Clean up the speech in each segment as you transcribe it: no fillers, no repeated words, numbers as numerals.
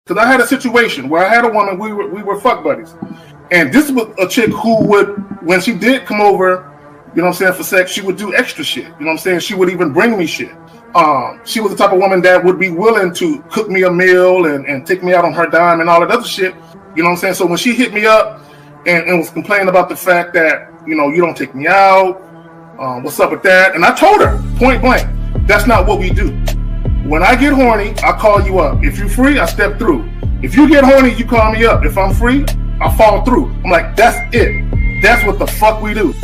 Because I had a situation where I had a woman, we were fuck buddies. And this was a chick who would, when she did come over, you know what I'm saying, for sex, she would do extra shit. You know what I'm saying? She would even bring me shit. She was the type of woman that would be willing to cook me a meal and take me out on her dime and all that other shit. You know what I'm saying? So when she hit me up and was complaining about the fact that, you know, you don't take me out, what's up with that? And I told her, point blank, that's not what we do. When I get horny, I call you up. If you're free, I step through. If you get horny, you call me up. If I'm free, I fall through. I'm like, that's it. That's what the fuck we do.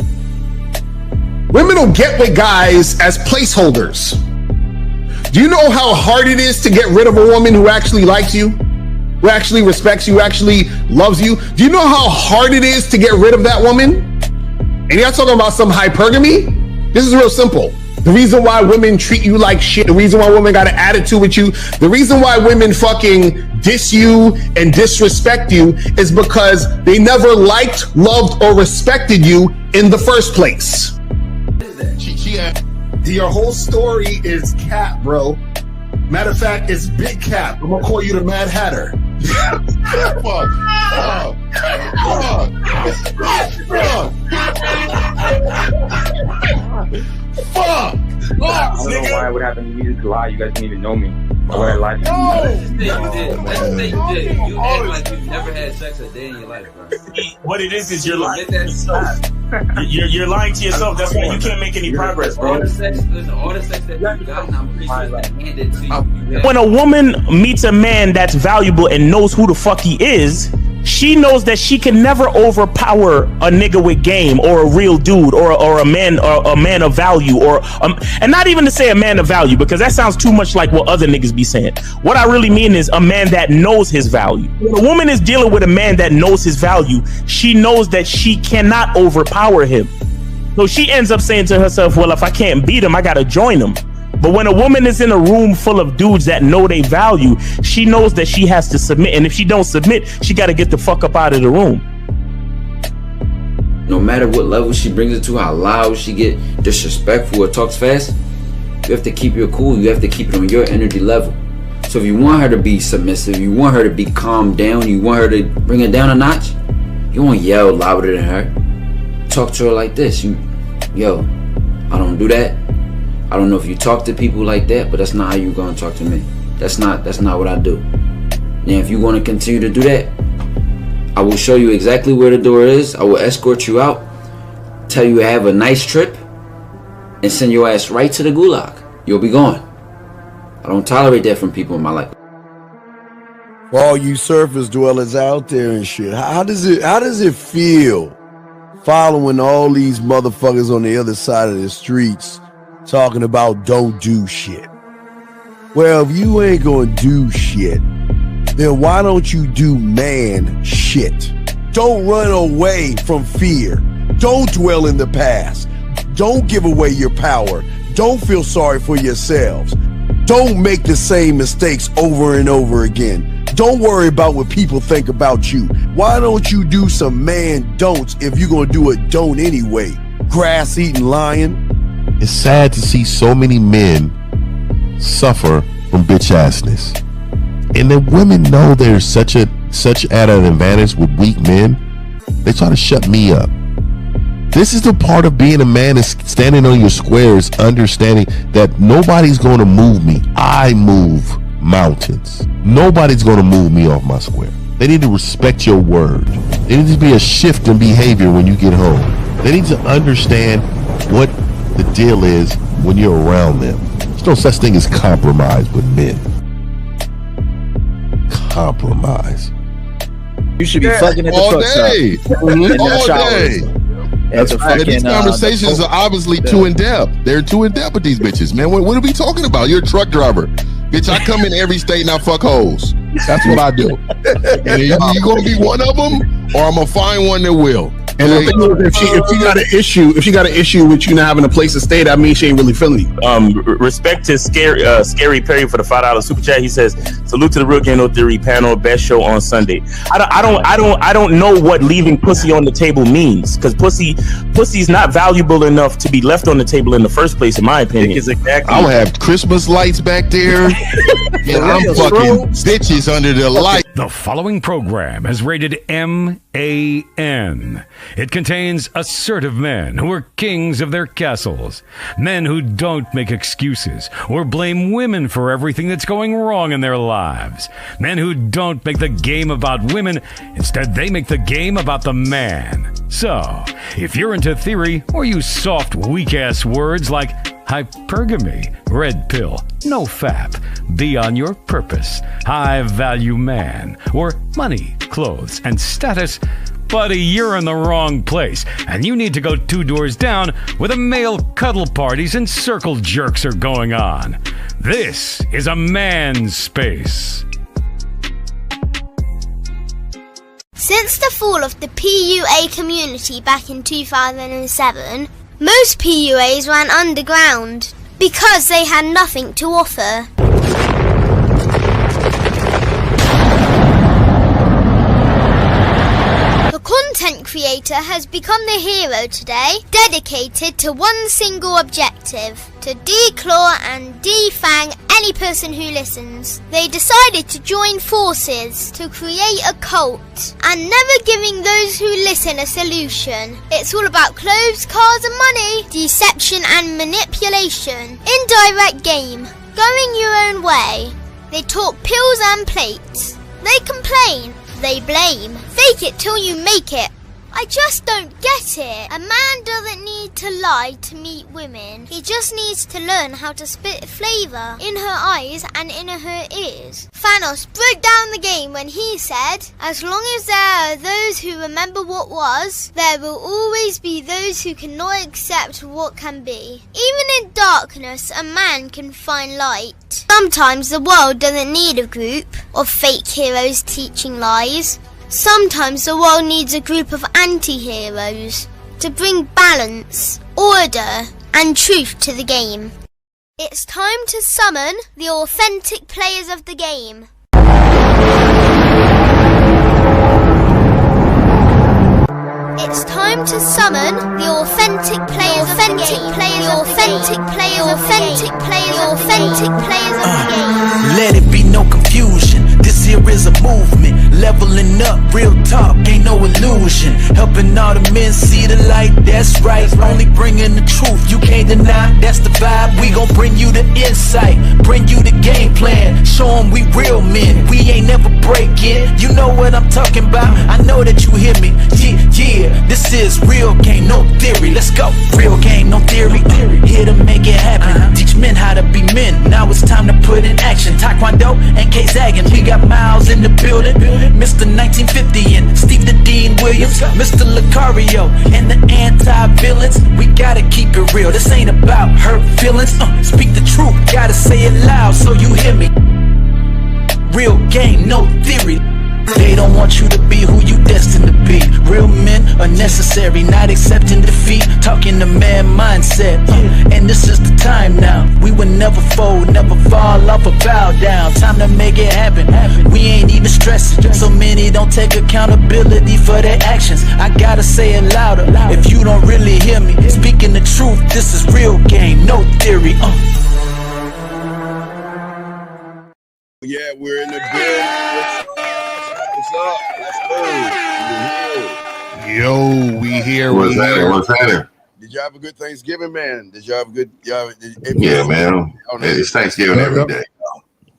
Women don't get with guys as placeholders. Do you know how hard it is to get rid of a woman who actually likes you, who actually respects you, who actually loves you? Do you know how hard it is to get rid of that woman? And you're not talking about some hypergamy? This is real simple. The reason why women treat you like shit, the reason why women got an attitude with you, the reason why women fucking diss you and disrespect you is because they never liked, loved, or respected you in the first place. Your whole story is cap, bro. Matter of fact, it's big cap. I'm gonna call you the Mad Hatter. Fuck! I don't know why it would happen to me to lie. You guys didn't even know me. Why would I lie to you? Let's say you did. You act like you've never had sex a day in your life, bro. What it is you're lying to yourself. You're lying to yourself. That's why you can't make any progress, bro. All the sex that you got, I'm pretty sure it's been handed to you. When a woman meets a man that's valuable and knows who the fuck he is, she knows that she can never overpower a nigga with game or a real dude or a man of value and not even to say a man of value, because that sounds too much like what other niggas be saying. What I really mean is a man that knows his value. When a woman is dealing with a man that knows his value, she knows that she cannot overpower him. So she ends up saying to herself, well, if I can't beat him, I gotta join him. But when a woman is in a room full of dudes that know they value, she knows that she has to submit. And if she don't submit, she got to get the fuck up out of the room. No matter what level she brings it to, how loud she get disrespectful or talks fast, you have to keep your cool. You have to keep it on your energy level. So if you want her to be submissive, you want her to be calmed down, you want her to bring it down a notch, you won't yell louder than her. Talk to her like this. Yo, I don't do that. I don't know if you talk to people like that, but that's not how you're gonna talk to me. That's not what I do. And if you want to continue to do that, I will show you exactly where the door is. I will escort you out, tell you have a nice trip, and send your ass right to the gulag. You'll be gone. I don't tolerate that from people in my life. For all you surface dwellers out there and shit, how does it feel following all these motherfuckers on the other side of the streets talking about don't do shit? Well, if you ain't gonna do shit, then why don't you do man shit? Don't run away from fear. Don't dwell in the past. Don't give away your power. Don't feel sorry for yourselves. Don't make the same mistakes over and over again. Don't worry about what people think about you. Why don't you do some man don'ts if you're gonna do a don't anyway? Grass eating lion. It's sad to see so many men suffer from bitch assness, and the women know there's such at an advantage with weak men. They try to shut me up. This is the part of being a man, is standing on your squares, understanding that nobody's going to move me. I move mountains. Nobody's going to move me off my square. They need to respect your word. There needs to be a shift in behavior when you get home. They need to understand what the deal is when you're around them. There's no such thing as compromise with men. Compromise. You should be fucking at the all truck day. stop. All day. That's right. These conversations are obviously too in depth. They're too in depth with these bitches, man. What are we talking about? You're a truck driver. Bitch, I come in every state and I fuck hoes. That's what I do. And you gonna be one of them, or I'm gonna find one that will. And the thing is, if she got an issue with you not having a place to stay, that means she ain't really feeling you. Respect to Scary Perry for the $5 super chat. He says, "Salute to the Real Game No Theory panel, best show on Sunday." I don't know what leaving pussy on the table means, because pussy's not valuable enough to be left on the table in the first place, in my opinion. Exactly. I'll have Christmas lights back there, and I'm fucking bitches under the light. The following program is rated MAN. It contains assertive men who are kings of their castles, men who don't make excuses or blame women for everything that's going wrong in their lives, men who don't make the game about women, instead they make the game about the man. So, if you're into theory or use soft, weak-ass words like hypergamy, red pill, no fap, be on your purpose, high value man, or money, clothes, and status, buddy, you're in the wrong place, and you need to go 2 doors down where the male cuddle parties and circle jerks are going on. This is a man's space. Since the fall of the PUA community back in 2007, most PUAs ran underground because they had nothing to offer. The content creator has become the hero today, dedicated to one single objective: to declaw and defang any person who listens. They decided to join forces to create a cult, and never giving those who listen a solution. It's all about clothes, cars and money, deception and manipulation, indirect game, going your own way. They talk pills and plates. They complain. They blame. Fake it till you make it. I just don't get it. A man doesn't need to lie to meet women. He just needs to learn how to spit flavour in her eyes and in her ears. Thanos broke down the game when he said, "As long as there are those who remember what was, there will always be those who cannot accept what can be." Even in darkness, a man can find light. Sometimes the world doesn't need a group of fake heroes teaching lies. Sometimes the world needs a group of anti-heroes to bring balance, order, and truth to the game. It's time to summon the authentic players of the game. It's time to summon the authentic players of the game. The authentic players of the game. Let it be no confusion. This here is a movement. Leveling up, real talk, ain't no illusion. Helping all the men see the light, that's right. Only bringing the truth, you can't deny, that's the vibe. We gon' bring you the insight, bring you the game plan. Show them we real men, we ain't never breaking. You know what I'm talking about, I know that you hear me. Yeah, this is real game, no theory. Let's go, real game, no theory. Here to make it happen, teach men how to be men. Now it's time to put in action. Taekwondo and K-Zagging, we got Miles in the building. Mr. 1950 and Steve the Dean Williams, Mr. Lucario and the anti-villains. We gotta keep it real, this ain't about hurt feelings. Speak the truth, gotta say it loud so you hear me. Real game, no theory. They don't want you to be who you destined to be. Real men are necessary, not accepting defeat. Talking the man mindset, and this is the time now. We will never fold, never fall off or bow down. Time to make it happen. We ain't even stressing. So many don't take accountability for their actions. I gotta say it louder if you don't really hear me. Speaking the truth, this is real game, no theory. Yeah, we're in the building. What's up? Let's go. Yo, we here. What's happening? Did y'all have a good Thanksgiving, man? Did y'all have a good? Yeah, man. It's Thanksgiving every day.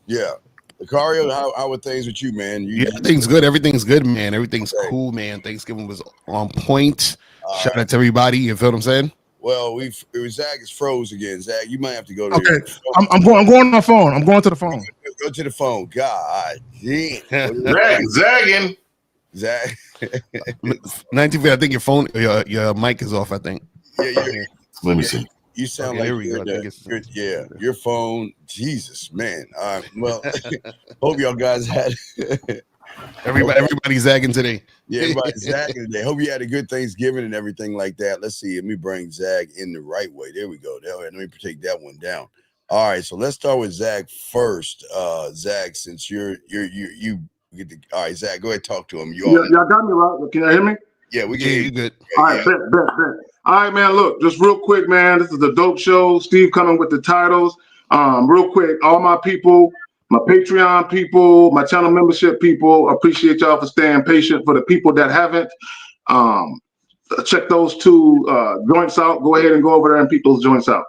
Yeah. Lucario, how are things with you, man? Everything's good. Everything's good, man. Everything's cool, man. Thanksgiving was on point. Shout out to everybody. You feel what I'm saying? Well, Zach is froze again. Zach, you might have to go to. Okay, I'm going on my phone. I'm going to the phone. Go to the phone. God damn. Zagging. Zach. 19, I think your mic is off. I think. Yeah. Let me see. You sound like your phone. Jesus, man. Well, hope y'all guys had Everybody's zagging today. Yeah, everybody's zagging today. Hope you had a good Thanksgiving and everything like that. Let's see. Let me bring Zag in the right way. There we go. Let me take that one down. All right, so let's start with Zag first. Zag, since you get the all right, Zag, go ahead and talk to him. Y'all got me right. Can you hear me? Yeah, we can hear you good. All right, bet. All right, man. Look, just real quick, man. This is a dope show. Steve coming with the titles. Real quick, all my people, my Patreon people, my channel membership people, appreciate y'all for staying patient. For the people that haven't, check those two joints out. Go ahead and go over there and peep those joints out.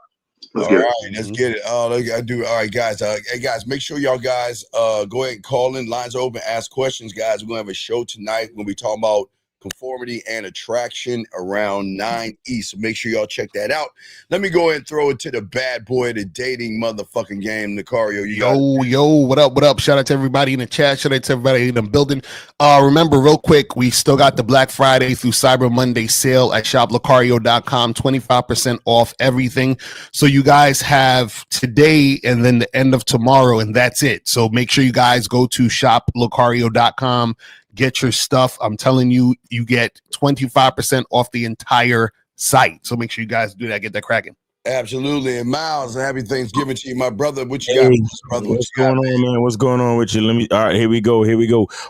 Let's get it. Oh, I do. All right, guys. Hey, guys, make sure y'all guys go ahead and call in. Lines are open. Ask questions, guys. We're gonna have a show tonight. We're gonna be talking about conformity and attraction around 9 East. So make sure y'all check that out. Let me go ahead and throw it to the bad boy, the dating motherfucking game, Nicario. Yo, what up? Shout out to everybody in the chat. Shout out to everybody in the building. Remember, real quick, we still got the Black Friday through Cyber Monday sale at shoplucario.com. 25% off everything. So you guys have today and then the end of tomorrow, and that's it. So make sure you guys go to shoplucario.com. Get your stuff. I'm telling you, you get 25% off the entire site. So make sure you guys do that. Get that cracking. Absolutely. And Miles, happy Thanksgiving to you, my brother. What you got, brother? What's going on, man? What's going on with you? All right, here we go.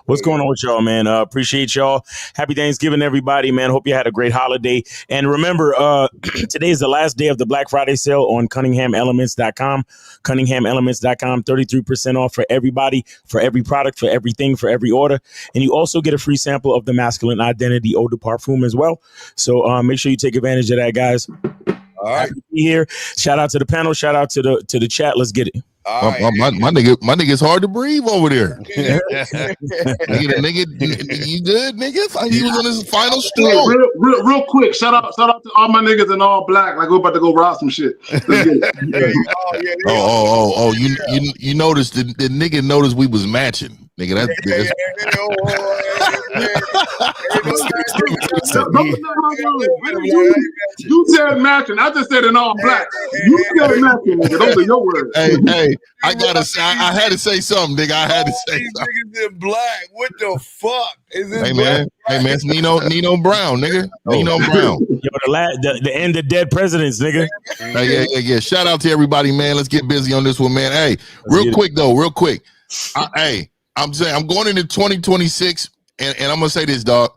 What's going on with y'all, man? Appreciate y'all. Happy Thanksgiving, everybody, man. Hope you had a great holiday. And remember, today is the last day of the Black Friday sale on CunninghamElements.com. CunninghamElements.com, 33% off for everybody, for every product, for everything, for every order. And you also get a free sample of the Masculine Identity Eau de Parfum as well. So make sure you take advantage of that, guys. All right. Happy to be here. Shout out to the panel. Shout out to the chat. Let's get it. My nigga's hard to breathe over there. nigga, you good, nigga? He was on his final stroke. Real quick, shout out to all my niggas in all black. Like we're about to go rob some shit. You noticed the nigga noticed we was matching. Nigga, that's you said matching. I just said in all black. You said matching, nigga. Those are your words. Hey, I gotta say, I had to say something, nigga. I had to say something. Niggas in black. What the fuck is this? Hey man, it's Nino Brown, nigga. Nino Brown. Yo, the end of dead presidents, nigga. Yeah. Shout out to everybody, man. Let's get busy on this one, man. Hey, real quick. I'm saying I'm going into 2026, and I'm gonna say this, dog.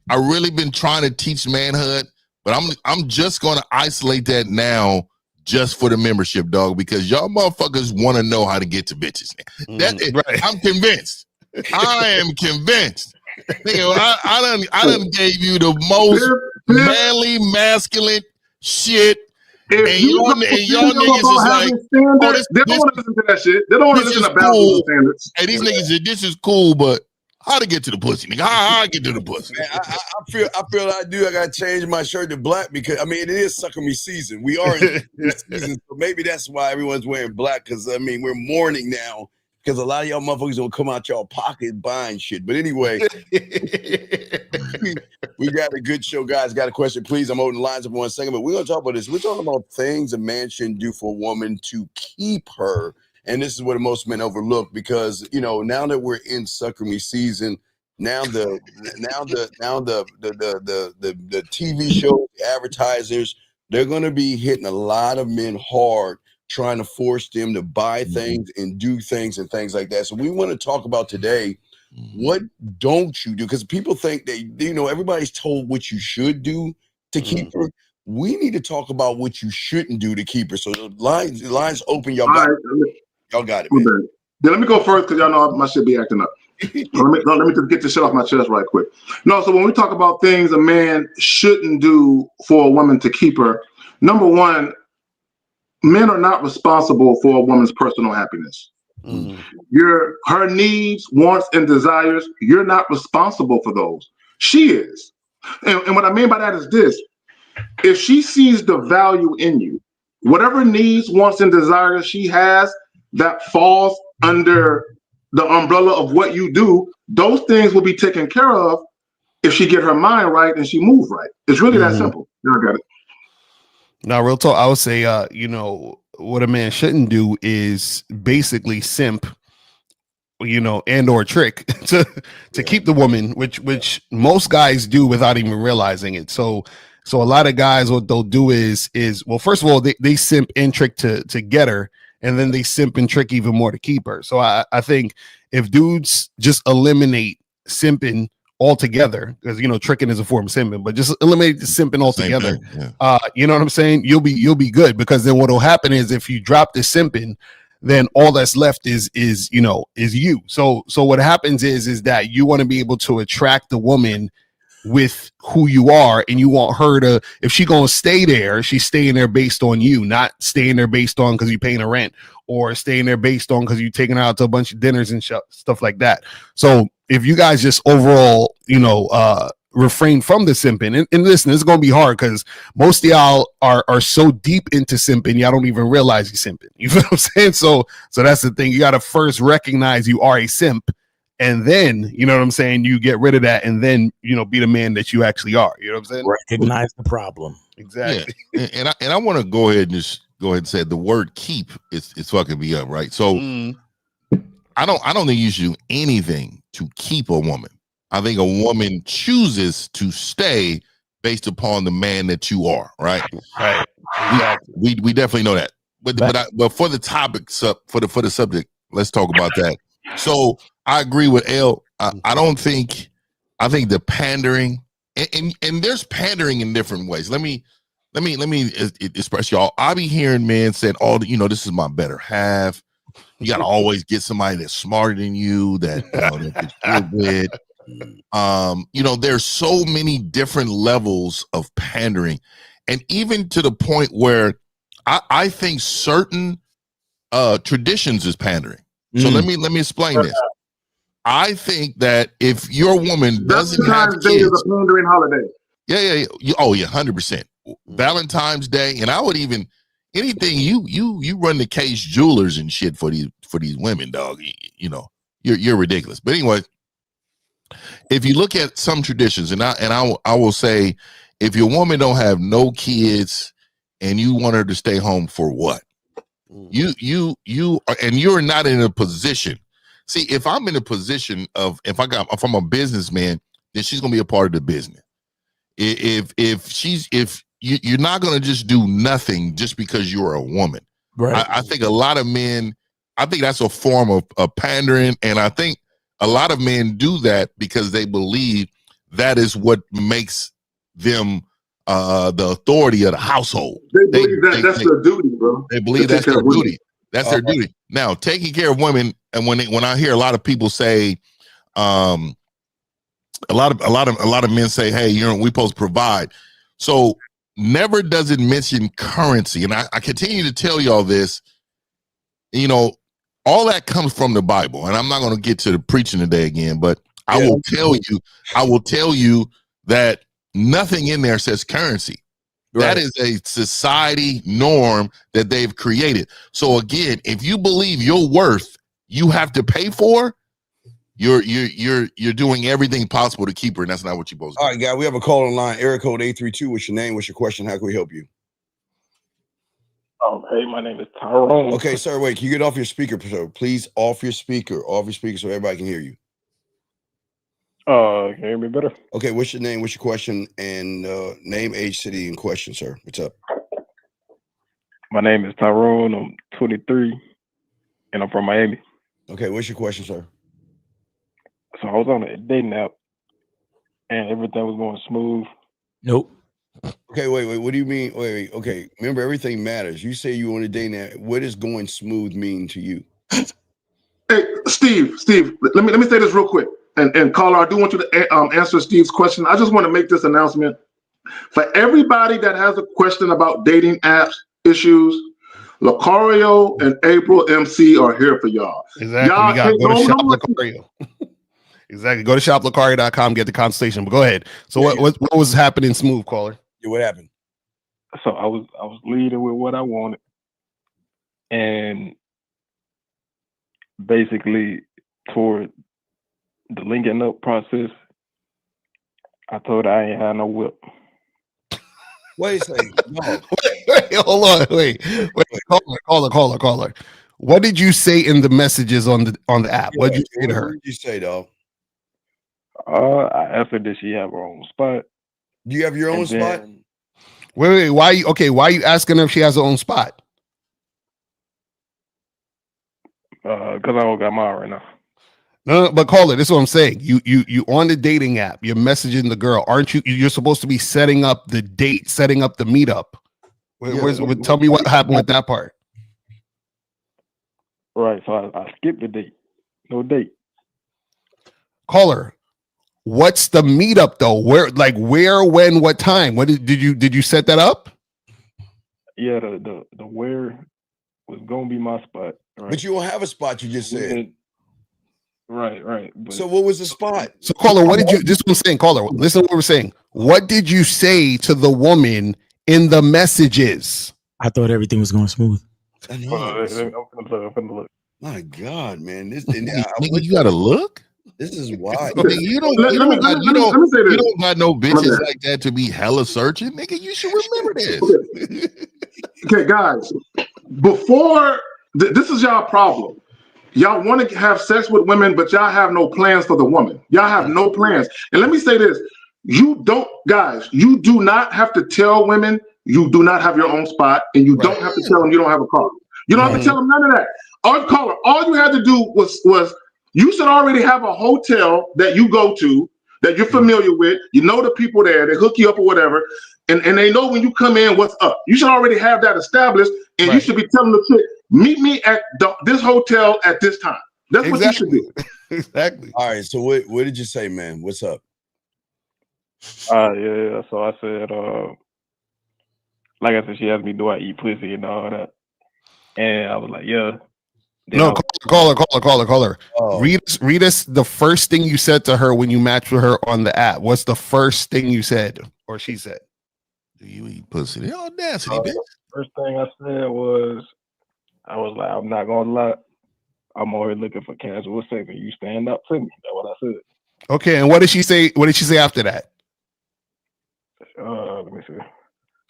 I really been trying to teach manhood, but I'm just gonna isolate that now just for the membership, dog, because y'all motherfuckers want to know how to get to bitches. Right. I'm convinced. I am convinced. Nigga, I done gave you the most manly, masculine shit. And y'all niggas is like, they don't want to listen to that shit. They don't want to listen to basketball standards. Hey, these niggas said this is cool, but how to get to the pussy, nigga? How I get to the pussy? Man, I feel I gotta change my shirt to black because it is sucker me season. We are in season, so maybe that's why everyone's wearing black. Because we're mourning now because a lot of y'all motherfuckers don't come out y'all pocket buying shit. But anyway, we got a good show, guys. Got a question, please? I'm holding the lines up for 1 second, but we're gonna talk about this. We're talking about things a man shouldn't do for a woman to keep her. And this is what most men overlook because now that we're in sucker me season, now the TV shows, the advertisers, they're gonna be hitting a lot of men hard, trying to force them to buy things and do things and things like that. So we want to talk about today, what don't you do? Because people think that everybody's told what you should do to keep her. We need to talk about what you shouldn't do to keep her. So the lines open, y'all got it. Y'all got it, man. Then let me go first because y'all know my shit be acting up. let me just get this shit off my chest right quick. No, so when we talk about things a man shouldn't do for a woman to keep her, number one, men are not responsible for a woman's personal happiness. Her needs, wants, and desires, you're not responsible for those. She is. And what I mean by that is this. If she sees the value in you, whatever needs, wants, and desires she has that falls under the umbrella of what you do, those things will be taken care of if she get her mind right and she move right. It's really that simple. I got it. Now, real talk, I would say, what a man shouldn't do is basically simp, you know, and or trick to keep the woman, which most guys do without even realizing it. So a lot of guys, what they'll do is well, first of all, they simp and trick to get her, and then they simp and trick even more to keep her. So I think if dudes just eliminate simping altogether, because you know tricking is a form of simping, but just eliminate the simping altogether, you know what I'm saying, you'll be good, because then what'll happen is if you drop the simping, then all that's left is you. So what happens is that you want to be able to attract the woman with who you are, and you want her to, if she gonna stay there, she's staying there based on you, not staying there based on because you're paying a rent, or staying there based on because you're taking her out to a bunch of dinners and stuff like that. So if you guys just overall, refrain from the simping, and listen, it's gonna be hard because most of y'all are so deep into simping, y'all don't even realize you're simping. You feel what I'm saying? So that's the thing. You gotta first recognize you are a simp, and then, you know what I'm saying, you get rid of that, and then, be the man that you actually are. You know what I'm saying? Recognize the problem. Exactly. Yeah. And I want to go ahead and say the word keep is fucking me up, right? So I don't think you should do anything to keep a woman. I think a woman chooses to stay based upon the man that you are, right? Right. Exactly. We definitely know that. But for the topic, for the subject, let's talk about that. So I agree with L. I think the pandering, and there's pandering in different ways. Let me express, y'all. I be hearing men saying, this is my better half. You got to always get somebody that's smarter than you, that you're good with. There's so many different levels of pandering, and even to the point where I think certain traditions is pandering. So let me explain this. I think that if your woman doesn't have kids, Day is a pandering holiday. Yeah. 100%. Valentine's Day, and I would even anything you run the Case Jewelers and shit for these women, dog. You're ridiculous. But anyway, if you look at some traditions, and I will say, if your woman don't have no kids and you want her to stay home for what? You and you're not in a position. See, if I'm in a position of if I'm a businessman, then she's gonna be a part of the business. If you're not gonna just do nothing just because you're a woman. Right. I think a lot of men, I think that's a form of pandering, and I think a lot of men do that because they believe that is what makes them the authority of the household. They believe that's their duty, bro. They believe that's their duty. That's their duty. Now, taking care of women, and when I hear a lot of people say, a lot of men say, hey, we supposed to provide. So never does it mention currency, and I continue to tell y'all this. All that comes from the Bible, and I'm not going to get to the preaching today again, but I will tell you that nothing in there says currency. Right. That is a society norm that they've created. So again, if you believe your worth, you have to pay for, you're doing everything possible to keep her, and that's not what you're supposed to do. All right, guy, we have a call on line. Area code 832. What's your name? What's your question? How can we help you? Hey, my name is Tyrone. Okay, sir, wait. Can you get off your speaker, sir? Please, off your speaker so everybody can hear you. Can you hear me better? Okay, what's your name? What's your question? And name, age, city, and question, sir. What's up? My name is Tyrone. I'm 23, and I'm from Miami. Okay, what's your question, sir? So I was on a dating app, and everything was going smooth. Nope. Okay, wait. What do you mean? Wait. Okay, remember, everything matters. You say you want a dating app. What does going smooth mean to you? Hey, Steve, let me say this real quick. And caller, I do want you to answer Steve's question. I just want to make this announcement. For everybody that has a question about dating apps issues, Lucario and April MC are here for y'all. Exactly. You got to go to Shop Lucario. Exactly. Go to shoplucario.com, get the consultation. But go ahead. So what was happening smooth, caller? Yeah, what happened? So I was leading with what I wanted, and basically toward the linking up process, I told her I ain't had no whip. Wait a second. No. Wait, hold on. Wait. Caller. what did you say in the messages on the app? Yeah, What did you say to her? What did you say, though? I asked her, did she have her own spot? Do you have your own spot? Wait. Why are you asking her if she has her own spot? Because I don't got mine right now. No, but caller, this is what I'm saying. You on the dating app, you're messaging the girl, aren't you? You're supposed to be setting up the date, setting up the meetup. Tell me what happened with that part. Right, so I skipped the date. No date. Caller, what's the meetup though? Where, when, what time? What did you set that up? Yeah, the where was gonna be my spot. Right? But you don't have a spot. You just said. Right. So what was the spot? So caller, what did you? This is what I'm saying. Caller, listen to what we're saying. What did you say to the woman in the messages? I thought everything was going smooth. I know. I'm finna look. My God, man, this Nigga, you gotta look. This is wild. Nigga, you don't got no bitches like that to be hella searching. Nigga, you should remember this. Okay, guys, before this is y'all problem. Y'all want to have sex with women, but y'all have no plans for the woman. Y'all have no plans. And let me say this. You do not have to tell women you do not have your own spot, and you don't have to tell them you don't have a car. You don't have to tell them none of that. All you had to do was you should already have a hotel that you go to, that you're familiar with. You know the people there, they hook you up or whatever, and they know when you come in what's up. You should already have that established, and you should be telling the chick, meet me at this hotel at this time. That's what you should do. Exactly. All right, so what did you say, man? What's up? Yeah. So I said, like I said, she asked me, do I eat pussy and all that, and I was like, yeah. Then No, caller. Oh. Read us the first thing you said to her when you matched with her on the app. What's the first thing you said or she said? Do you eat pussy? The audacity, bitch. First thing I said was, I was like, I'm not gonna lie, I'm always looking for casual sex, and you stand up to me. That's what I said. Okay, and what did she say? What did she say after that? Let me see.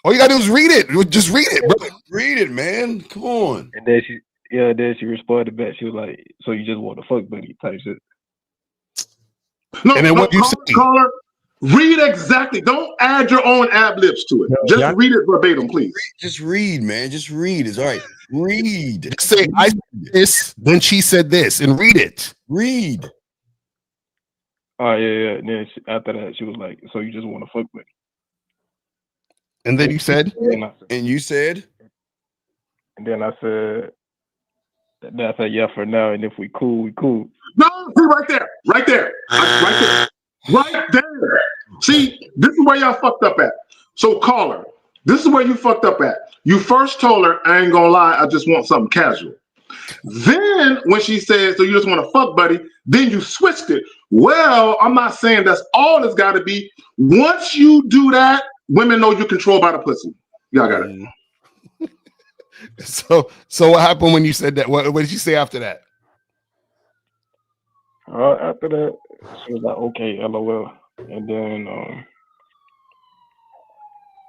All you gotta do is read it. Just read it, bro. Read it, man. Come on. And then she responded back. She was like, "So you just want to fuck buddy type shit." No, and then what you say? Caller, read exactly. Don't add your own ad libs to it. Just read it verbatim, please. Just read, man. Just read. It's all right. Read. Just say I said this, then she said this, and read it. Read. Oh yeah. And then after that, she was like, "So you just want to fuck buddy?" And then you said, and you said, and then I said, yeah for now, and if we cool, we cool. No, see right there. See, this is where y'all fucked up at. So caller, this is where you fucked up at. You first told her, I ain't gonna lie, I just want something casual. Then when she said, so you just want to fuck buddy, then you switched it. Well, I'm not saying that's all it's got to be. Once you do that, women know you're controlled by the pussy. Y'all got it. So what happened when you said that? What did you say after that? After that, she was like, okay, LOL. And then,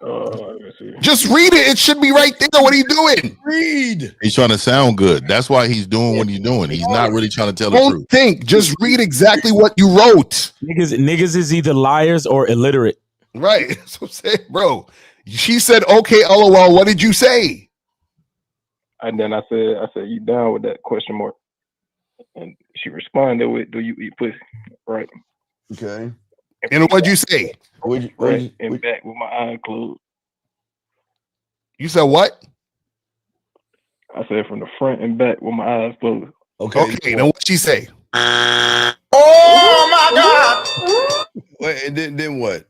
let me see. Just read it. It should be right there. What are you doing? Read. He's trying to sound good. That's why he's doing what he's doing. He's not really trying to tell the Don't truth. think. Just read exactly what you wrote. Niggas is either liars or illiterate. Right. That's what I'm saying, bro. She said, okay, LOL. What did you say? And then I said, you down with that question mark? And she responded with, do you eat pussy? Right. Okay. And what'd you say? And back with my eyes closed. You said what? I said from the front and back with my eyes closed. Okay. Then what'd she say? Oh my God! Wait, and then what?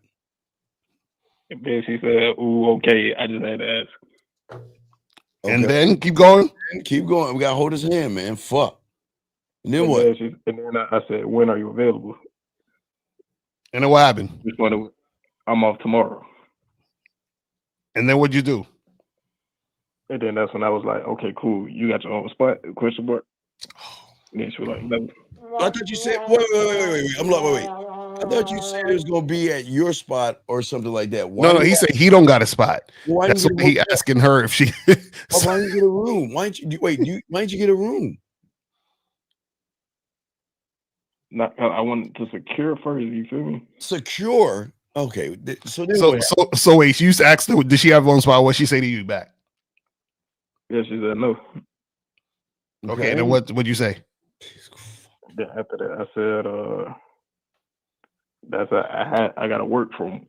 And then she said, ooh, okay, I just had to ask. Okay. And then keep going. Keep going. We gotta hold his hand, man. Fuck. And then what? And then I said, when are you available? And then what happened? I'm off tomorrow. And then what'd you do? And then that's when I was like, okay, cool. You got your own spot? Question mark. And then she was like, no. I thought you said wait. I'm like, wait. thought you said it was gonna be at your spot or something like that. No, he said he don't got a spot. Why That's didn't why you he get a asking her if she. why didn't you get a room? Why didn't you wait? Why didn't you get a room? I wanted to secure first. You feel me? Secure. Okay. So wait. You used to ask her, did she have her own spot? What she say to you back? Yeah, she said no. Okay. Then what'd you say? Then after that, I said, I gotta work from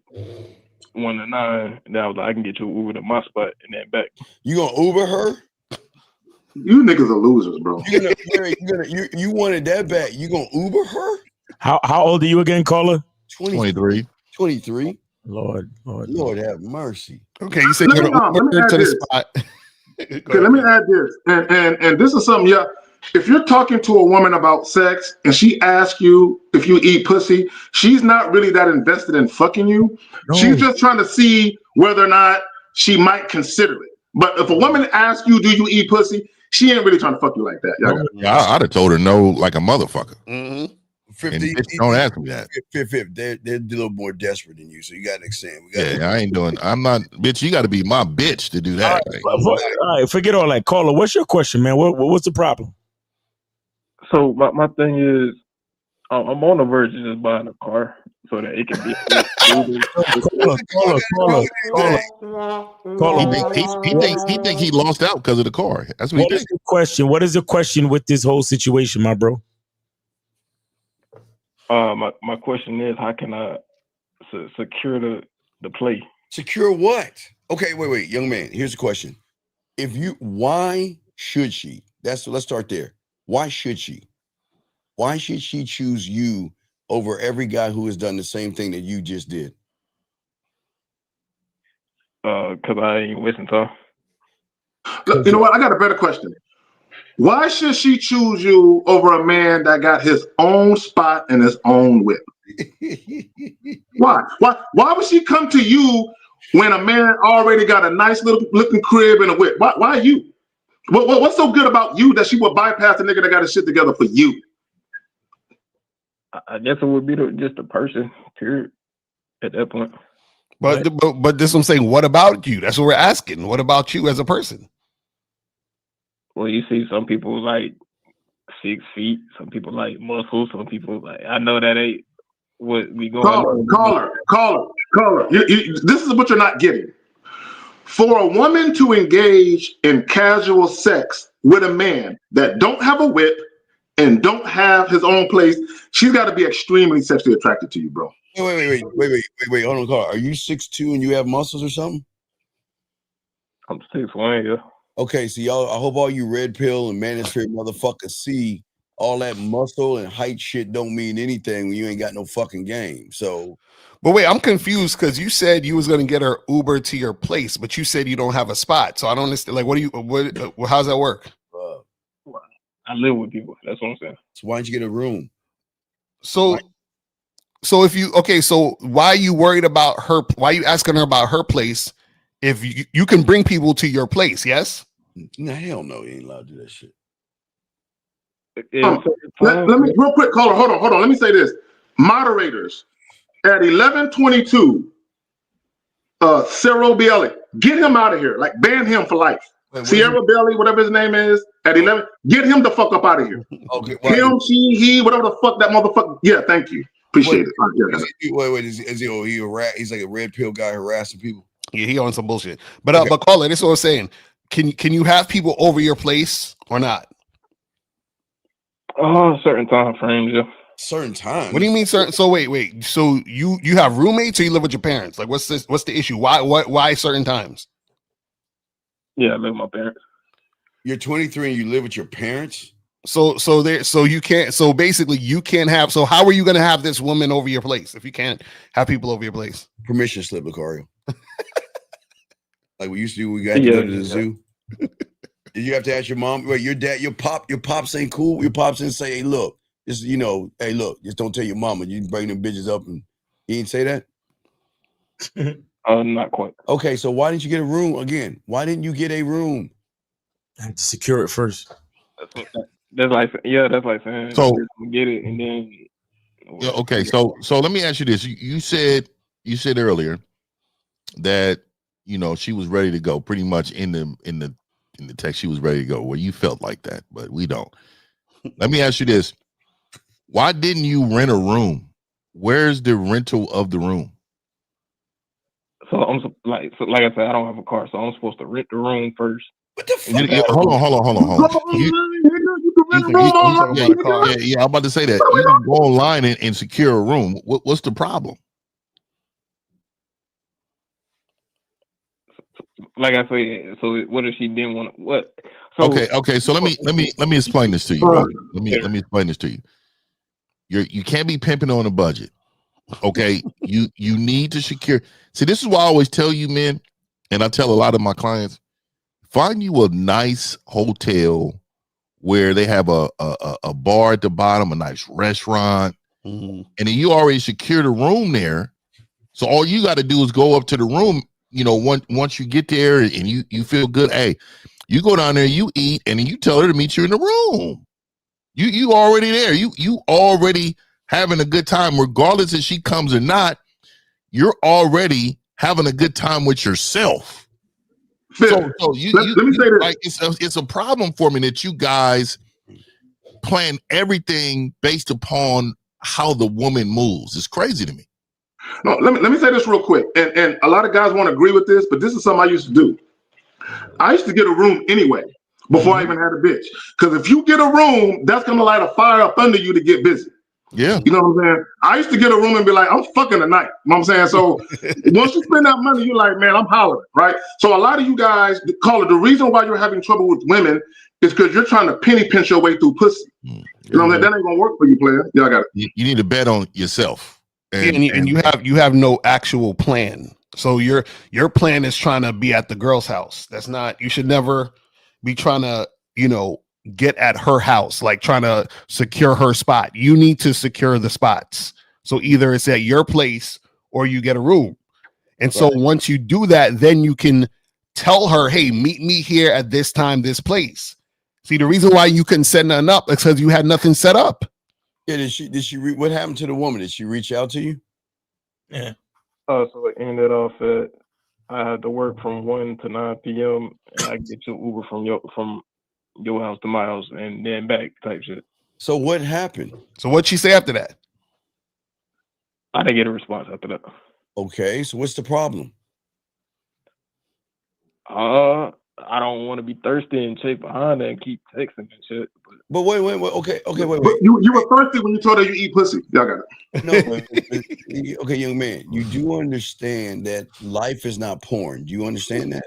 1 to 9. And then I was like, I can get you Uber to my spot and then back. You gonna Uber her? You niggas are losers, bro. You wanted that back. You gonna Uber her? How old are you again, caller? 23. 23. Lord have mercy. Okay, you said let me to add the this. spot. Okay, let me add this. And this is something, yeah. If you're talking to a woman about sex and she asks you if you eat pussy, she's not really that invested in fucking you. No. She's just trying to see whether or not she might consider it. But if a woman asks you, do you eat pussy? She ain't really trying to fuck you like that. Yeah, I'd have told her no like a motherfucker. Mm-hmm. 50, don't ask me that. They're a little more desperate than you, so you got to understand. I'm not, bitch. You got to be my bitch to do that. All right, forget all that. Caller, what's your question, man? What's the problem? So my thing is, I'm on the verge of just buying a car so that it can be. He think he lost out because of the car. That's what he is the question? What is the question with this whole situation, my bro? My question is, how can I secure the play? Secure what? Okay, wait, young man. Here's the question: why should she? Let's start there. Why should she? Why should she choose you over every guy who has done the same thing that you just did? Because I ain't listening to her. Look, you know what? I got a better question. Why should she choose you over a man that got his own spot and his own whip? Why? Why would she come to you when a man already got a nice little looking crib and a whip? Why you? What's so good about you that she would bypass the nigga that got his shit together for you? I guess it would be just the person, period, at that point. But this I'm saying, what about you? That's what we're asking. What about you as a person? Well, you see some people like 6 feet, some people like muscles, some people like, I know that ain't what we going on. Caller. This is what you're not getting. For a woman to engage in casual sex with a man that don't have a whip and don't have his own place, she's got to be extremely sexually attracted to you, bro. Wait. Hold on, Carl. Are you 6'2" and you have muscles or something? I'm 6'1", yeah. Okay, so y'all, I hope all you red pill and manosphere motherfuckers see all that muscle and height shit don't mean anything when you ain't got no fucking game. So, but wait, I'm confused because you said you was gonna get her Uber to your place, but you said you don't have a spot. So I don't understand. Like, how's that work? I live with people. That's what I'm saying. So why don't you get a room? So if you so why are you worried about her? Why are you asking her about her place? If you can bring people to your place, yes? No, hell no, you ain't allowed to do that shit. Let me real quick, caller. Hold on. Let me say this. Moderators at 11:22. Cyril Bielli, get him out of here. Like ban him for life. Sierra Belly, whatever his name is, at 11, get him the fuck up out of here. Okay, him, she, he, whatever the fuck that motherfucker. Yeah, thank you. Appreciate it. Wait, is he a rat? He's like a red pill guy harassing people. Yeah, he on some bullshit. But but caller, this is what I'm saying. Can you have people over your place or not? Certain time frames, yeah. Certain time. What do you mean certain? So wait. So you have roommates or you live with your parents? Like what's the issue? Why certain times? Yeah, I live with my parents. You're 23 and you live with your parents? So you can't, so basically you can't have, so how are you gonna have this woman over your place if you can't have people over your place? Permission slip, Lucario. Like we used to do, we got to go to the zoo. Did you have to ask your mom? Wait, your dad, your pops ain't cool. Your pops didn't say, "Hey, look, just hey, look, just don't tell your mama. You bring them bitches up," and he didn't say that. Not quite. Okay, so why didn't you get a room again? Why didn't you get a room? I had to secure it first. That's like saying so get it and then Yeah, okay, so let me ask you this. You said earlier that she was ready to go. Pretty much in the text, she was ready to go. Well, you felt like that, but we don't. Let me ask you this: why didn't you rent a room? Where's the rental of the room? So like I said, I don't have a car, so I'm supposed to rent the room first. What the fuck? Hold on. I'm about to say that. You can go online and secure a room. What's the problem? Like I said, so what if she didn't want to? What? So, okay. So let me explain this to you. Bro. Let me explain this to you. You can't be pimping on a budget. Okay, you need to secure. See, this is why I always tell you, men, and I tell a lot of my clients, find you a nice hotel where they have a bar at the bottom, a nice restaurant, and then you already secured a room there. So all you got to do is go up to the room. Once you get there and you feel good, hey, you go down there, you eat, and then you tell her to meet you in the room. You already there. You already having a good time, regardless if she comes or not. You're already having a good time with yourself. So let me say this. Like it's a problem for me that you guys plan everything based upon how the woman moves. It's crazy to me. No, let me say this real quick. And a lot of guys won't agree with this, but this is something I used to do. I used to get a room anyway before I even had a bitch. Because if you get a room, that's gonna light a fire up under you to get busy. Yeah. You know what I'm saying? I used to get a room and be like, I'm fucking tonight. You know what I'm saying? So once you spend that money, you're like, man, I'm hollering, right? So a lot of you guys call it the reason why you're having trouble with women is because you're trying to penny pinch your way through pussy. You know what I'm saying? That ain't gonna work for you, player. Yeah, I got it. You need to bet on yourself. And you have no actual plan. So your plan is trying to be at the girl's house. That's not, you should never be trying to, get at her house, like trying to secure her spot. You need to secure the spots. So either it's at your place or you get a room. And so once you do that, then you can tell her, hey, meet me here at this time, this place. See, the reason why you couldn't set nothing up is because you had nothing set up. Yeah, did she what happened to the woman? Did she reach out to you? Yeah. So it ended off at I had to work from 1 to 9 p.m. and I get your Uber from your house to my house and then back type shit. So what happened? So what'd she say after that? I didn't get a response after that. Okay, so what's the problem? I don't want to be thirsty and chase behind her and keep texting and shit. But wait. Okay, wait. But you were thirsty when you told her you eat pussy. Y'all got it. No, okay, young man, you do understand that life is not porn. Do you understand that?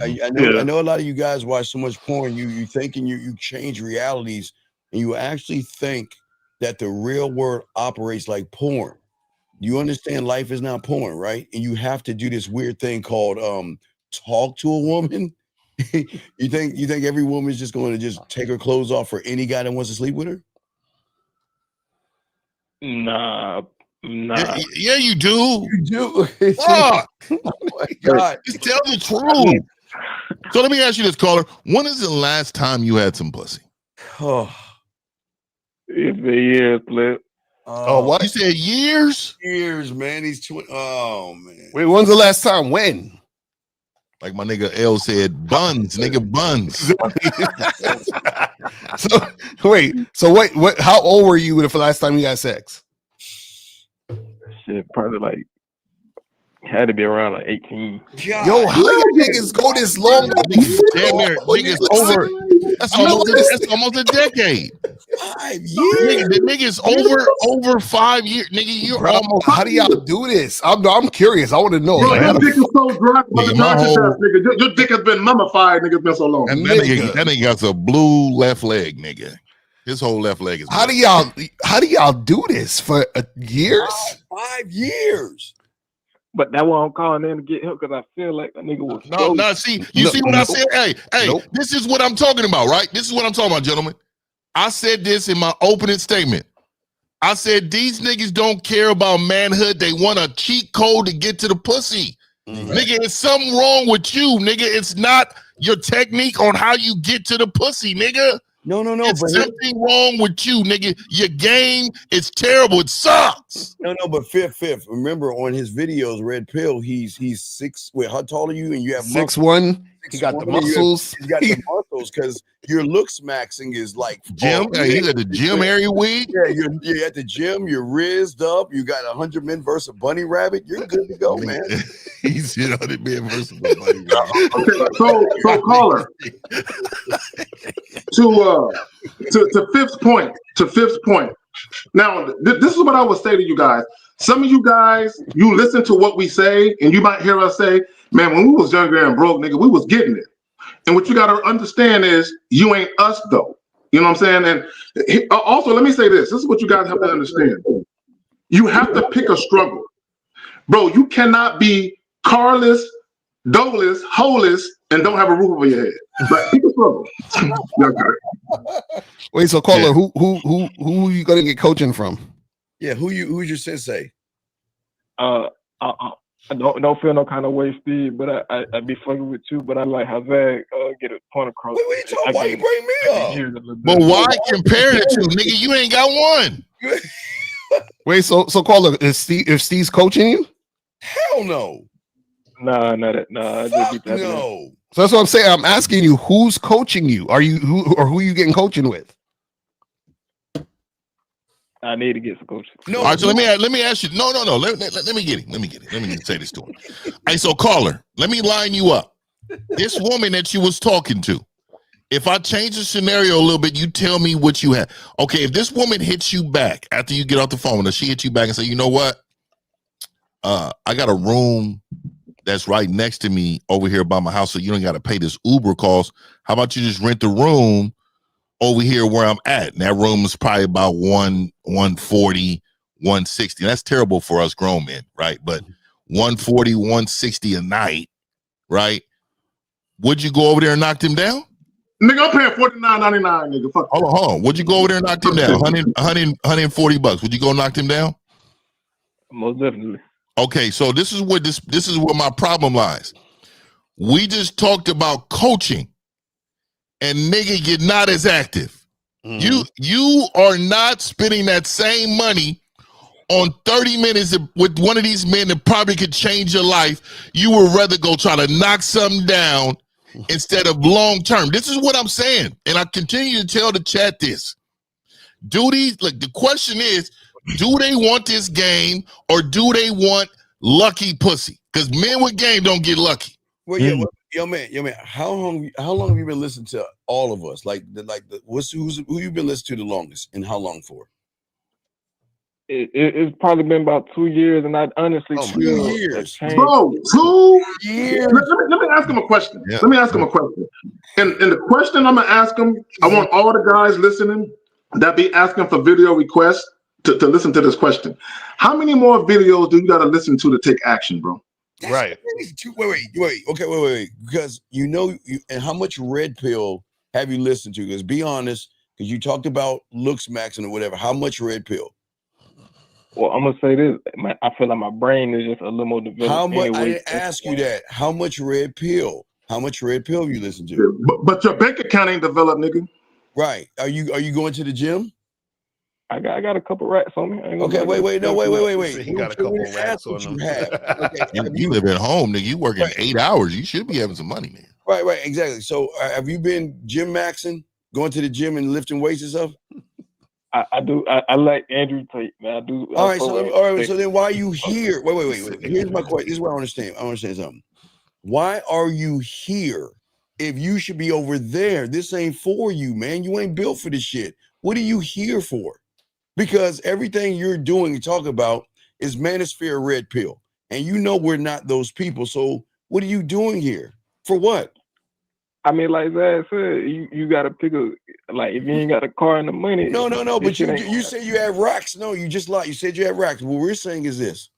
I know a lot of you guys watch so much porn. You thinking you change realities, and you actually think that the real world operates like porn. You understand life is not porn, right? And you have to do this weird thing called talk to a woman. you think every woman is just going to just take her clothes off for any guy that wants to sleep with her? Nah. Yeah, you do. You do. Fuck. Oh my God. Just tell the truth. So let me ask you this, caller. When is the last time you had some pussy? Oh. It's been years, Flip. What? You said years? Years, man. He's 20. Oh, man. Wait, when's the last time? When? Like my nigga L said, buns, nigga, buns. So what? How old were you the last time you had sex? Shit, probably like had to be around like 18. God. Yo, how you niggas go this long? Damn near niggas over. That's almost a decade. 5 years. The niggas over 5 years. Nigga, you're almost. How do y'all do this? I'm curious. I want to know. Bro, your dick is so dry. Nigga. Your dick has been mummified. Nigga, been so long. And that nigga got a blue left leg, nigga. His whole left leg is. How do y'all do this for years? 5 years. But that's why I'm calling in to get help because I feel like that nigga was. No. See what I said? Hey, this is what I'm talking about, right? This is what I'm talking about, gentlemen. I said this in my opening statement. I said these niggas don't care about manhood. They want a cheat code to get to the pussy. Nigga, it's something wrong with you, nigga. It's not your technique on how you get to the pussy, nigga. No. There's something wrong with you, nigga. Your game is terrible. It sucks. No. But fifth. Remember on his videos, Red Pill, he's 6. Wait, how tall are you? And you have 6'1". He got the muscles. He's got the muscles because your looks maxing is like gym. He's at the gym every week. Yeah, you're at the gym. You're rizzed up. You got 100 men versus a bunny rabbit. You're good to go, man. He's 100 men versus a bunny rabbit. Okay, so caller. To fifth's point. Now, this is what I would say to you guys. Some of you guys, you listen to what we say, and you might hear us say, man, when we was younger and broke, nigga, we was getting it. And what you got to understand is you ain't us, though. You know what I'm saying? And also, let me say this. This is what you guys have to understand. You have to pick a struggle. Bro, you cannot be carless, doughless, holeless, and don't have a roof over your head. Like, pick a struggle. Wait, so caller, who you gonna get coaching from? Yeah, who's your sensei? I don't feel no kind of way, Steve, but I be fucking with you. But I like how Zach get a point across. Wait, what you talking? Why you bring me up? But why compare the two, nigga? You ain't got one. Wait, so caller, if Steve's coaching you? Hell no. Nah. I just beat that. No. So that's what I'm saying. I'm asking you, who's coaching you? Are you who are you getting coaching with? I need to get some coaching. No, all right, so let me ask you. No. Let me get it. Let me say this to him. Hey, so caller, let me line you up. This woman that you was talking to, if I change the scenario a little bit, you tell me what you have. Okay, if this woman hits you back after you get off the phone, she hits you back and say, you know what? I got a room that's right next to me over here by my house, so you don't got to pay this Uber cost. How about you just rent the room over here where I'm at? And that room is probably about 140, 160. That's terrible for us grown men, right? But 140, 160 a night, right? Would you go over there and knock them down? Nigga, I'm paying $49.99, nigga. Fuck. Hold on. Would you go over there and knock them down? 140 bucks. Would you go knock them down? Most definitely. Okay, so this is where my problem lies. We just talked about coaching, and nigga, you're not as active. You are not spending that same money on 30 minutes with one of these men that probably could change your life. You would rather go try to knock something down instead of long term. This is what I'm saying, and I continue to tell the chat this. The question is, do they want this game or do they want lucky pussy? Because men with game don't get lucky. Well, yeah, yo man, how long have you been listening to all of us? Who you been listening to the longest, and how long for? It's probably been about 2 years, and I honestly feel 2 years, bro. 2 years. Let me ask him a question. Yeah. Let me ask him a question. And the question I'm gonna ask him, I want all the guys listening that be asking for video requests to listen to this question. How many more videos do you gotta listen to take action, bro? Right. Wait. Okay, wait. Because and how much Red Pill have you listened to? Because be honest, because you talked about looks maxing or whatever. How much Red Pill? Well, I'm gonna say this. I feel like my brain is just a little more developed. How much? Anyway. I didn't ask you that. How much Red Pill? How much Red Pill you listen to? But your bank account ain't developed, nigga. Right. Are you going to the gym? I got a couple racks on me. Okay, wait. He got a couple racks on him. You live at home, nigga. You working 8 hours. You should be having some money, man. Right, exactly. So have you been gym maxing, going to the gym and lifting weights and stuff? I do. I like Andrew Tate, man. I do. All right. So then why are you here? Wait. Here's my question. This is what I understand. I understand something. Why are you here if you should be over there? This ain't for you, man. You ain't built for this shit. What are you here for? Because everything you're doing and talking about is manosphere Red Pill. And we're not those people. So what are you doing here? For what? I mean, like Zach said, you got to pick if you ain't got a car and the money. No. But you say you have racks. No, you just lied. You said you have racks. What we're saying is this.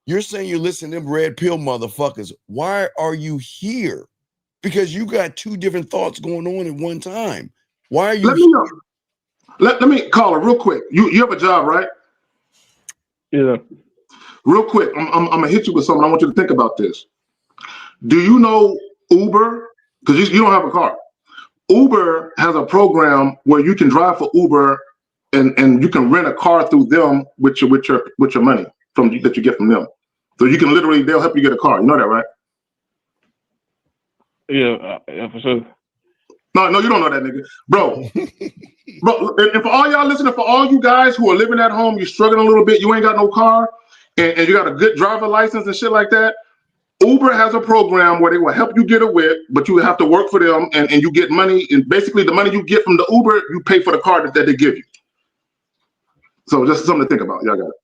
You're saying you're listening to them Red Pill motherfuckers. Why are you here? Because you got two different thoughts going on at one time. Why are you here? Let me call her real quick. You have a job, right? Yeah. Real quick, I'm gonna hit you with something. I want you to think about this. Do you know Uber? Because you don't have a car. Uber has a program where you can drive for Uber and you can rent a car through them with your money that you get from them. So you can literally, they'll help you get a car. You know that, right? Yeah, for sure. No, you don't know that, nigga. Bro, and for all y'all listening, for all you guys who are living at home, you're struggling a little bit, you ain't got no car, and you got a good driver license and shit like that, Uber has a program where they will help you get a whip, but you have to work for them, and you get money, and basically the money you get from the Uber, you pay for the car that they give you. So just something to think about. Y'all got it.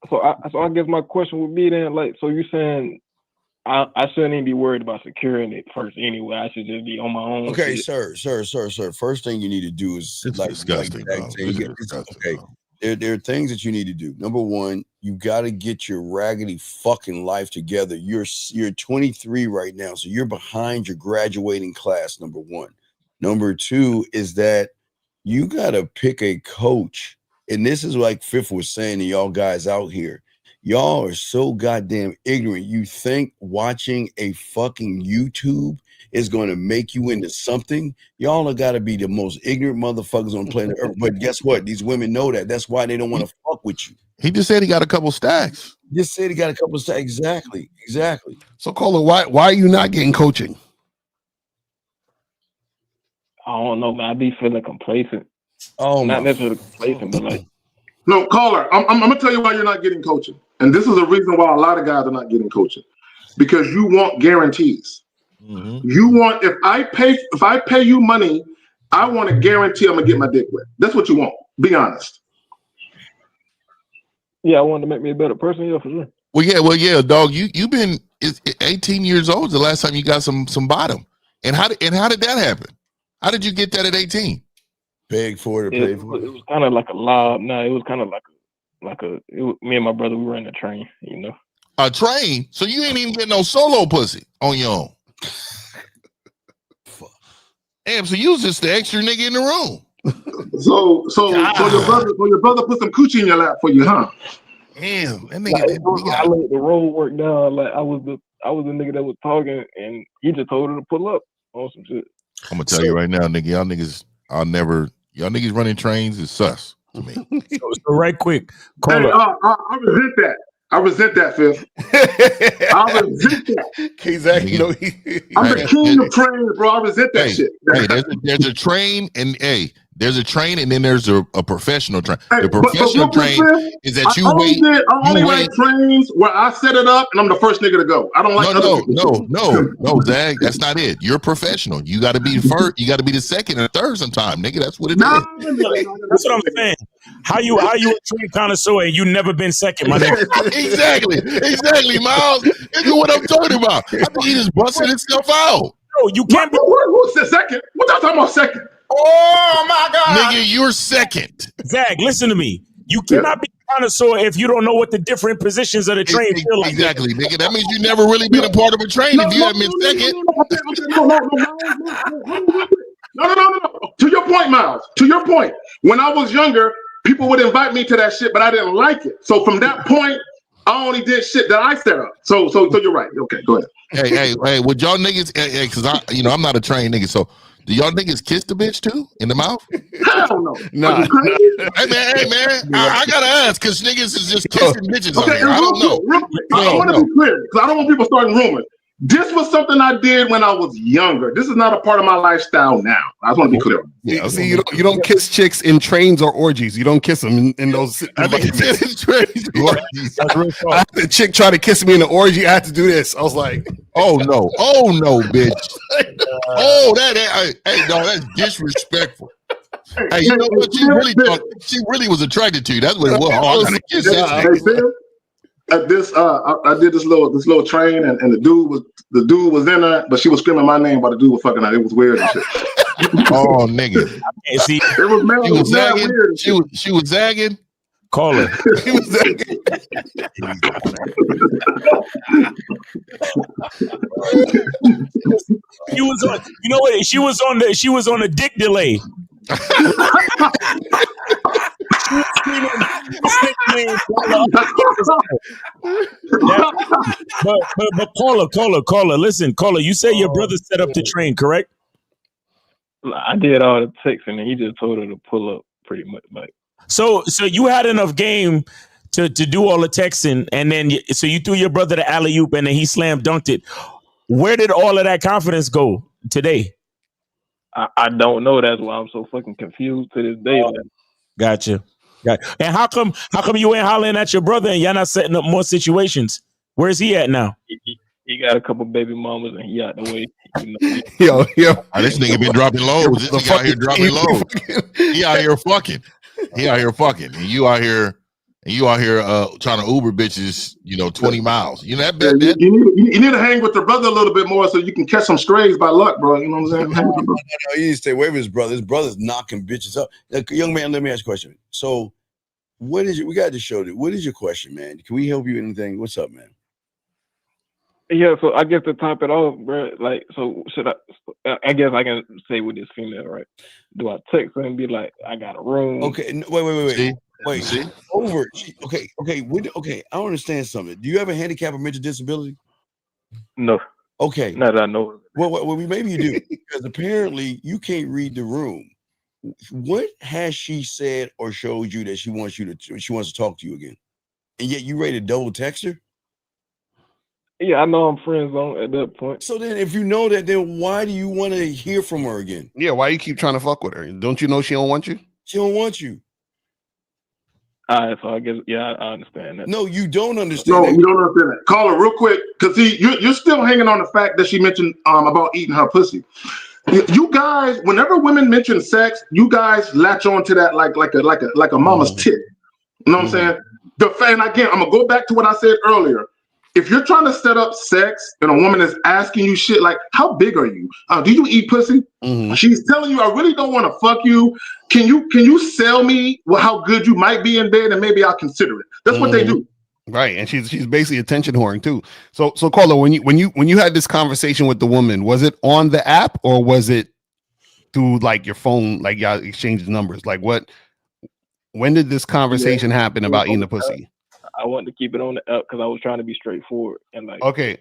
So I guess my question would be then, like, so you're saying I shouldn't even be worried about securing it first anyway. I should just be on my own. Okay, shit. sir. First thing you need to do is disgusting. Okay. There are things that you need to do. Number one, you got to get your raggedy fucking life together. You're 23 right now, so you're behind your graduating class. Number one. Number two is that you got to pick a coach. And this is like Fifth was saying to y'all guys out here. Y'all are so goddamn ignorant. You think watching a fucking YouTube is going to make you into something? Y'all have got to be the most ignorant motherfuckers on planet Earth. But guess what? These women know that. That's why they don't want to fuck with you. He just said he got a couple stacks. Exactly. So, Cola, why are you not getting coaching? I don't know, man. I be feeling complacent. Oh, not necessarily complacent, but like. No, caller, I'm gonna tell you why you're not getting coaching, and this is a reason why a lot of guys are not getting coaching, because you want guarantees. Mm-hmm. You want if I pay you money, I want to guarantee I'm gonna get my dick wet. That's what you want. Be honest. Yeah, I wanted to make me a better person. Yeah, for sure. Well, yeah, dog. You've been 18 years old. The last time you got some bottom, and how did that happen? How did you get that at 18? Beg for it, It was kind of like a lob. No, it was kind of me and my brother, we were in a train, you know. A train? So you ain't even getting no solo pussy on your own. Damn, so you was just the extra nigga in the room. So your brother put some coochie in your lap for you, huh? Damn, that nigga. I let the road work down. Like I was the nigga that was talking, and he just told her to pull up on some shit. I'm gonna tell you right now, nigga, y'all niggas running trains is sus to me. So right quick, I resent that, Phil. I resent that. Exactly. I'm the king of trains, bro. I resent that shit. There's a train, and there's a train, and then there's a professional train. The professional train is that you wait. I only like trains where I set it up and I'm the first nigga to go. I don't like no, Zach. That's not it. You're professional. You got to be first. You got to be the second or third sometime, nigga. That's what it is. That's what I'm saying. How you a train connoisseur and you never been second, my nigga? exactly, Miles. That's what I'm talking about. I think he just busted himself out. No, you can't be. Who's the second? What y'all talking about second? Oh my God, nigga, you're second. Zach, listen to me. You cannot be a connoisseur if you don't know what the different positions of the train feel like. Exactly, nigga. That means you never really been a part of a train if you haven't been second. No. To your point, Miles. To your point. When I was younger, people would invite me to that shit, but I didn't like it. So from that point, I only did shit that I set up. So you're right. Okay, go ahead. Hey, would y'all niggas? Because I'm not a trained nigga. So do y'all niggas kiss the bitch too in the mouth? Hell no. Nah. Hey man. I gotta ask because niggas is just kissing bitches on here. I don't know. I want to be clear because I don't want people starting rumors. This was something I did when I was younger. This is not a part of my lifestyle now. I just want to be clear. Yeah, see, you don't kiss chicks in trains or orgies. You don't kiss them in those. I think it's in trains. I had a chick try to kiss me in the orgy. I had to do this. I was like, oh no, bitch. Hey, dog, that's disrespectful. Hey, you know what? She really was attracted to you. That's what it was. Oh, I gotta kiss that. At this, I did this little train, and the dude was in there, but she was screaming my name, but the dude was fucking out. It was weird and shit. Oh, nigga! See, it was mad. She was zagging. Weird she was zagging. Call her. She was zagging. She was on. You know what? She was on the dick delay. But caller, listen, caller. You say your brother set up the train, correct? I did all the texting, and he just told her to pull up, pretty much. Like, so you had enough game to do all the texting, and then so you threw your brother the alley oop, and then he slam dunked it. Where did all of that confidence go today? I don't know. That's why I'm so fucking confused to this day. Like, Gotcha. And how come you ain't hollering at your brother and y'all not setting up more situations? Where's he at now? he got a couple baby mamas, and he out the way. You know, Yo. This nigga been dropping loads. This nigga out here dropping loads. He out here fucking. He out here fucking. And you out here trying to Uber bitches, 20 miles. You know that bitch. You need to hang with your brother a little bit more so you can catch some strays by luck, bro. You know what I'm saying? No, you need to stay away from his brother. His brother's knocking bitches up. Young man, let me ask you a question. So, we got to show that. What is your question, man? Can we help you with anything? What's up, man? Yeah, so I guess to top it off, bro, like, so should I guess I can say with this female, right? Do I text her and be like, I got a room? Okay, wait. See? Wait, See? over. Okay. I don't understand something. Do you have a handicap or mental disability? No. Okay. Not that I know. Well, maybe you do, because apparently you can't read the room. What has she said or showed you that she wants to talk to you again, and yet you ready to double text her? Yeah, I know I'm friend zone at that point. So then, if you know that, then why do you want to hear from her again? Yeah, why you keep trying to fuck with her? Don't you know she don't want you? She don't want you. All right, so I guess I understand that. No, you don't understand. No, you don't understand that. Call her real quick, because you're still hanging on the fact that she mentioned about eating her pussy. You guys, whenever women mention sex, you guys latch on to that like a mama's tit. You know what I'm saying? And again, I'm gonna go back to what I said earlier. If you're trying to set up sex and a woman is asking you shit like, how big are you? Do you eat pussy? She's telling you, I really don't want to fuck you. Can you sell me how good you might be in bed, and maybe I'll consider it? That's what they do. Right, and she's basically attention whoring too. So Carla, when you had this conversation with the woman, was it on the app or was it through like your phone, like y'all exchanged numbers? Like when did this conversation happen about eating the pussy? I wanted to keep it on the app because I was trying to be straightforward and like. Okay,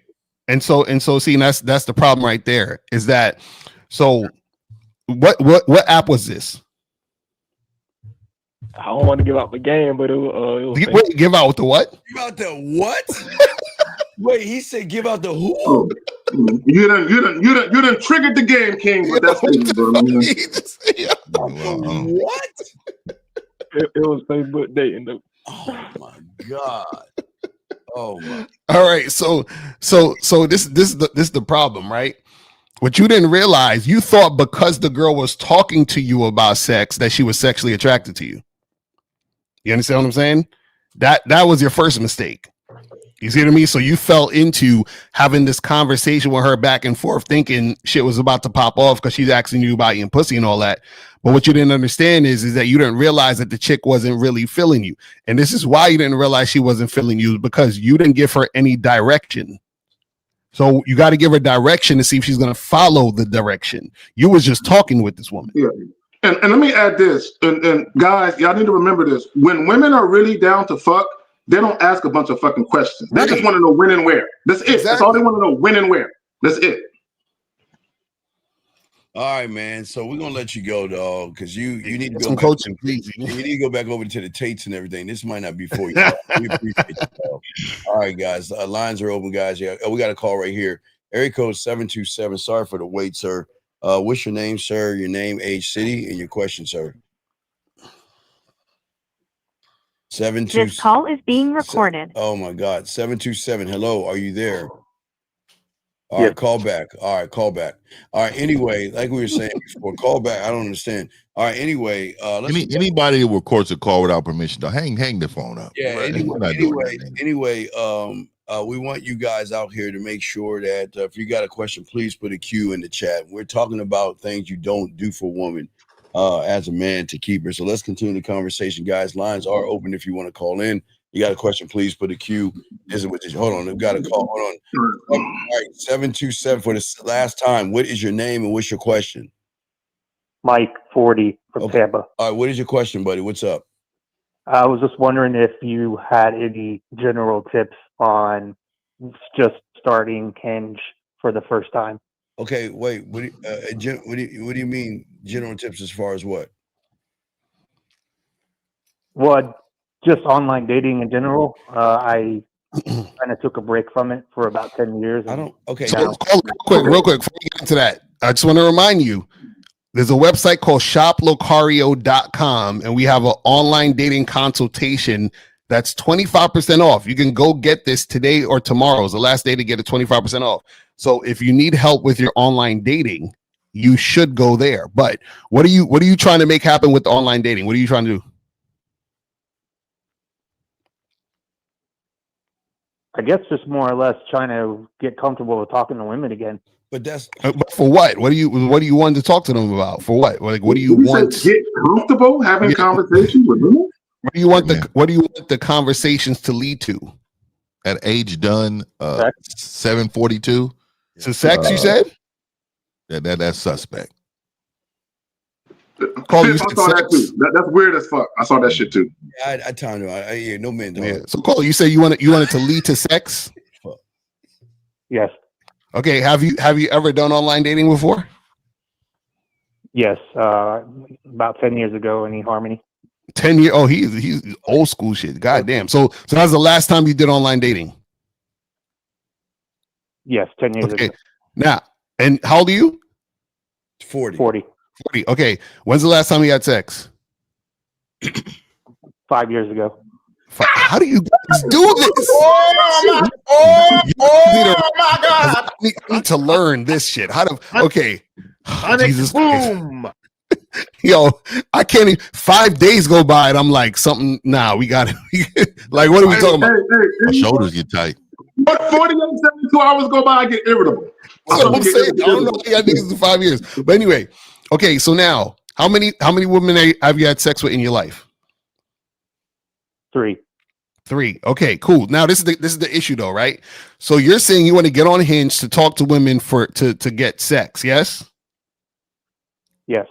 and so see, that's the problem right there. Is that so? What app was this? I don't want to give out the game, but it was Wait, give out the what? Give out the what? Wait, he said give out the who? You done triggered the game, King. But that's what? It was Facebook dating though. Oh my god. Oh my. All right, so this is the problem, right? What you didn't realize, you thought because the girl was talking to you about sex that she was sexually attracted to you. You understand what I'm saying? That was your first mistake. You see what I mean? So you fell into having this conversation with her back and forth, thinking shit was about to pop off because she's asking you about eating pussy and all that. But what you didn't understand is that you didn't realize that the chick wasn't really feeling you. And this is why you didn't realize she wasn't feeling you, because you didn't give her any direction. So you got to give her direction to see if she's going to follow the direction. You was just talking with this woman. Yeah. And let me add this. And guys, y'all need to remember this. When women are really down to fuck, they don't ask a bunch of fucking questions. They just want to know when and where. That's it. Exactly. That's all they want to know, when and where. That's it. All right, man. So we're gonna let you go, dog, because you need to go some coaching, please. You need to go back over to the Tates and everything. This might not be for you. We appreciate you, dog. All right, guys. Lines are open, guys. Yeah, we got a call right here. Area code 727. Sorry for the wait, sir. What's your name, sir? Your name, age, city, and your question, sir. 727. This call is being recorded. Oh my God. 727. Hello, are you there? All right, call back. All right, call back. All right. Anyway, like we were saying before, call back. I don't understand. All right. Anyway, anybody that records a call without permission, though, hang the phone up. Yeah. Anyway, we want you guys out here to make sure that if you got a question, please put a Q in the chat. We're talking about things you don't do for women as a man to keep her. So let's continue the conversation, guys. Lines are open if you want to call in. You got a question, please put a Q. Hold on, we've got a call. Hold on. All right, 727 for the last time. What is your name and what's your question? Mike 40 from Tampa. All right, what is your question, buddy? What's up? I was just wondering if you had any general tips on just starting Hinge for the first time. Okay, wait. What do you mean general tips as far as what? Well, just online dating in general. I kind of took a break from it for about 10 years. I don't. Okay. So real quick, before we get into that, I just want to remind you, there's a website called shoplocario.com, and we have an online dating consultation that's 25% off. You can go get this today or tomorrow. Is the last day to get it 25% off. So if you need help with your online dating, you should go there. But what are you trying to make happen with the online dating? What are you trying to do? I guess just more or less trying to get comfortable with talking to women again. But that's but for what? What do you want to talk to them about? For what? Like, what do you want? Get comfortable having conversations with women. What do you want the conversations to lead to? At age done, 742. So sex, you said? That's suspect. Call you I saw that too. That's weird as fuck. I saw that shit too. I tell you, yeah, no men. Yeah. So Cole, you say you want it to lead to sex? Yes. Okay. Have you ever done online dating before? Yes. About 10 years ago in eHarmony. 10 years. Oh, he's old school shit. God damn. So that's the last time you did online dating? Yes, 10 years ago. Now, and how old are you? 40. Okay. When's the last time you had sex? 5 years ago. How do you guys do this? Oh my God! I need to learn this shit. How to? Okay. Jesus boom. Yo, I can't even. 5 days go by and I'm like, something. Nah, we got it. Like, what are we talking about? My shoulders get tight. But 48, 72 hours go by, I get irritable. I don't know. I think it's 5 years. But anyway, okay. So now, how many women have you had sex with in your life? 3. Okay, cool. Now this is the issue though, right? So you're saying you want to get on Hinge to talk to women to get sex, yes? Yes.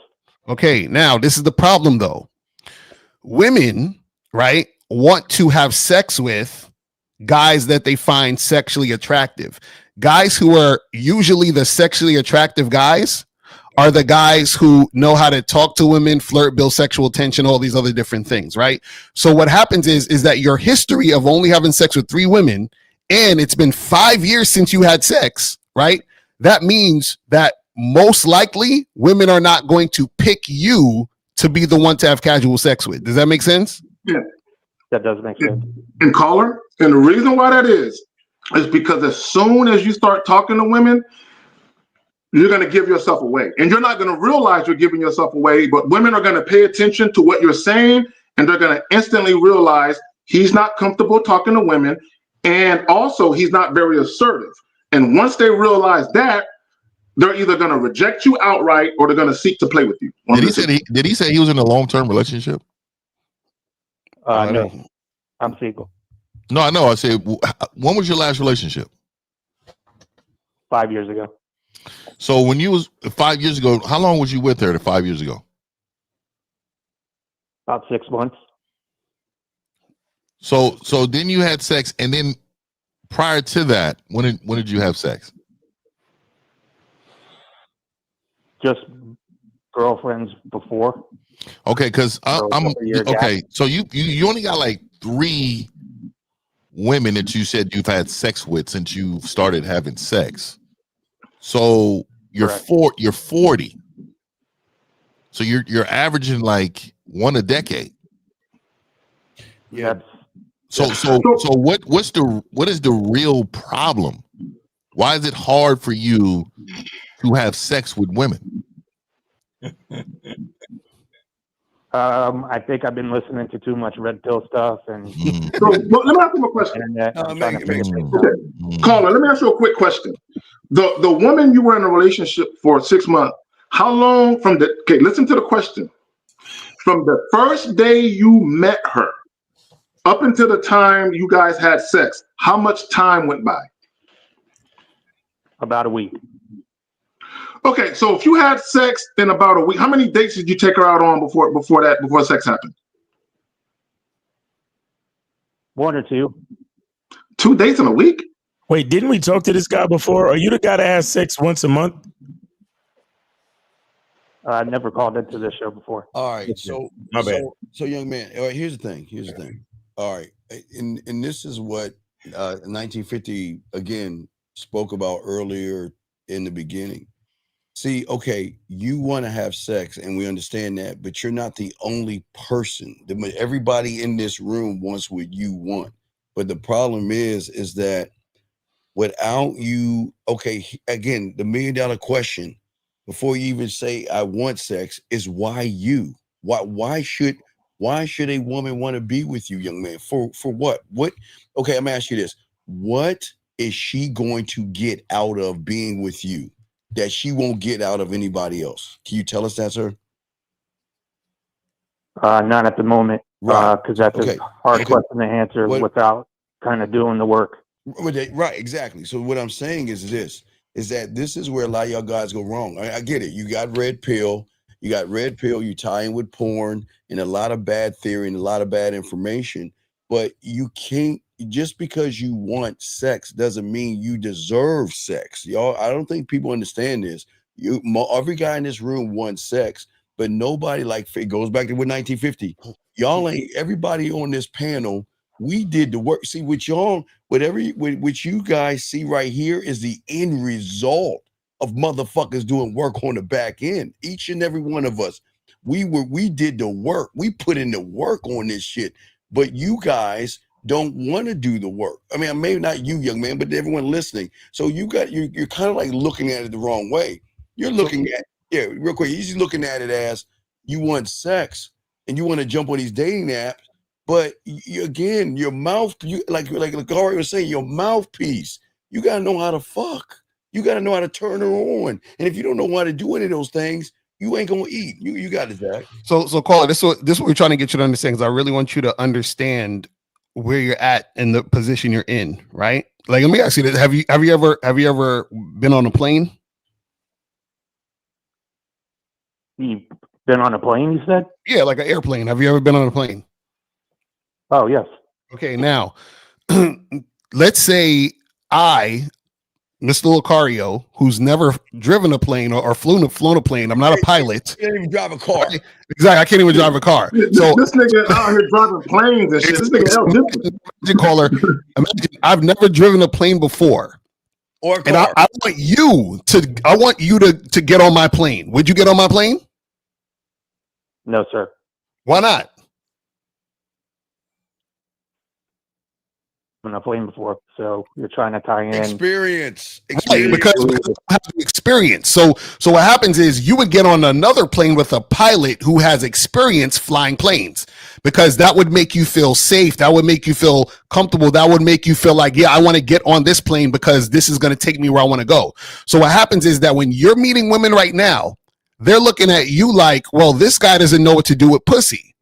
Okay, now this is the problem though. Women, right, want to have sex with guys that they find sexually attractive. Guys who are usually the sexually attractive guys are the guys who know how to talk to women, flirt, build sexual tension, all these other different things, right? So what happens is that your history of only having sex with 3 women, and it's been 5 years since you had sex, right? That means that most likely women are not going to pick you to be the one to have casual sex with. Does that make sense? Yeah. That does make sense. And caller, and the reason why that is because as soon as you start talking to women, you're going to give yourself away. And you're not going to realize you're giving yourself away, but women are going to pay attention to what you're saying, and they're going to instantly realize he's not comfortable talking to women, and also he's not very assertive. And once they realize that, they're either going to reject you outright or they're going to seek to play with you. Did he say he was in a long-term relationship? No, I'm single. No, I know. I said, when was your last relationship? 5 years ago. So when you was 5 years ago, how long was you with her 5 years ago? About 6 months. So then you had sex, and then prior to that, when did you have sex? Just girlfriends before. Okay, because I'm okay. So you only got like 3 women that you said you've had sex with since you started having sex. So you're 40. So you're averaging like 1 a decade. Yeah. So what is the real problem? Why is it hard for you to have sex with women? I think I've been listening to too much red pill stuff. And so, let me ask you a question. Caller, let me ask you a quick question. The woman you were in a relationship for 6 months, how long from the, okay, listen to the question. From the first day you met her up until the time you guys had sex, how much time went by? About a week. Okay, so if you had sex in about a week, how many dates did you take her out on before sex happened? 1 or 2. 2 dates in a week? Wait, didn't we talk to this guy before? Are you the guy that has sex once a month? I've never called into this show before. All right, so My bad. so young man. All right, here's the thing. Here's the thing. All right, and this is what 1950 again spoke about earlier in the beginning. See, okay, you want to have sex, and we understand that, but you're not the only person. Everybody in this room wants what you want, but the problem is that without you, okay, again, the $1 million question before you even say I want sex is why you? Why should a woman want to be with you, young man? For what? What? Okay, I'm gonna ask you this: what is she going to get out of being with you that she won't get out of anybody else? Can you tell us that, sir? Not at the moment, because that's a hard question to answer without kind of doing the work. Right, exactly. So what I'm saying is that this is where a lot of y'all guys go wrong. I get it. You got red pill. You tie in with porn and a lot of bad theory and a lot of bad information. But you can't, just because you want sex doesn't mean you deserve sex. Y'all, I don't think people understand this. Every guy in this room wants sex, but nobody, like, it goes back to what 1950. Y'all ain't, everybody on this panel, we did the work. See, what you guys see right here is the end result of motherfuckers doing work on the back end. Each and every one of us, we did the work. We put in the work on this shit. But you guys don't want to do the work. I mean, maybe not you, young man, but everyone listening. So you're kind of like looking at it the wrong way. You're looking at, real quick, you're just looking at it as you want sex and you want to jump on these dating apps. But again, your mouth, like Corey was saying, your mouthpiece, you got to know how to fuck. You got to know how to turn her on. And if you don't know how to do any of those things, you ain't going to eat. You got it, Zach. So caller, this is what we're trying to get you to understand, because I really want you to understand where you're at and the position you're in, right? Like, let me ask you this. Have you ever been on a plane? You've been on a plane, you said? Yeah, like an airplane. Have you ever been on a plane? Oh, yes. Okay, now, let's say Mr. Lucario, who's never driven a plane or flown a plane. I'm not a pilot. You can't even drive a car. Exactly. I can't even drive a car. So this nigga out here driving planes and shit. This nigga imagine, caller, imagine I've never driven a plane before. Or a car. And I want you to get on my plane. Would you get on my plane? No, sir. Why not? On a plane before, so you're trying to tie in experience. Right, because I have experience. So what happens is you would get on another plane with a pilot who has experience flying planes, because that would make you feel safe. That would make you feel comfortable. That would make you feel like, yeah, I want to get on this plane because this is going to take me where I want to go. So what happens is that when you're meeting women right now, they're looking at you like, well, this guy doesn't know what to do with pussy.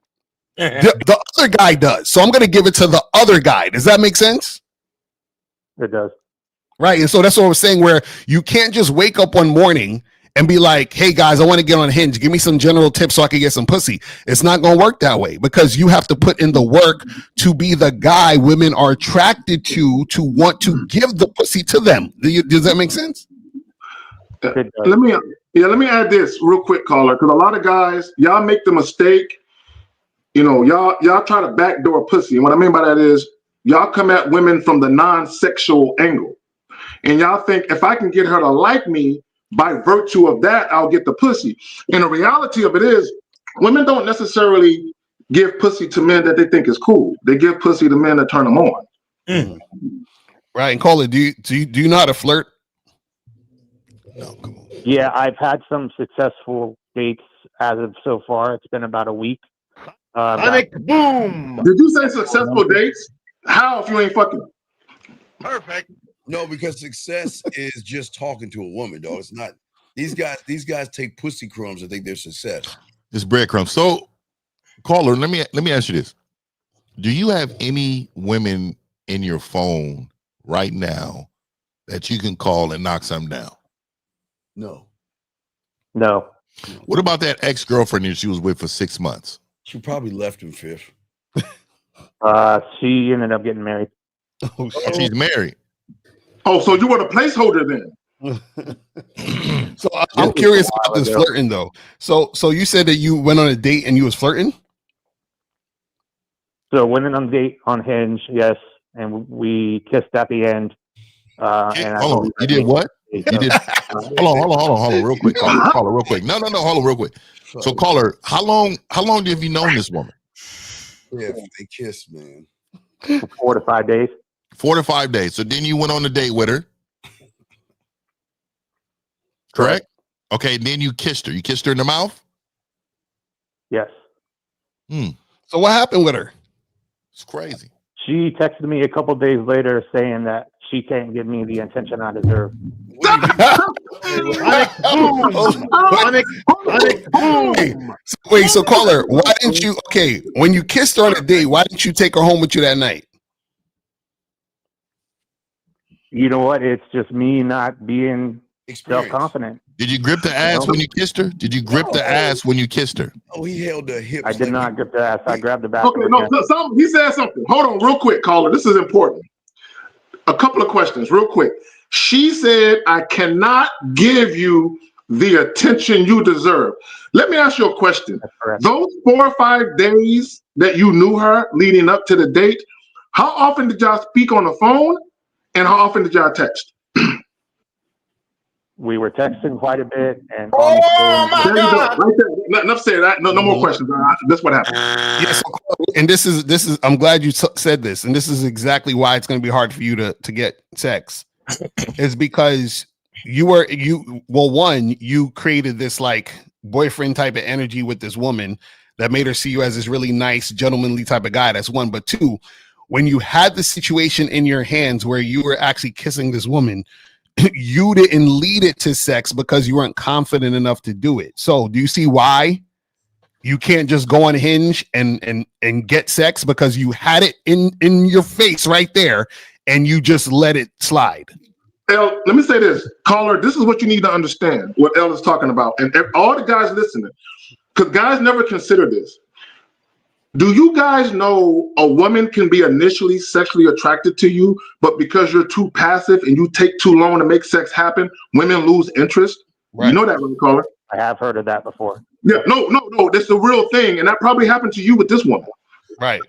The other guy does. So I'm going to give it to the other guy. Does that make sense? It does. Right. And so that's what I was saying, where you can't just wake up one morning and be like, hey, guys, I want to get on Hinge. Give me some general tips so I can get some pussy. It's not going to work that way, because you have to put in the work to be the guy women are attracted to want to give the pussy to them. Does that make sense? Let me add this real quick, caller, because a lot of guys, y'all make the mistake. Y'all try to backdoor pussy. And what I mean by that is y'all come at women from the non-sexual angle. And y'all think if I can get her to like me, by virtue of that, I'll get the pussy. And the reality of it is women don't necessarily give pussy to men that they think is cool. They give pussy to men that turn them on. Mm. Right. And Caller, do you know how to flirt? No, come on. Yeah, I've had some successful dates as of so far. It's been about a week. Boom. Did you say successful dates? How if you ain't fucking? Perfect. No, because success is just talking to a woman, dog. It's not. These guys take pussy crumbs and think they're success. It's breadcrumbs. So, caller, let me ask you this: do you have any women in your phone right now that you can call and knock something down? No. What about that ex-girlfriend that she was with for 6 months? She probably left him, Fish. She ended up getting married. Oh, she's married. Oh, so you were the placeholder then? So I'm curious about this flirting though. So you said that you went on a date and you was flirting? So went on a date on Hinge, yes, and we kissed at the end. Hold on, you did what? You did. Hold on, real quick, caller, real quick. No, hold on, real quick. So, caller, how long have you known this woman? Yeah, they kissed, man. 4 to 5 days. 4 to 5 days. So then you went on a date with her. Correct? Okay, then you kissed her. You kissed her in the mouth? Yes. So what happened with her? It's crazy. She texted me a couple days later saying that she can't give me the attention I deserve. Wait, so caller, why didn't you? Okay, when you kissed her on a date, why didn't you take her home with you that night? You know what? It's just me not being self-confident. Did you grip the ass when you kissed her? Did you grip the ass when you kissed her? Oh, he held the hips. I did not grip the ass. I grabbed the back. Okay, he said something. Hold on, real quick, caller. This is important. A couple of questions, real quick. She said, "I cannot give you the attention you deserve." Let me ask you a question. Those 4 or 5 days that you knew her leading up to the date, how often did y'all speak on the phone, and how often did y'all text? We were texting quite a bit, and there you go. Right there. Enough said that. No more questions. That's what happened. Yes, and this is. I'm glad you said this, and this is exactly why it's going to be hard for you to get sex. Is because you created this like boyfriend type of energy with this woman that made her see you as this really nice, gentlemanly type of guy. That's one. But two, when you had the situation in your hands where you were actually kissing this woman, you didn't lead it to sex because you weren't confident enough to do it. So do you see why you can't just go on Hinge and get sex, because you had it in your face right there and you just let it slide? El, let me say this, caller, this is what you need to understand, what El is talking about. And all the guys listening, because guys never consider this. Do you guys know a woman can be initially sexually attracted to you, but because you're too passive and you take too long to make sex happen, women lose interest? Right. You know that, right, caller? I have heard of that before. Yeah, no, that's the real thing. And that probably happened to you with this woman. Right.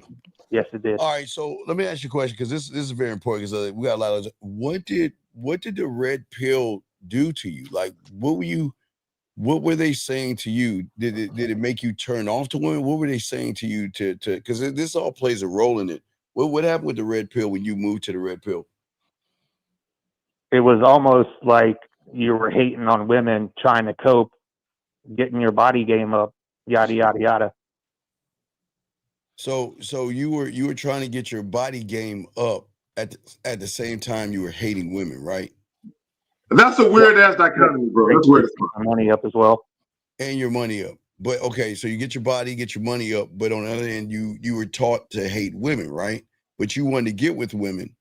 Yes, it did. All right, so let me ask you a question, because this is very important, because we got a lot of what did the red pill do to you? Like, what were they saying to you? Did it make you turn off to women? What were they saying to you to because this all plays a role in it. What happened with the red pill when you moved to the red pill? It was almost like you were hating on women, trying to cope, getting your body game up, yada yada yada. So you were trying to get your body game up at the same time you were hating women, right? That's a weird ass dichotomy, bro. That's weird. Money up as well, and your money up. But okay, so you get your body, get your money up, but on the other end, you were taught to hate women, right? But you wanted to get with women.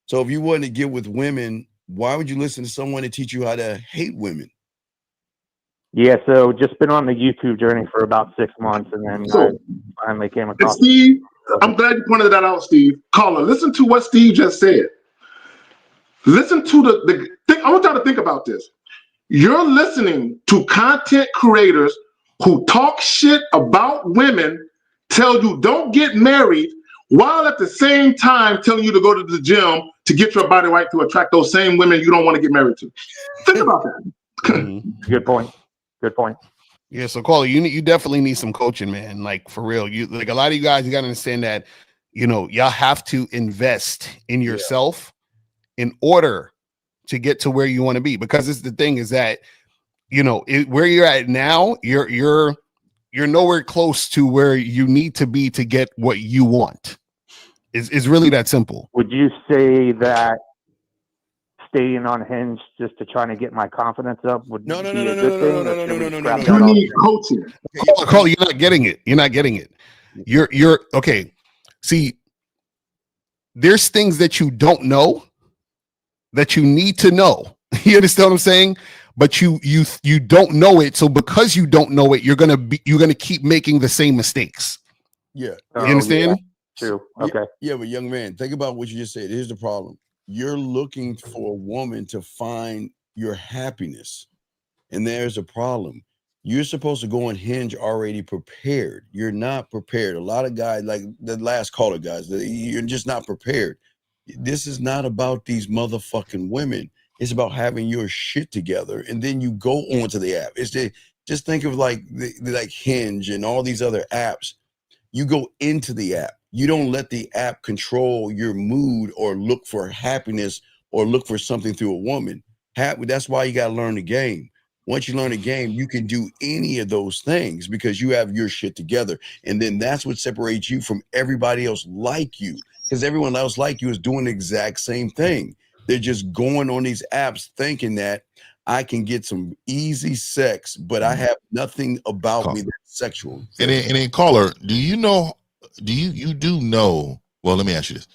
So if you wanted to get with women, why would you listen to someone to teach you how to hate women? Yeah, so just been on the YouTube journey for about 6 months, and then I finally came across. Steve, I'm glad you pointed that out, Steve. Caller, listen to what Steve just said. Listen to the thing. I want y'all to think about this. You're listening to content creators who talk shit about women, tell you don't get married, while at the same time telling you to go to the gym to get your body right to attract those same women you don't want to get married to. Think about that. Good point. Good point. Yeah, so caller, you definitely need some coaching, man. Like, for real. You like a lot of you guys, you gotta understand that, y'all have to invest in yourself in order to get to where you want to be. Because it's the thing is that, where you're at now, you're nowhere close to where you need to be to get what you want. It's really that simple. Would you say that staying on Hinge just to try to get my confidence up would be a good thing? You need coaching. Caller, you're not getting it. You're not getting it. You're okay. See, there's things that you don't know that you need to know. You understand what I'm saying? But you don't know it. So because you don't know it, you're gonna keep making the same mistakes. Yeah. You understand? Yeah. True. Okay. Yeah, but young man, think about what you just said. Here's the problem. you're looking for a woman to find your happiness. And there's a problem. You're supposed to go on Hinge already prepared. You're not prepared. A lot of guys, like the last caller guys, you're just not prepared. This is not about these motherfucking women. It's about having your shit together. And then you go onto the app. Just think of like like Hinge and all these other apps. You go into the app. You don't let the app control your mood or look for happiness or look for something through a woman. That's why you got to learn the game. Once you learn a game, you can do any of those things because you have your shit together. And then that's what separates you from everybody else like you, because everyone else like you is doing the exact same thing. They're just going on these apps thinking that I can get some easy sex, but I have nothing about me that's sexual. And then caller, do you know, you do know, well, let me ask you this.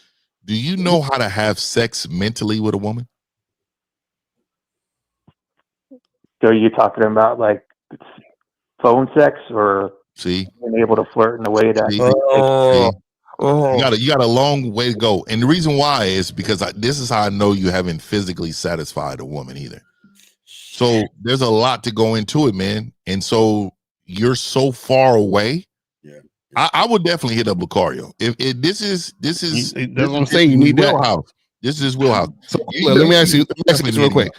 Do you know how to have sex mentally with a woman? So you're talking about like phone sex or being able to flirt in a way that you got a long way to go. And the reason why is because this is how I know you haven't physically satisfied a woman either. So there's a lot to go into it, man. And so you're so far away. Yeah. I would definitely hit up Lucario. If this is that's what I'm saying. You need wheelhouse. This is his wheelhouse. So let me ask you this real quick.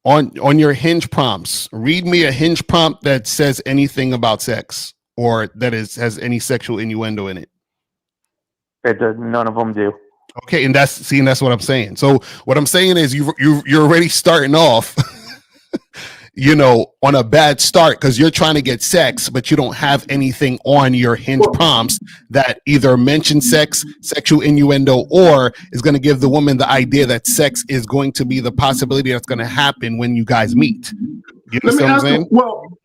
On your Hinge prompts, read me a Hinge prompt that says anything about sex or that has any sexual innuendo in it. None of them do. Okay, and that's what I'm saying. So what I'm saying is you're already starting off, on a bad start because you're trying to get sex, but you don't have anything on your Hinge prompts that either mention sex, sexual innuendo, or is going to give the woman the idea that sex is going to be the possibility that's going to happen when you guys meet. You know what I'm saying?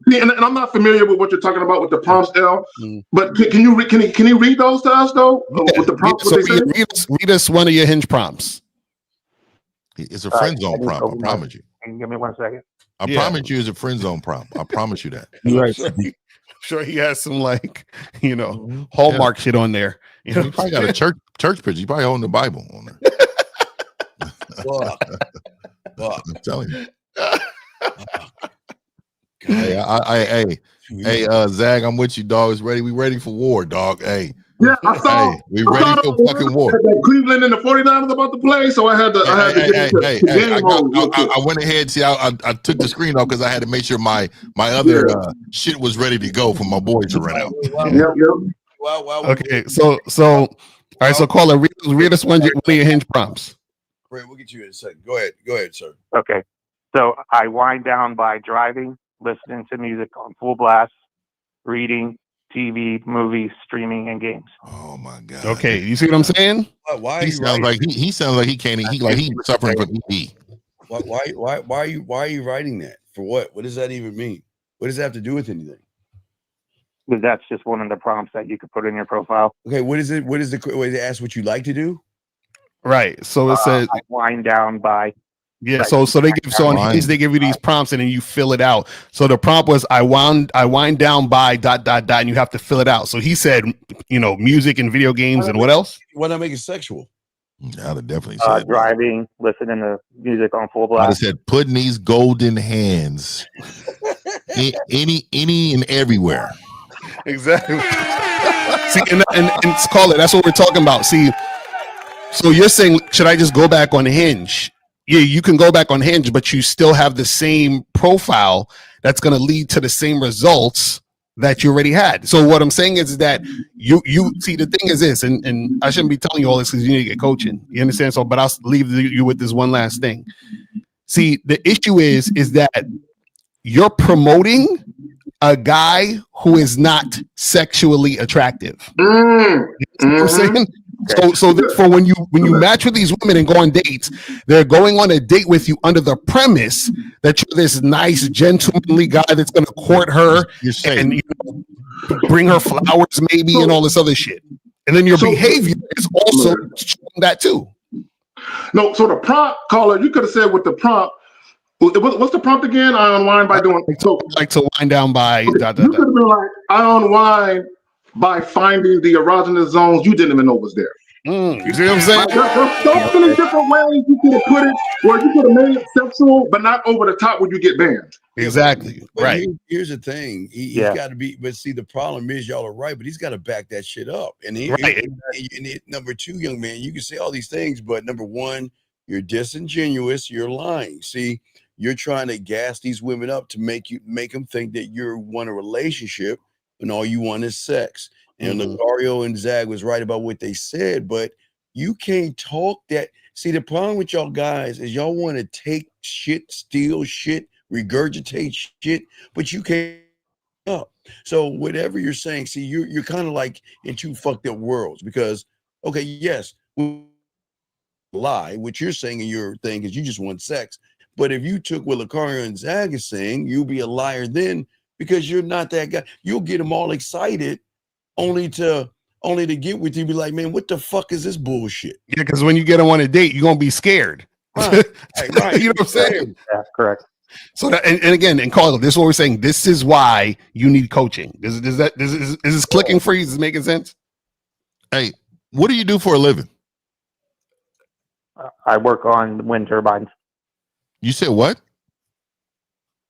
And I'm not familiar with what you're talking about with the prompts, L. But can you read those to us though? Yeah. With the prompts, so read us one of your Hinge prompts. It's a friend zone prompt. I promise you. Give me 1 second. I promise you, it's a friend zone prompt. I promise you that. Right. Sure, he has some Hallmark shit on there. You probably got a church picture. You probably holding the Bible on there. I'm telling you. Hey, Zag, I'm with you, dog. We ready for war, dog. Hey. Yeah, I saw. We ready for fucking war. Cleveland and the 49ers about to play, so I had to get the game mode. I went ahead. See, I took the screen off because I had to make sure my other shit was ready to go for my boys to run out. Okay, so all right, so caller, read us one of your Hinge prompts. Great, we'll get you in a second. Go ahead, sir. Okay, so I wind down by driving, listening to music on full blast, reading, TV, movies, streaming, and games. Oh my god! Okay, you see what I'm saying? Why he sounds like he sounds like he can't. He's suffering from ED. Why are you writing that? For what? What does that even mean? What does that have to do with anything? Because that's just one of the prompts that you could put in your profile. Okay, what is it? What is the way they ask what you like to do? Right. So it says I wind down by. Yeah, so they give on Hinge, they give you these prompts and then you fill it out. So the prompt was I wind down by ... and you have to fill it out. So he said, music and video games and what else? Why not make it sexual? I'd have definitely said driving, listening to music on full blast. I said putting these golden hands any and everywhere. Exactly. See, and call it. That's what we're talking about. See, so you're saying, should I just go back on Hinge? Yeah, you can go back on Hinge, but you still have the same profile that's going to lead to the same results that you already had. So what I'm saying is that you see, the thing is this, and I shouldn't be telling you all this because you need to get coaching. You understand? So, but I'll leave you with this one last thing. See, the issue is that you're promoting a guy who is not sexually attractive. You know what I'm saying? So therefore, when you match with these women and go on dates, they're going on a date with you under the premise that you're this nice, gentlemanly guy that's going to court her and bring her flowers, maybe, and all this other shit. And then your behavior is also showing that too. No, so the prompt, caller, you could have said with the prompt. What's the prompt again? I unwind by doing like to wind down by. You could have been like, I unwind by finding the erogenous zones you didn't even know was there. You see what I'm saying? There's so many different ways you could have put it, where you could have made it sexual, but not over the top when you get banned. Exactly. But Right. Here's the thing. He's got to be. But see, the problem is y'all are right, but he's got to back that shit up. And number two, young man, you can say all these things, but number one, you're disingenuous. You're lying. See, you're trying to gas these women up to make them think that you want a relationship, and all you want is sex. And Lucario and Zag was right about what they said, but you can't talk that. See, the problem with y'all guys is y'all want to take shit, steal shit, regurgitate shit, but you can't up. So whatever you're saying, see, you're kind of like in two fucked up worlds, because okay, yes, lie, what you're saying in your thing is you just want sex. But if you took what Lucario and Zag is saying, you'll be a liar then, because you're not that guy. You'll get them all excited only to get with you, be like, man, what the fuck is this bullshit? Yeah, because when you get them on a date, you're gonna be scared. Right. You know what I'm saying? Yeah, correct. So that, and again, and Carl, this is what we're saying. This is why you need coaching. Is this clicking for you? Is this making sense? Hey, what do you do for a living? I work on wind turbines. You said what?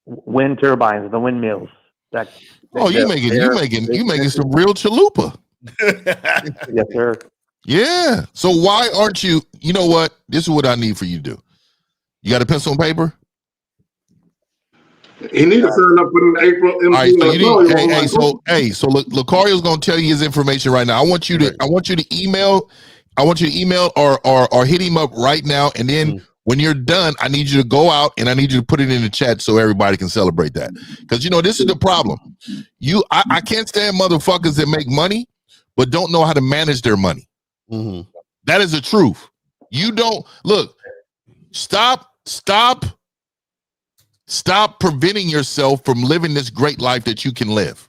Wind turbines, the windmills. You making some real chalupa. Yes, sir. Yeah. So why aren't you? You know what? This is what I need for you to do. You got a pencil and paper? He needs to sign up for the April. All right, so look, Lucario's gonna tell you his information right now. I want you to email or hit him up right now, and then when you're done, I need you to go out and I need you to put it in the chat so everybody can celebrate that. Because this is the problem. I can't stand motherfuckers that make money but don't know how to manage their money. That is the truth. You don't look. Stop preventing yourself from living this great life that you can live.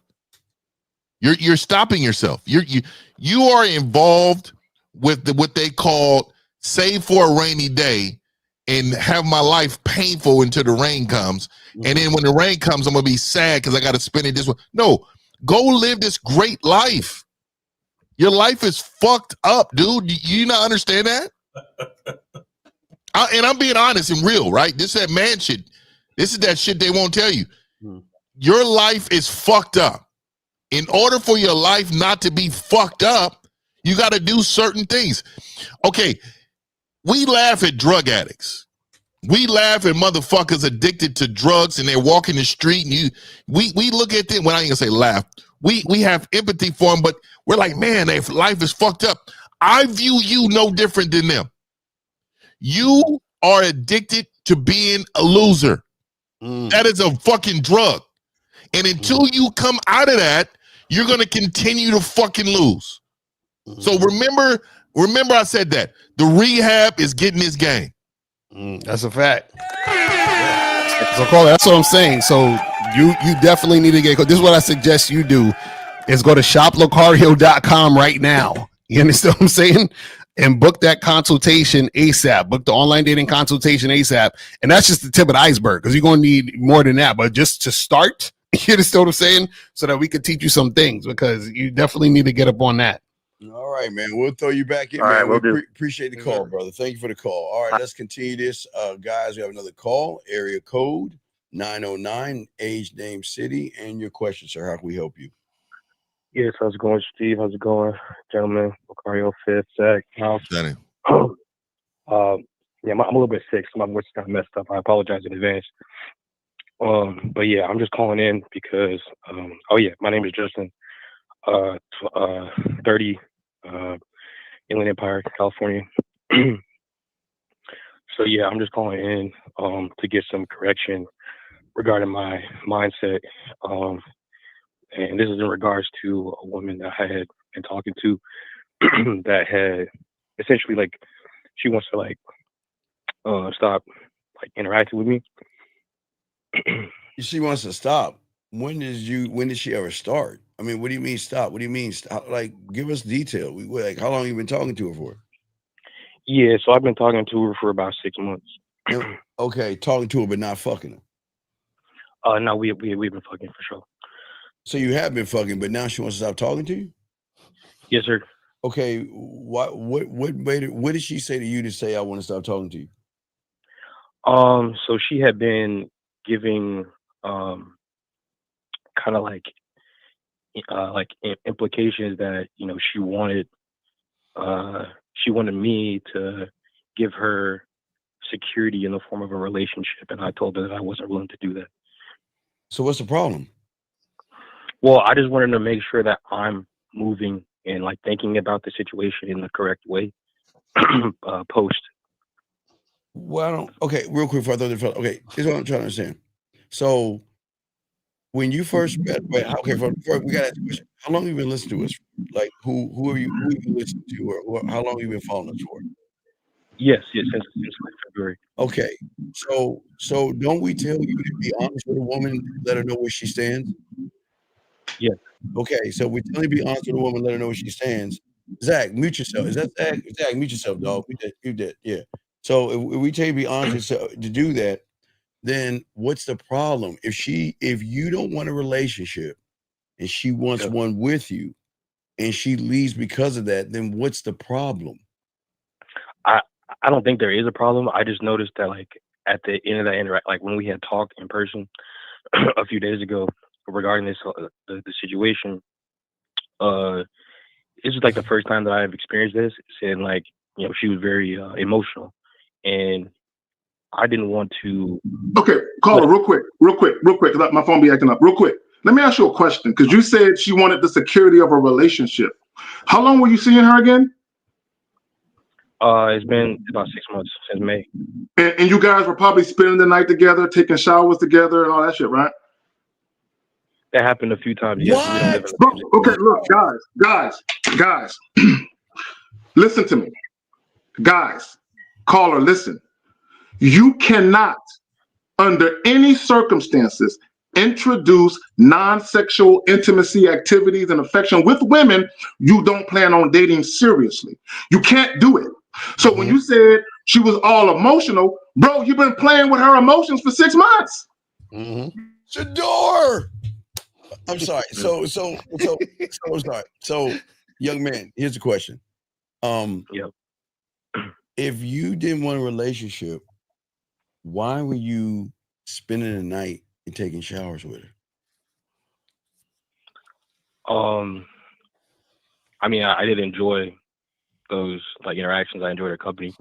You're stopping yourself. You are involved with what they call save for a rainy day and have my life painful until the rain comes. And then when the rain comes, I'm gonna be sad because I got to spend it this way. No, go live this great life. Your life is fucked up, dude. You not understand that? And I'm being honest and real, right? This is that man shit. This is that shit they won't tell you. Your life is fucked up. In order for your life not to be fucked up, you got to do certain things. Okay, we laugh at drug addicts. We laugh at motherfuckers addicted to drugs and they're walking the street and we look at them. Well, I ain't gonna say laugh. We have empathy for them, but we're like, man, their life is fucked up. I view you no different than them. You are addicted to being a loser. That is a fucking drug. And until you come out of that, you're going to continue to fucking lose. So remember I said that. The rehab is getting this game. That's a fact. So Carl, that's what I'm saying. So you definitely need to get, this is what I suggest you do, is go to shoplocario.com right now. You understand what I'm saying? And book that consultation ASAP. Book the online dating consultation ASAP. And that's just the tip of the iceberg, because you're going to need more than that. But just to start, you understand what I'm saying? So that we could teach you some things, because you definitely need to get up on that. All right, man. We'll throw you back in, All man. right, We appreciate the call, brother. Thank you for the call. All right, let's continue this. Guys, we have another call. Area code 909, age, name, city, and your question, sir. How can we help you? Yes, how's it going, Steve? How's it going, gentlemen? Lucario, Fifth, Zach, House. Danny. Yeah, I'm a little bit sick, so my voice got messed up. I apologize in advance. But yeah, I'm just calling in because, my name is Justin, 30, Inland Empire, California. So yeah, I'm just calling in to get some correction regarding my mindset. And this is in regards to a woman that I had been talking to that had essentially, like, she wants to, like, stop, like, interacting with me. She wants to stop. When did she ever start? I mean, what do you mean stop? What do you mean stop? Like, give us detail. Like, how long have you been talking to her for? Yeah, so I've been talking to her for about 6 months. Okay, talking to her but not fucking her. No, we've been fucking for sure. So you have been fucking, but now she wants to stop talking to you? Yes, sir. Okay, what made it? What did she say to you to say I want to stop talking to you? So she had been giving kind of like implications that she wanted me to give her security in the form of a relationship, and I told her that I wasn't willing to do that. So what's the problem? Well, I just wanted to make sure that I'm moving and like thinking about the situation in the correct way. Post. Well, okay, real quick before I throw the okay, here's what I'm trying to understand. So when you first met, wait, okay, we got to ask a question. How long have you been listening to us? Like, who have you been listening to, or how long have you been following us for? Yes, since like February. Okay, so don't we tell you to be honest with a woman, let her know where she stands? Yeah. Okay, so we tell you to be honest with a woman, let her know where she stands. Zach, mute yourself. Is that Zach? Zach, mute yourself, dog. You did, yeah. So if we tell you to be honest with yourself, to do that, then what's the problem? If you don't want a relationship and she wants one with you and she leaves because of that, then what's the problem? I don't think there is a problem. I just noticed that like at the end of that interact, like when we had talked in person a few days ago regarding this the situation, this is like the first time that I've experienced this, and like she was very emotional, and I didn't want to. Okay, caller, real quick, because my phone be acting up. Real quick, let me ask you a question, because you said she wanted the security of a relationship. How long were you seeing her again? It's been about 6 months since May. And you guys were probably spending the night together, taking showers together, and all that shit, right? That happened a few times. Yes. We don't live in Bro, okay, look, guys, listen to me. Guys, caller, listen. You cannot, under any circumstances, introduce non-sexual intimacy activities and affection with women you don't plan on dating seriously. You can't do it. So when you said she was all emotional, bro, you've been playing with her emotions for 6 months. Shador! I'm sorry. So I'm sorry. So, young man, here's the question. If you didn't want a relationship, why were you spending the night and taking showers with her? I mean, I did enjoy those like interactions. I enjoyed her company.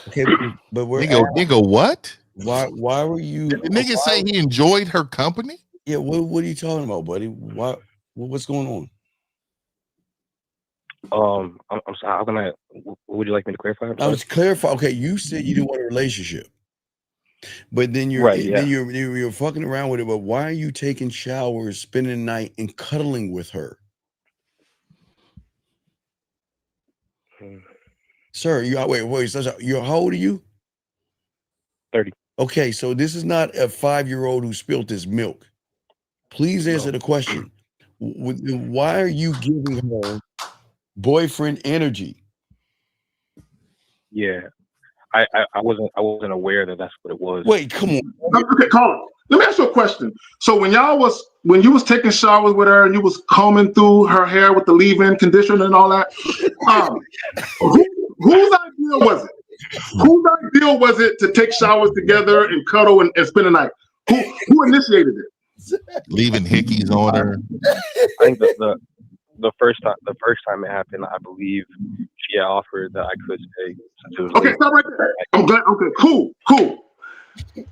Okay, but we're nigga, what? Why were you? Did the nigga say he enjoyed her company? Yeah. What are you talking about, buddy? What's going on? I'm sorry. How can I? What would you like me to clarify? I was clarify. Okay, you said you didn't want a relationship, but then you're fucking around with it. But why are you taking showers, spending the night, and cuddling with her? Sir, how old are you? 30. Okay, so this is not a 5-year-old who spilled his milk. Please answer the question. Why are you giving her boyfriend energy? Yeah, I wasn't aware that that's what it was. Wait, come on. Okay, caller. Let me ask you a question. So when you was taking showers with her and you was combing through her hair with the leave-in conditioner and all that, whose idea was it? Whose idea was it to take showers together and cuddle and spend the night? Who initiated it? Leaving hickeys on her. I think the first time it happened, I believe she had offered that I could stay. Okay, stop right there. I'm glad. Okay, cool.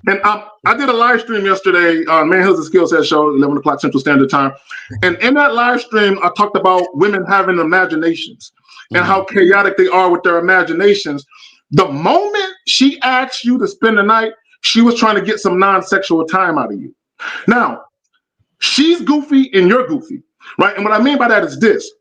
And I did a live stream yesterday on Manhood's a Skill Set Show, 11 o'clock Central Standard Time. And in that live stream, I talked about women having imaginations and how chaotic they are with their imaginations. The moment she asked you to spend the night, she was trying to get some non-sexual time out of you. Now, she's goofy and you're goofy, right? And what I mean by that is this.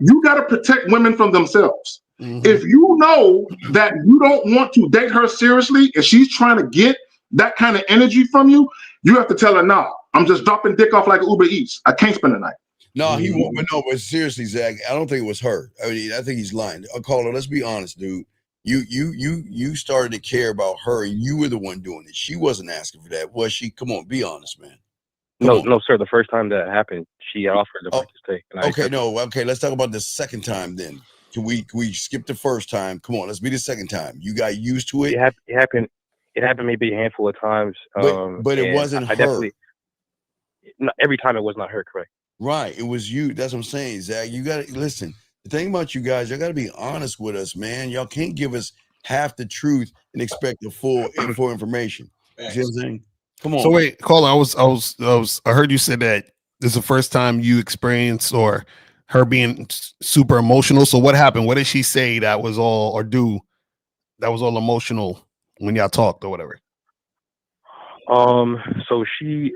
You got to protect women from themselves. If you know that you don't want to date her seriously and she's trying to get that kind of energy from you, you have to tell her, nah, I'm just dropping dick off like Uber Eats. I can't spend the night. No, he won't. But seriously, Zach, I don't think it was her. I mean, I think he's lying. Caller, let's be honest, dude. You started to care about her and you were the one doing it. She wasn't asking for that, was she? Come on, be honest, man. No, sir. The first time that happened, she offered to stay. Okay. Let's talk about the second time then. Can we skip the first time? Come on, let's be the second time. You got used to it. It happened maybe a handful of times. But it wasn't her. Definitely, not every time it was not her, correct? Right. It was you. That's what I'm saying, Zach. You got to listen. The thing about you guys, y'all got to be honest with us, man. Y'all can't give us half the truth and expect the full information. You see what I'm saying? Come on. So wait, Colin, I heard you said that this is the first time you experienced or her being super emotional. So what happened? What did she say that was all or do that was all emotional when y'all talked or whatever? So she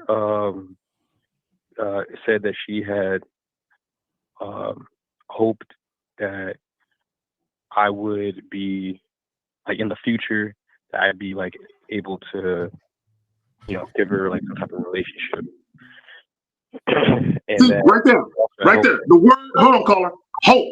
said that she had hoped that I would be like in the future that I'd be like able to, give her like some type of relationship. And see, right there. The word, hold on, caller. Hope.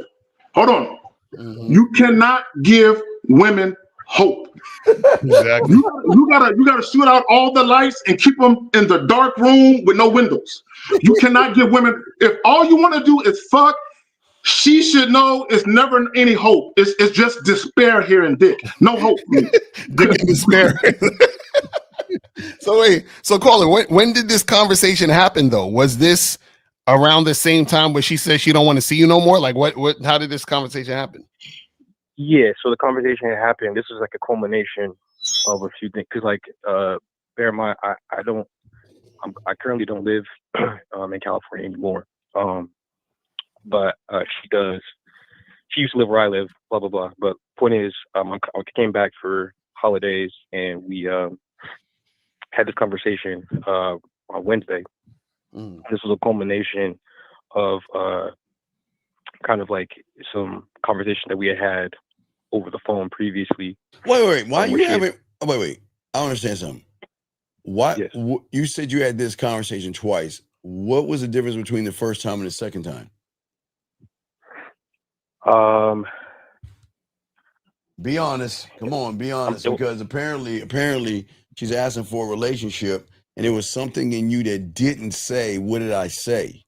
Hold on. Mm-hmm. You cannot give women hope. Exactly. You gotta shoot out all the lights and keep them in the dark room with no windows. You cannot give women, if all you want to do is fuck, she should know it's never any hope. It's just despair here and dick. No hope. Dick and despair. So wait, Colin, when did this conversation happen though? Was this around the same time where she said she don't want to see you no more? Like what how did this conversation happen? Yeah, so the conversation had happened. This was like a culmination of a few things. Cause like, bear in mind, I currently don't live in California anymore. But she does. She used to live where I live. Blah blah blah. But point is, I came back for holidays, and we had this conversation on Wednesday. This was a culmination of kind of like some conversation that we had over the phone previously. Wait. Why you haven't? Wait. I don't understand something. Why you said you had this conversation twice? What was the difference between the first time and the second time? Be honest. Come on, be honest. Because apparently she's asking for a relationship, and there was something in you that didn't say, what did I say?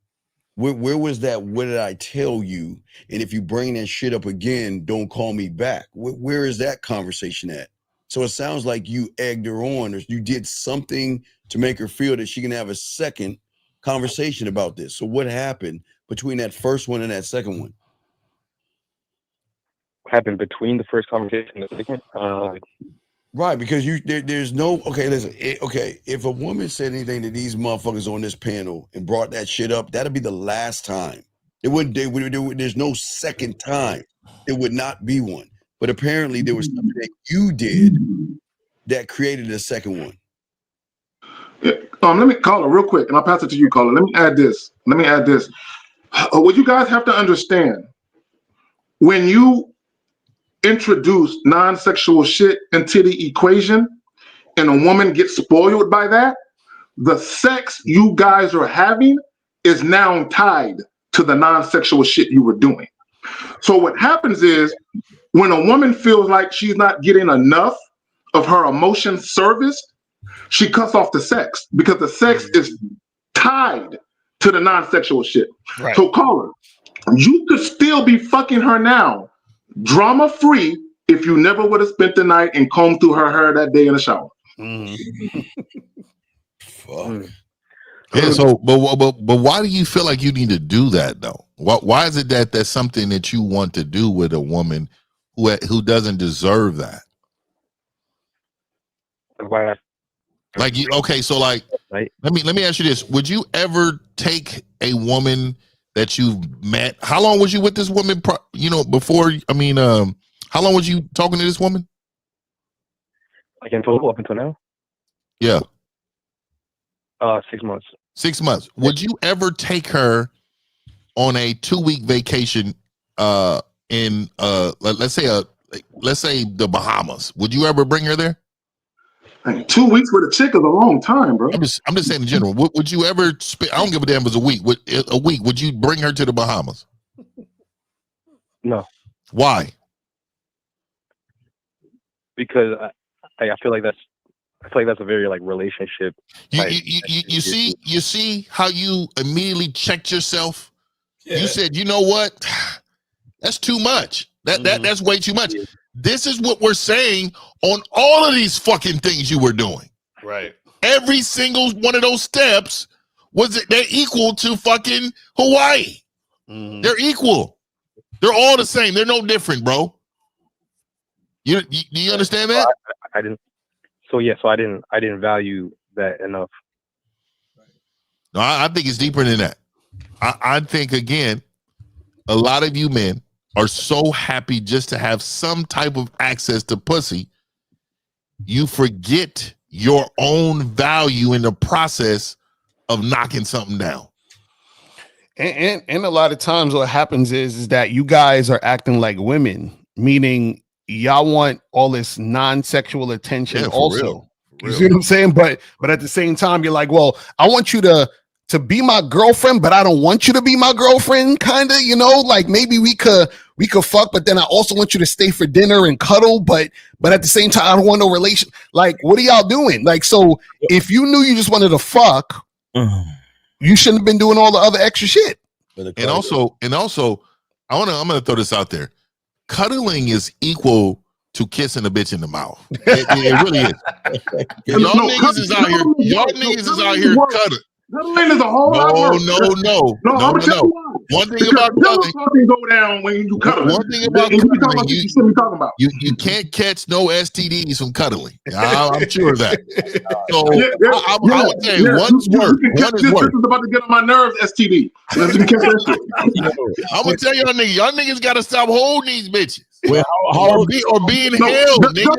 Where was that? What did I tell you? And if you bring that shit up again, don't call me back. Where is that conversation at? So it sounds like you egged her on, or you did something to make her feel that she can have a second conversation about this. So what happened between that first one and that second one? What happened between the first conversation and the second? Right, because there's no listen. If a woman said anything to these motherfuckers on this panel and brought that shit up, that'd be the last time. There's no second time. It would not be one. But apparently there was something that you did that created a second one. Let me call it real quick, and I'll pass it to you, caller. Let me add this. What you guys have to understand, when you introduce non-sexual shit into the equation and a woman gets spoiled by that, the sex you guys are having is now tied to the non-sexual shit you were doing. So what happens is when a woman feels like she's not getting enough of her emotions serviced, she cuts off the sex because the sex is tied to the non-sexual shit. Right. So caller, you could still be fucking her now, drama free, if you never would have spent the night and combed through her hair that day in the shower. Fuck. Yeah. So, but why do you feel like you need to do that though? Why is it that that's something that you want to do with a woman who doesn't deserve that? Why? Like you? Okay. So like, let me ask you this: would you ever take a woman that you've met? How long was you with this woman? Before? I mean, how long was you talking to this woman? Like in total, up until now? Yeah. 6 months. 6 months. Would you ever take her on a 2-week vacation in let's say the Bahamas? Would you ever bring her there? 2 weeks with a chick is a long time, bro. I'm just saying in general. Would you ever I don't give a damn if it's a week. Would you bring her to the Bahamas? No. Why? Because I feel like that's I feel like that's a very like relationship. You see how you immediately checked yourself. Yeah. You said, you know what? That's too much. That's way too much. Yeah. This is what we're saying on all of these fucking things you were doing. Right. Every single one of those steps they're equal to fucking Hawaii. Mm-hmm. They're equal. They're all the same. They're no different, bro. You understand that? I didn't. So yeah, I didn't value that enough. No, I think it's deeper than that. I think again, a lot of you men are so happy just to have some type of access to pussy, you forget your own value in the process of knocking something down. And a lot of times what happens is that you guys are acting like women, meaning y'all want all this non-sexual attention also. Real. You see what I'm saying? But at the same time, you're like, well, I want you to be my girlfriend, but I don't want you to be my girlfriend, kind of, you know, like maybe we could fuck, but then I also want you to stay for dinner and cuddle, but at the same time, I don't want no relation. Like, what are y'all doing? Like, so if you knew you just wanted to fuck, you shouldn't have been doing all the other extra shit. And also, I'm gonna throw this out there. Cuddling is equal to kissing a bitch in the mouth. It really is. Y'all niggas is out here. Y'all niggas is out here cuddling. Cuddling is a whole lot worse. No. One thing about cuddling go down when you cuddle. One thing about cuddling, you can't catch no STDs from cuddling. I'm sure of that. So I would say one's worse. One is worse. This is about to get on my nerves, STD. I'm gonna tell y'all niggas gotta stop holding these bitches. Well, or being held, nigga.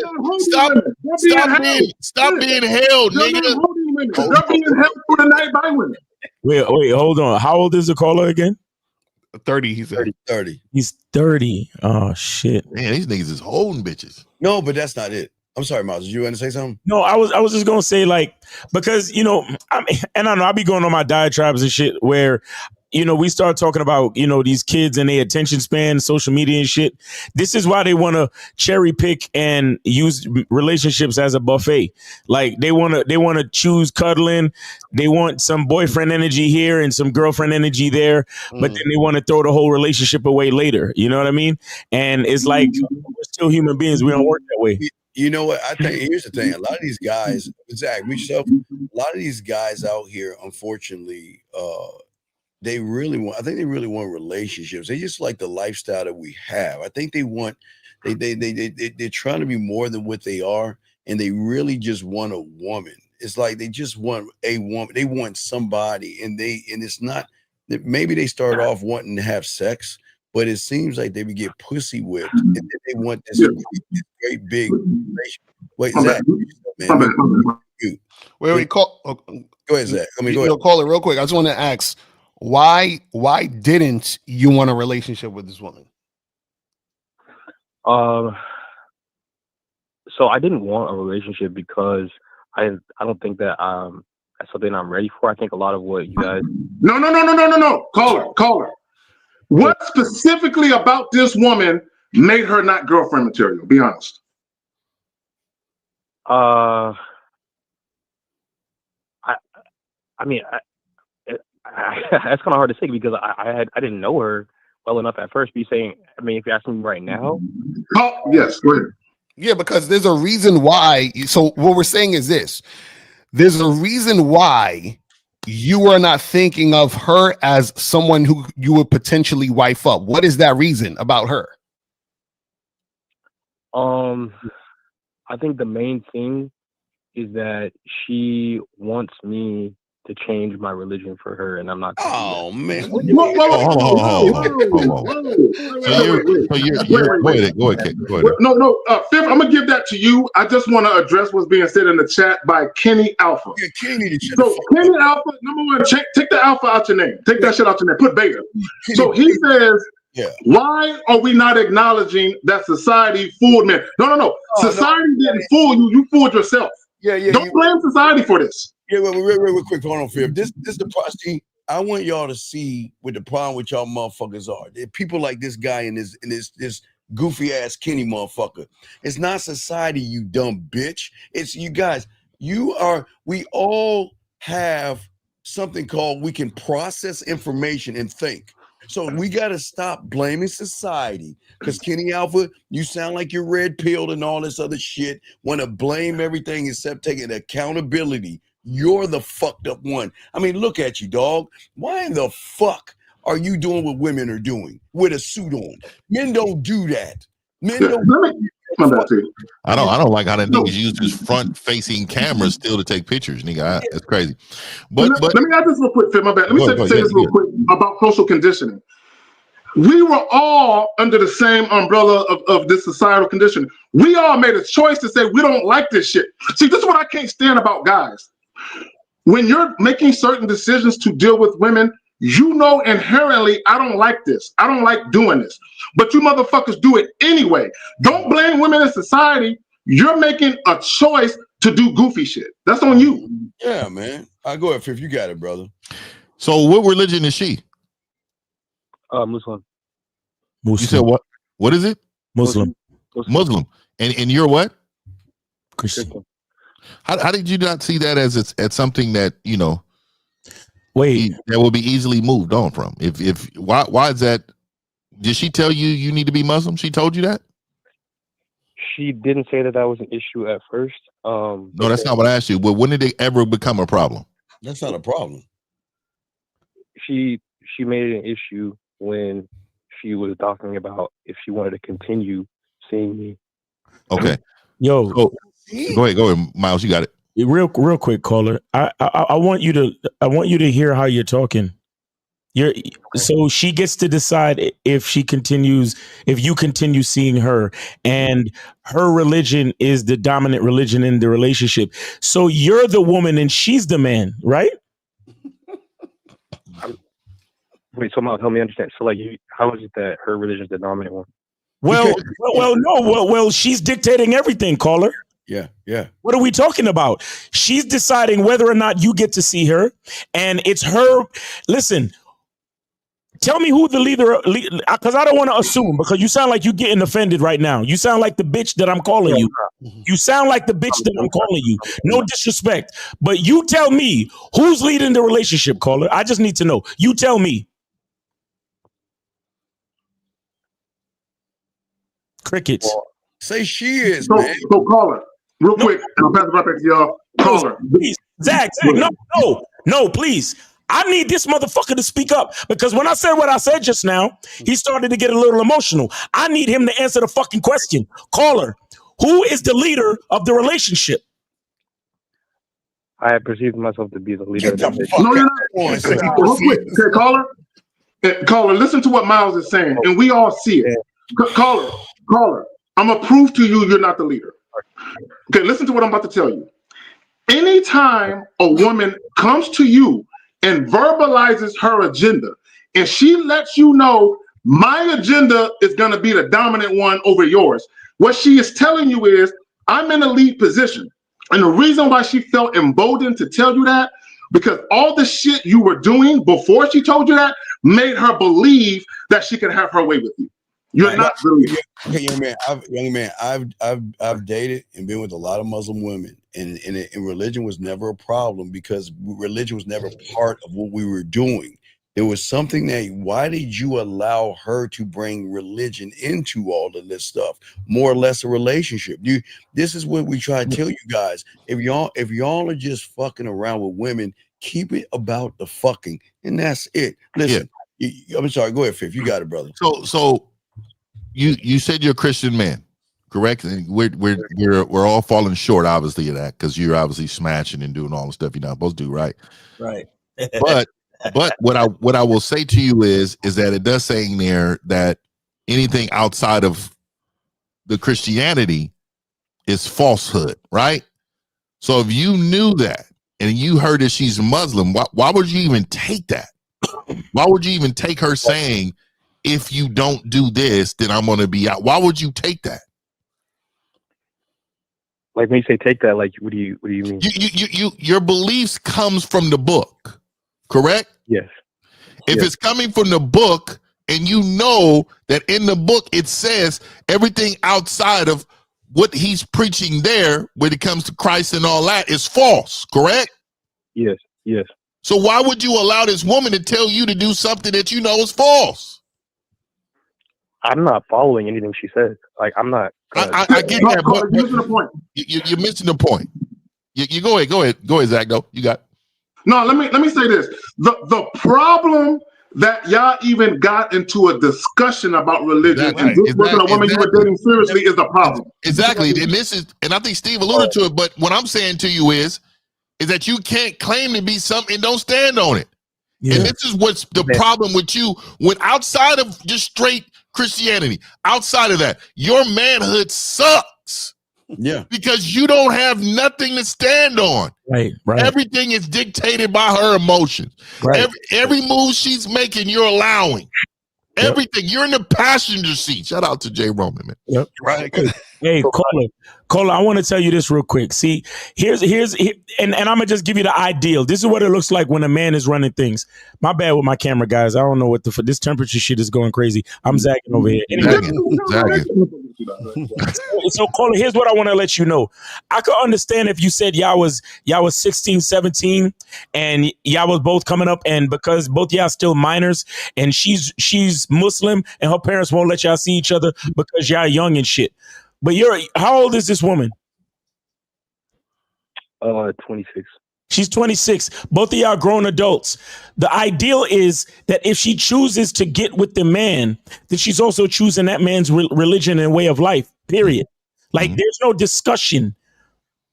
Stop being held, nigga. They're being held for the night by women. Wait, hold on. How old is the caller again? 30, he said. 30. He's 30. Oh, shit. Man, these niggas is holding bitches. No, but that's not it. I'm sorry, Miles. Did you want to say something? No, I was just gonna say, like, because, you know, I don't know, I be going on my diatribes and shit where, you know, we start talking about, you know, these kids and their attention span, social media and shit. This is why they want to cherry pick and use relationships as a buffet. Like they want to choose cuddling. They want some boyfriend energy here and some girlfriend energy there, but then they want to throw the whole relationship away later. You know what I mean? And it's like, we're still human beings. We don't work that way. You know what? I think here's the thing. A lot of these guys, Zach, a lot of these guys out here, unfortunately, they really want relationships. They just like the lifestyle that we have. I think they're trying to be more than what they are, and they really just want a woman. It's like they just want a woman. They want somebody, and it's not that maybe they start off wanting to have sex, but it seems like they would get pussy whipped, and then they want this great big relationship. Wait, Zach, man. Wait, call. Go ahead, Zach. Go ahead. Call it real quick. I just want to ask. Why didn't you want a relationship with this woman? So I didn't want a relationship because I don't think that that's something I'm ready for. I think a lot of what you guys. No. Caller. What specifically about this woman made her not girlfriend material? Be honest. That's kind of hard to say because I didn't know her well enough at first. Be saying, I mean, if you're asking me right now, yes, go ahead. Yeah, because there's a reason why. So what we're saying is this: there's a reason why you are not thinking of her as someone who you would potentially wife up. What is that reason about her? I think the main thing is that she wants me to change my religion for her, and I'm not. Oh man! Go ahead. No, Fifth, I'm gonna give that to you. I just want to address what's being said in the chat by Kenny Alpha. Yeah, Kenny. So Kenny Alpha, number one, take the Alpha out your name. Take that shit out your name. Put Beta. So he says, why are we not acknowledging that society fooled men? No. Society didn't fool you. You fooled yourself. Don't blame society for this. Yeah, real quick, hold on, Fib. This the problem. I want y'all to see what the problem with y'all motherfuckers are. There are people like this guy and this goofy ass Kenny motherfucker. It's not society, you dumb bitch. It's you guys. We all have something called we can process information and think. So we got to stop blaming society, because Kenny Alpha, you sound like you're red pilled and all this other shit. Want to blame everything except taking accountability. You're the fucked up one. I mean, look at you, dog. Why in the fuck are you doing what women are doing with a suit on? Men don't do that. Men don't. I don't like how that niggas use his front facing cameras still to take pictures, nigga. That's crazy. But let me add this real quick, Fit. My bad. Let me say this real quick about social conditioning. We were all under the same umbrella of this societal condition. We all made a choice to say we don't like this shit. See, this is what I can't stand about guys. When you're making certain decisions to deal with women, you know inherently, I don't like this. I don't like doing this. But you motherfuckers do it anyway. Don't blame women in society. You're making a choice to do goofy shit. That's on you. Yeah, man. I go ahead, Fifth. You got it, brother. So what religion is she? Muslim. You said what? What is it? Muslim. Muslim. And you're what? Christian. How did you not see that as something that, you know, that will be easily moved on from? If why is that? Did she tell you need to be Muslim? She told you that? She didn't say that was an issue at first. No, that's not what I asked you. But when did it ever become a problem? That's not a problem. She made it an issue when she was talking about if she wanted to continue seeing me. Okay. Yo, go ahead, Miles. You got it. Real quick, caller. I want you to hear how you're talking. So she gets to decide if you continue seeing her, and her religion is the dominant religion in the relationship. So you're the woman and she's the man, right? Wait, so Miles, help me understand. So like, how is it that her religion is the dominant one? Well, she's dictating everything, caller. Yeah. What are we talking about? She's deciding whether or not you get to see her, and it's her. Listen, tell me who the leader, because I don't want to assume, because you sound like you're getting offended right now. You sound like the bitch that I'm calling you. You sound like the bitch that I'm calling you. No disrespect, but you tell me who's leading the relationship, caller. I just need to know. You tell me. Crickets. Say she is, man. So caller, real quick, and I'll pass it right back to y'all. Caller. Please, Zach, no, please. I need this motherfucker to speak up, because when I said what I said just now, he started to get a little emotional. I need him to answer the fucking question. Caller, who is the leader of the relationship? I have perceived myself to be the leader of the relationship. No, you're not. Real quick, okay, caller, listen to what Miles is saying, and we all see it. Caller, I'm gonna prove to you you're not the leader. Okay, listen to what I'm about to tell you. Anytime a woman comes to you and verbalizes her agenda, and she lets you know my agenda is gonna be the dominant one over yours, what she is telling you is, I'm in a lead position. And the reason why she felt emboldened to tell you that, because all the shit you were doing before she told you that made her believe that she could have her way with you. You're not really. Okay, young man, I've dated and been with a lot of Muslim women, and religion was never a problem, because religion was never part of what we were doing. There was something that, why did you allow her to bring religion into all of this stuff? More or less a relationship. This is what we try to tell you guys. If y'all are just fucking around with women, keep it about the fucking, and that's it. Listen, I'm sorry. Go ahead, Fifth. You got it, brother. So you said you're a Christian man, correct? And we're all falling short, obviously, of that, because you're obviously smashing and doing all the stuff you're not supposed to do, right? Right. But what I will say to you is that it does say in there that anything outside of the Christianity is falsehood, right? So if you knew that and you heard that she's Muslim, why would you even take that? Why would you even take her saying, if you don't do this, then I'm going to be out? Why would you take that? Like, when you say take that, like, what do you mean? Your beliefs comes from the book, correct? Yes. If it's coming from the book, and you know that in the book it says everything outside of what he's preaching there when it comes to Christ and all that is false, correct? Yes, yes. So why would you allow this woman to tell you to do something that you know is false? I'm not following anything she says. Like, I'm not. I get that, but you're missing the point. You're missing the point. You go ahead, Zach. Go. You got. No, let me say this. The problem that y'all even got into a discussion about religion and this wasn't a woman you were dating seriously is the problem. Exactly, and I think Steve alluded to it. But what I'm saying to you is that you can't claim to be something and don't stand on it. Yeah. And this is what's the problem with you when outside of just straight Christianity, outside of that, your manhood sucks. Yeah. Because you don't have nothing to stand on. Right. Everything is dictated by her emotions. Right. Every move she's making, you're allowing. Everything. You're in the passenger seat. Shout out to Jay Roman, man. Yep. Right. Hey, Cola, I want to tell you this real quick. See, here's and I'm gonna just give you the ideal. This is what it looks like when a man is running things. My bad with my camera, guys. I don't know what this temperature shit is going crazy. I'm zagging over here. Anyway. So Cola, here's what I want to let you know. I could understand if you said y'all was 16, 17, and y'all was both coming up, and because both y'all still minors, and she's Muslim, and her parents won't let y'all see each other because y'all young and shit. But how old is this woman? 26. She's 26. Both of y'all grown adults. The ideal is that if she chooses to get with the man, that she's also choosing that man's religion and way of life, period. Like, there's no discussion.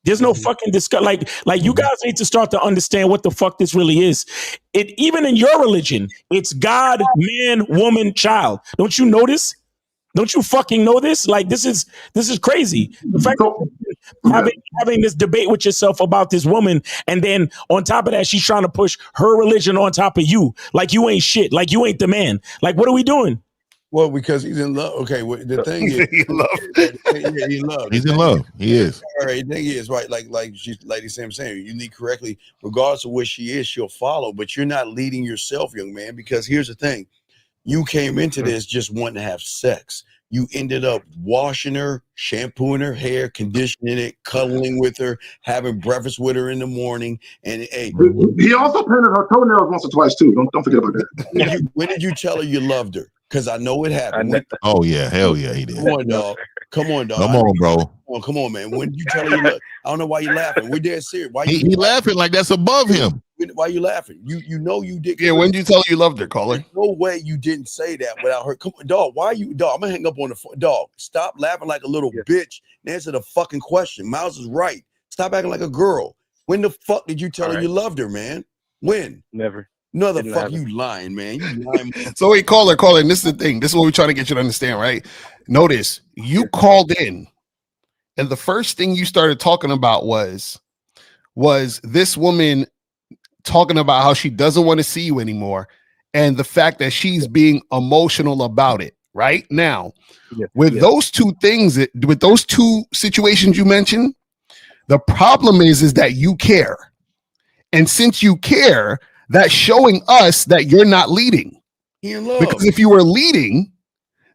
There's no fucking discussion. Like you guys need to start to understand what the fuck this really is. Even in your religion, it's God, man, woman, child. Don't you notice? Don't you fucking know this? Like, this is crazy. The fact that having this debate with yourself about this woman, and then on top of that, she's trying to push her religion on top of you. Like you ain't shit. Like you ain't the man. Like, what are we doing? Well, because he's in love. Okay, well, the thing is, he's in love. He's in love. He is. All right, the thing is, right? Like Sam saying, you need correctly, regardless of where she is, she'll follow. But you're not leading yourself, young man, because here's the thing. You came into this just wanting to have sex. You ended up washing her, shampooing her hair, conditioning it, cuddling with her, having breakfast with her in the morning. And hey, he also painted her toenails once or twice too. Don't forget about that. When did you tell her you loved her? Because I know it happened. Oh yeah, hell yeah, he did. Come on, dog. Come on, bro. Come on, man. When did you tell her you love? I don't know why you're laughing. We're dead serious. Why he laughing like that's above him? Why are you laughing? You know you did. Yeah, when did you tell her you loved her, caller? There's no way you didn't say that without her. Come on, dog. Why are you, dog? I'm gonna hang up on the phone. Dog, stop laughing like a little bitch and answer the fucking question. Miles is right. Stop acting like a girl. When the fuck did you tell her you loved her, man? When? Never. No, the fuck you lying, man. You lying. So wait, caller. And this is the thing. This is what we're trying to get you to understand, right? Notice you called in, and the first thing you started talking about was this woman talking about how she doesn't want to see you anymore, and the fact that she's being emotional about it. Right now, those two things, with those two situations you mentioned, the problem is that you care, and since you care, that's showing us that you're not leading. Because if you were leading,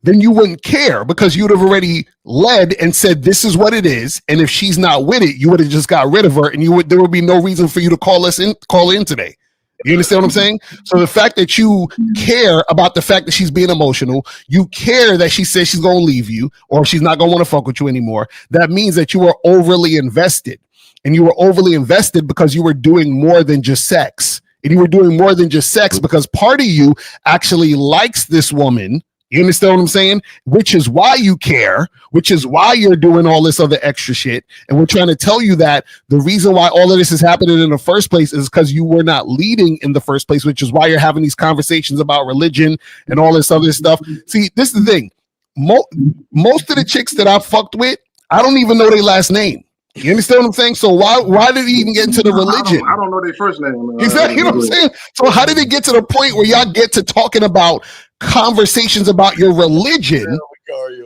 then you wouldn't care, because you'd have already led and said, this is what it is. And if she's not with it, you would have just got rid of her, and there would be no reason for you to call in today. You understand what I'm saying? So the fact that you care about the fact that she's being emotional, you care that she says she's going to leave you or she's not going to want to fuck with you anymore. That means that you are overly invested, and you were overly invested because you were doing more than just sex. And you were doing more than just sex because part of you actually likes this woman. You understand what I'm saying? Which is why you care, which is why you're doing all this other extra shit. And we're trying to tell you that the reason why all of this is happening in the first place is because you were not leading in the first place, which is why you're having these conversations about religion and all this other stuff. See, this is the thing. Most of the chicks that I fucked with, I don't even know their last name. You understand what I'm saying? So why did he even get into the religion? I don't know their first name. Exactly. You know what I'm saying? So how did it get to the point where y'all get to talking about conversations about your religion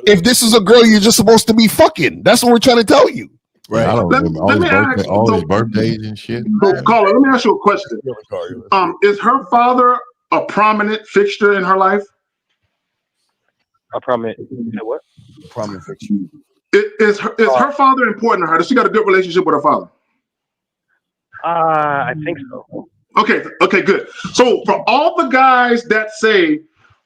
if this is a girl you're just supposed to be fucking? That's what we're trying to tell you. Right. I don't remember all his birthdays and shit. So, caller, let me ask you a question. Is her father a prominent fixture in her life? A prominent what? Prominent fixture. Is her father important to her? Does she got a good relationship with her father? I think so. Okay, good. So for all the guys that say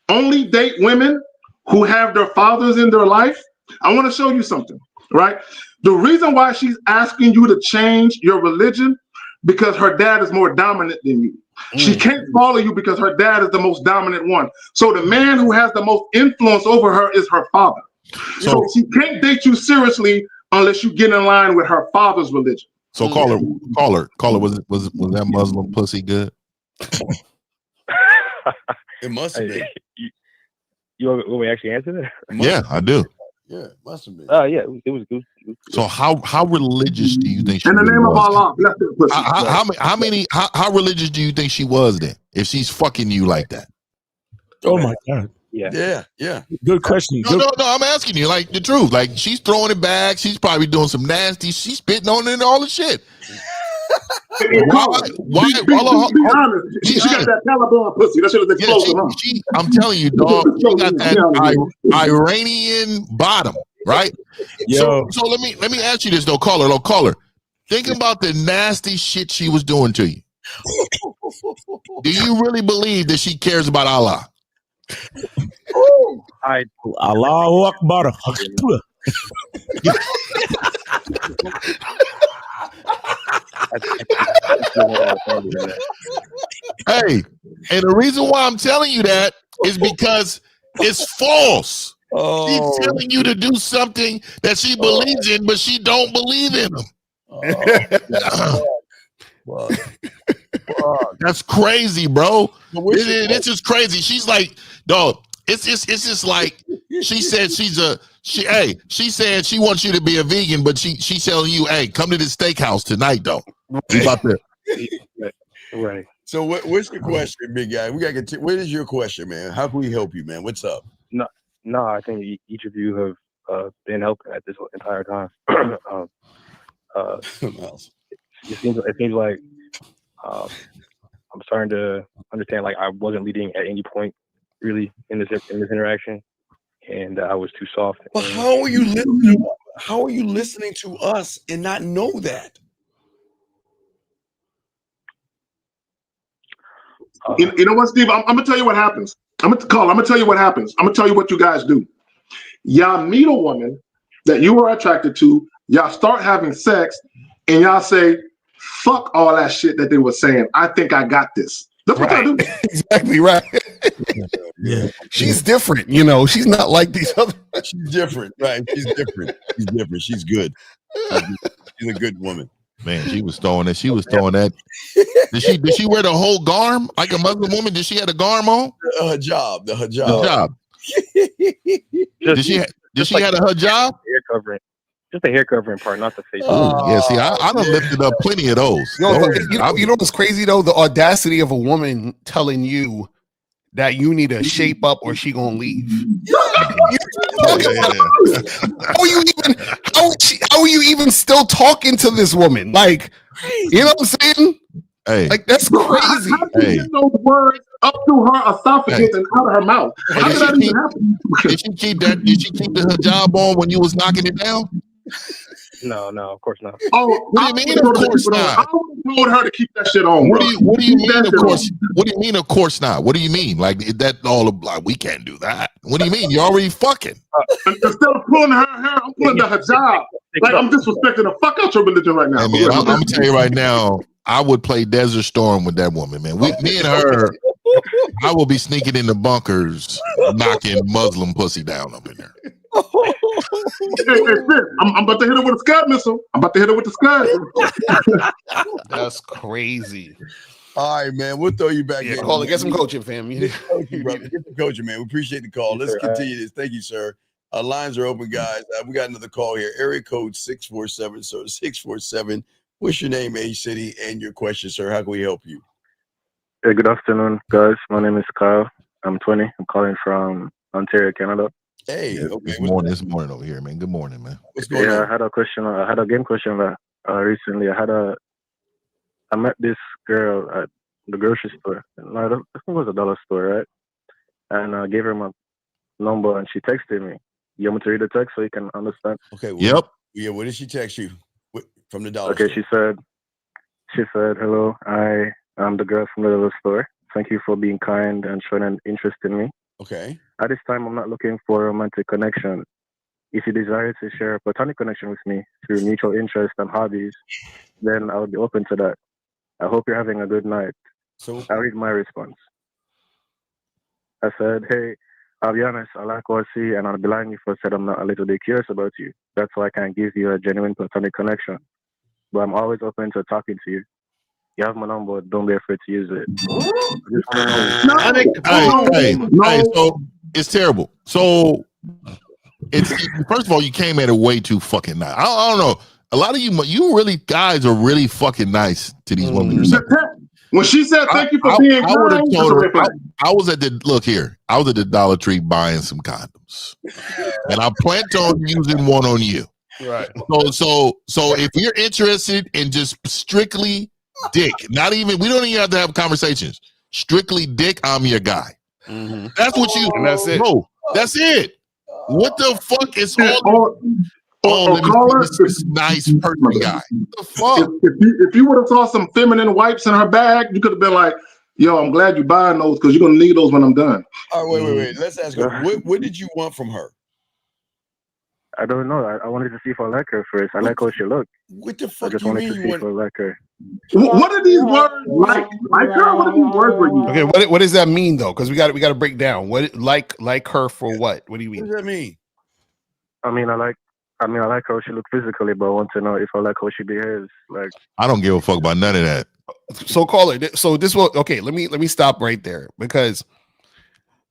only date women who have their fathers in their life, I want to show you something, right? The reason why she's asking you to change your religion because her dad is more dominant than you. She can't follow you because her dad is the most dominant one. So the man who has the most influence over her is her father. So she can't date you seriously unless you get in line with her father's religion. So caller, was that Muslim pussy good? It must have been. You want me to actually answer that? Yeah, I do. Yeah, it must have been. Yeah, it was good. So how religious do you think she in the name of was? Allah, bless her pussy. How religious do you think she was then? If she's fucking you like that? Oh my God. Yeah. Good question. No, I'm asking you like the truth. Like she's throwing it back. She's probably doing some nasty. She's spitting on it and all the shit. Why? Be honest. She got that Taliban pussy. That shit is explosive. I'm telling you, dog. She got that Iranian bottom, right? Yo. So let me ask you this though, caller. Think about the nasty shit she was doing to you. Do you really believe that she cares about Allah? Allahu Akbar. Hey, and the reason why I'm telling you that is because it's false. She's telling you to do something that she believes in, but she don't believe in them. That's crazy, bro. This is crazy. She's like, dog. It's just like she said she said she wants you to be a vegan, but she's telling you, hey, come to this steakhouse tonight, though. We about to. Right. So what's your question, big guy? We gotta get. What is your question, man? How can we help you, man? What's up? No. I think each of you have been helping at this entire time. It seems like I'm starting to understand. Like I wasn't leading at any point, really, in this interaction, and I was too soft. But how are you listening? How are you listening to us and not know that? You know what, Steve? I'm gonna tell you what happens. I'm gonna tell you what happens. I'm gonna tell you what you guys do. Y'all meet a woman that you were attracted to. Y'all start having sex, and y'all say, "Fuck all that shit that they were saying. I think I got this." That's what I do. Exactly right. Yeah. She's different, you know. She's not like these other. She's different, right? She's different. She's good. She's a good woman. Man, she was throwing that. Did she wear the whole garm like a Muslim woman? Did she have a garm on? Hijab. The hijab. Did she have a hijab? Hair covering. Just the hair covering part, not the face. Oh, yeah. See, I done lifted up plenty of those. You know what's crazy though? The audacity of a woman telling you that you need to shape up or she gonna leave. How are you even still talking to this woman? Like, you know what I'm saying? Hey, like that's crazy. How did you get those words up through her esophagus and out of her mouth? How did that even happen? Did she keep the hijab on when you was knocking it down? No, of course not. Oh, what do you mean? Of course not. I told her to keep that shit on. What do you mean? Of course. What do you mean? Of course not. What do you mean? Like that? All like we can't do that. What do you mean? You're already fucking. Instead of pulling her hair, I'm pulling the hijab. Like I'm disrespecting the fuck out your religion right now. Hey, man, I'm gonna tell you right now. I would play Desert Storm with that woman, man. Me and her, I will be sneaking in the bunkers, knocking Muslim pussy down up in there. I'm about to hit her with a Scud missile. That's crazy. All right, man. We'll throw you back in. Call it. Get some coaching, fam. Get some coaching, man. We appreciate the call. Let's continue this. Thank you, sir. Lines are open, guys. We got another call here. Area code 647. So 647. What's your name, age, city, and your question, sir? How can we help you? Hey, good afternoon, guys. My name is Kyle. I'm 20. I'm calling from Ontario, Canada. Hey, okay. It's morning over here, man. Good morning, man. What's going on? I had a question. I had a game question recently. I met this girl at the grocery store. I think it was a dollar store, right? And I gave her my number, and she texted me. You want me to read the text so you can understand? Okay. Well, Yep. Yeah. What did she text you from the dollar Okay, store? she said, hello, I am the girl from the dollar store. Thank you for being kind and showing an interest in me. Okay. At this time, I'm not looking for a romantic connection. If you desire to share a platonic connection with me through mutual interests and hobbies, then I would be open to that. I hope you're having a good night. So I read my response. I said, hey, I'll be honest, I like what I see, and I'll be lying if I said I'm not a little bit curious about you. That's why I can't give you a genuine platonic connection. But I'm always open to talking to you. You have my number, don't be afraid to use it. I just want to know. I think, hey, so it's terrible. So it's first of all, you came at it way too fucking nice. I don't know. A lot of you really guys are really fucking nice to these women. When she said thank you for being I would have kind, told her. it's a red flag. I was at the look here. I was at the Dollar Tree buying some condoms, and I planned on using one on you. Right. So if you're interested in just strictly dick, not even we don't even have to have conversations. Strictly dick, I'm your guy. Mm-hmm. That's what you. And that's it. No, that's it. What the fuck is all? Let me see this nice person guy. What the fuck? If you would have saw some feminine wipes in her bag, you could have been like, yo, I'm glad you're buying those because you're gonna need those when I'm done. All right, wait. Let's ask her. What did you want from her? I don't know. I wanted to see if I like her first. I like how she looked. What the fuck I just you wanted to mean? see if I like her. What are these words like her? What are these words for you? Okay, what does that mean though? Because we got to break down. What like her for what? What do you mean? What does that mean? I mean, I like how she looked physically, but I want to know if I like how she behaves. Like, I don't give a fuck about none of that. So caller, so this will okay. Let me stop right there because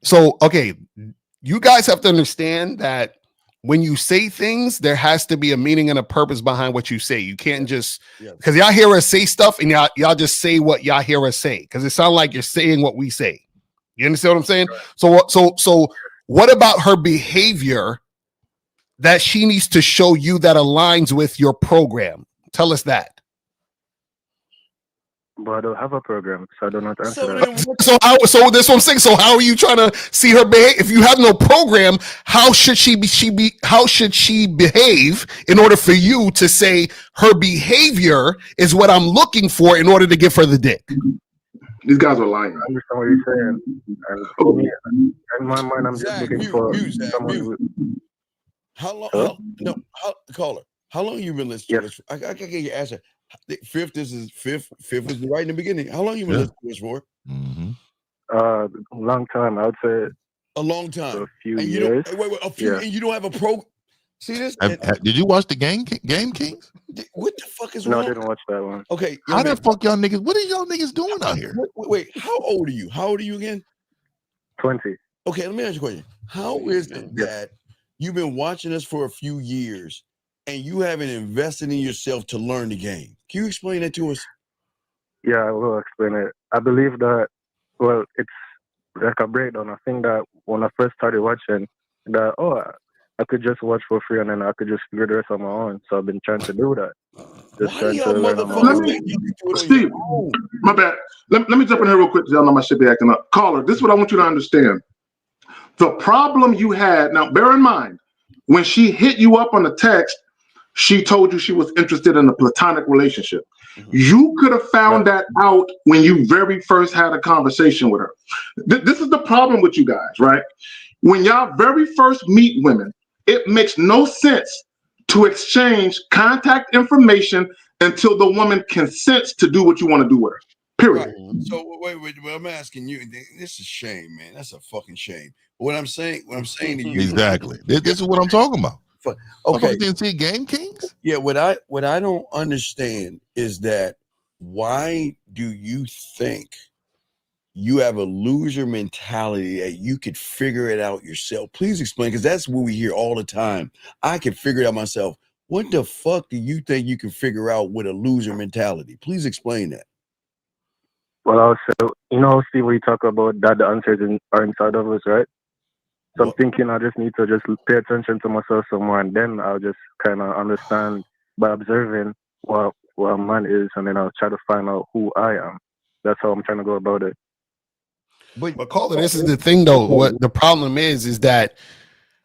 you guys have to understand that when you say things, there has to be a meaning and a purpose behind what you say. You can't just because y'all hear us say stuff and y'all just say what y'all hear us say because it sounds like you're saying what we say. You understand what I'm saying? So what about her behavior that she needs to show you that aligns with your program? Tell us that. but I don't have a program, so I don't know how to answer that. So that's what I'm saying. So how are you trying to see her behave? If you have no program, how should she behave in order for you to say her behavior is what I'm looking for in order to give her the dick? These guys are lying. I understand what you're saying. And for me, in my mind, I'm just looking for someone who. How long? Caller, how long you been listening to this? I can get your answer. Fifth was right in the beginning. How long you been listening to this for? Long time. I would say a long time. A few and years. A few. And you don't have a pro. See this? Did you watch the Game Kings? What the fuck is wrong? wrong? No, I didn't watch that one. Okay. How the fuck y'all niggas? What are y'all niggas doing out here? Wait. How old are you? How old are you again? 20. Okay. Let me ask you a question. How is it that you've been watching us for a few years and you haven't invested in yourself to learn the game? Can you explain that to us? Yeah, I will explain it. I believe that, well, it's like a breakdown. I think that when I first started watching, that, I could just watch for free and then I could just figure the rest on my own. So I've been trying to do that. Just trying to learn on my own. Steve, my bad. Let me jump in here real quick because y'all know my shit be acting up. Caller, this is what I want you to understand. The problem you had, now bear in mind, when she hit you up on the text, she told you she was interested in a platonic relationship. You could have found that out when you very first had a conversation with her. This is the problem with you guys, right? When y'all very first meet women, it makes no sense to exchange contact information until the woman consents to do what you want to do with her. Period. Right. So wait, I'm asking you. This is shame, man. That's a fucking shame. What I'm saying to you. Exactly. This is what I'm talking about. Okay. Didn't see Game Kings? Yeah. What I don't understand is that why do you think you have a loser mentality that you could figure it out yourself? Please explain, because that's what we hear all the time. I can figure it out myself. What the fuck do you think you can figure out with a loser mentality? Please explain that. Well, also, Steve, we talk about that the answers are inside of us, right? So I'm thinking I just need to just pay attention to myself some more, and then I'll just kind of understand by observing what a man is, and then I'll try to find out who I am. That's how I'm trying to go about it. But caller, this is the thing though. What the problem is that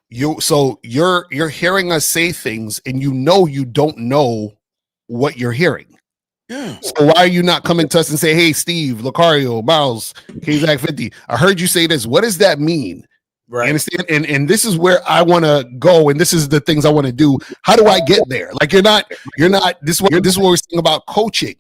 you're hearing us say things, and you don't know what you're hearing. Yeah. So why are you not coming to us and say, hey, Steve, Lucario, Miles, Kazak 50, I heard you say this. What does that mean? Right. You understand? And this is where I want to go, and this is the things I want to do. How do I get there? Like you're not this is what we're saying about coaching.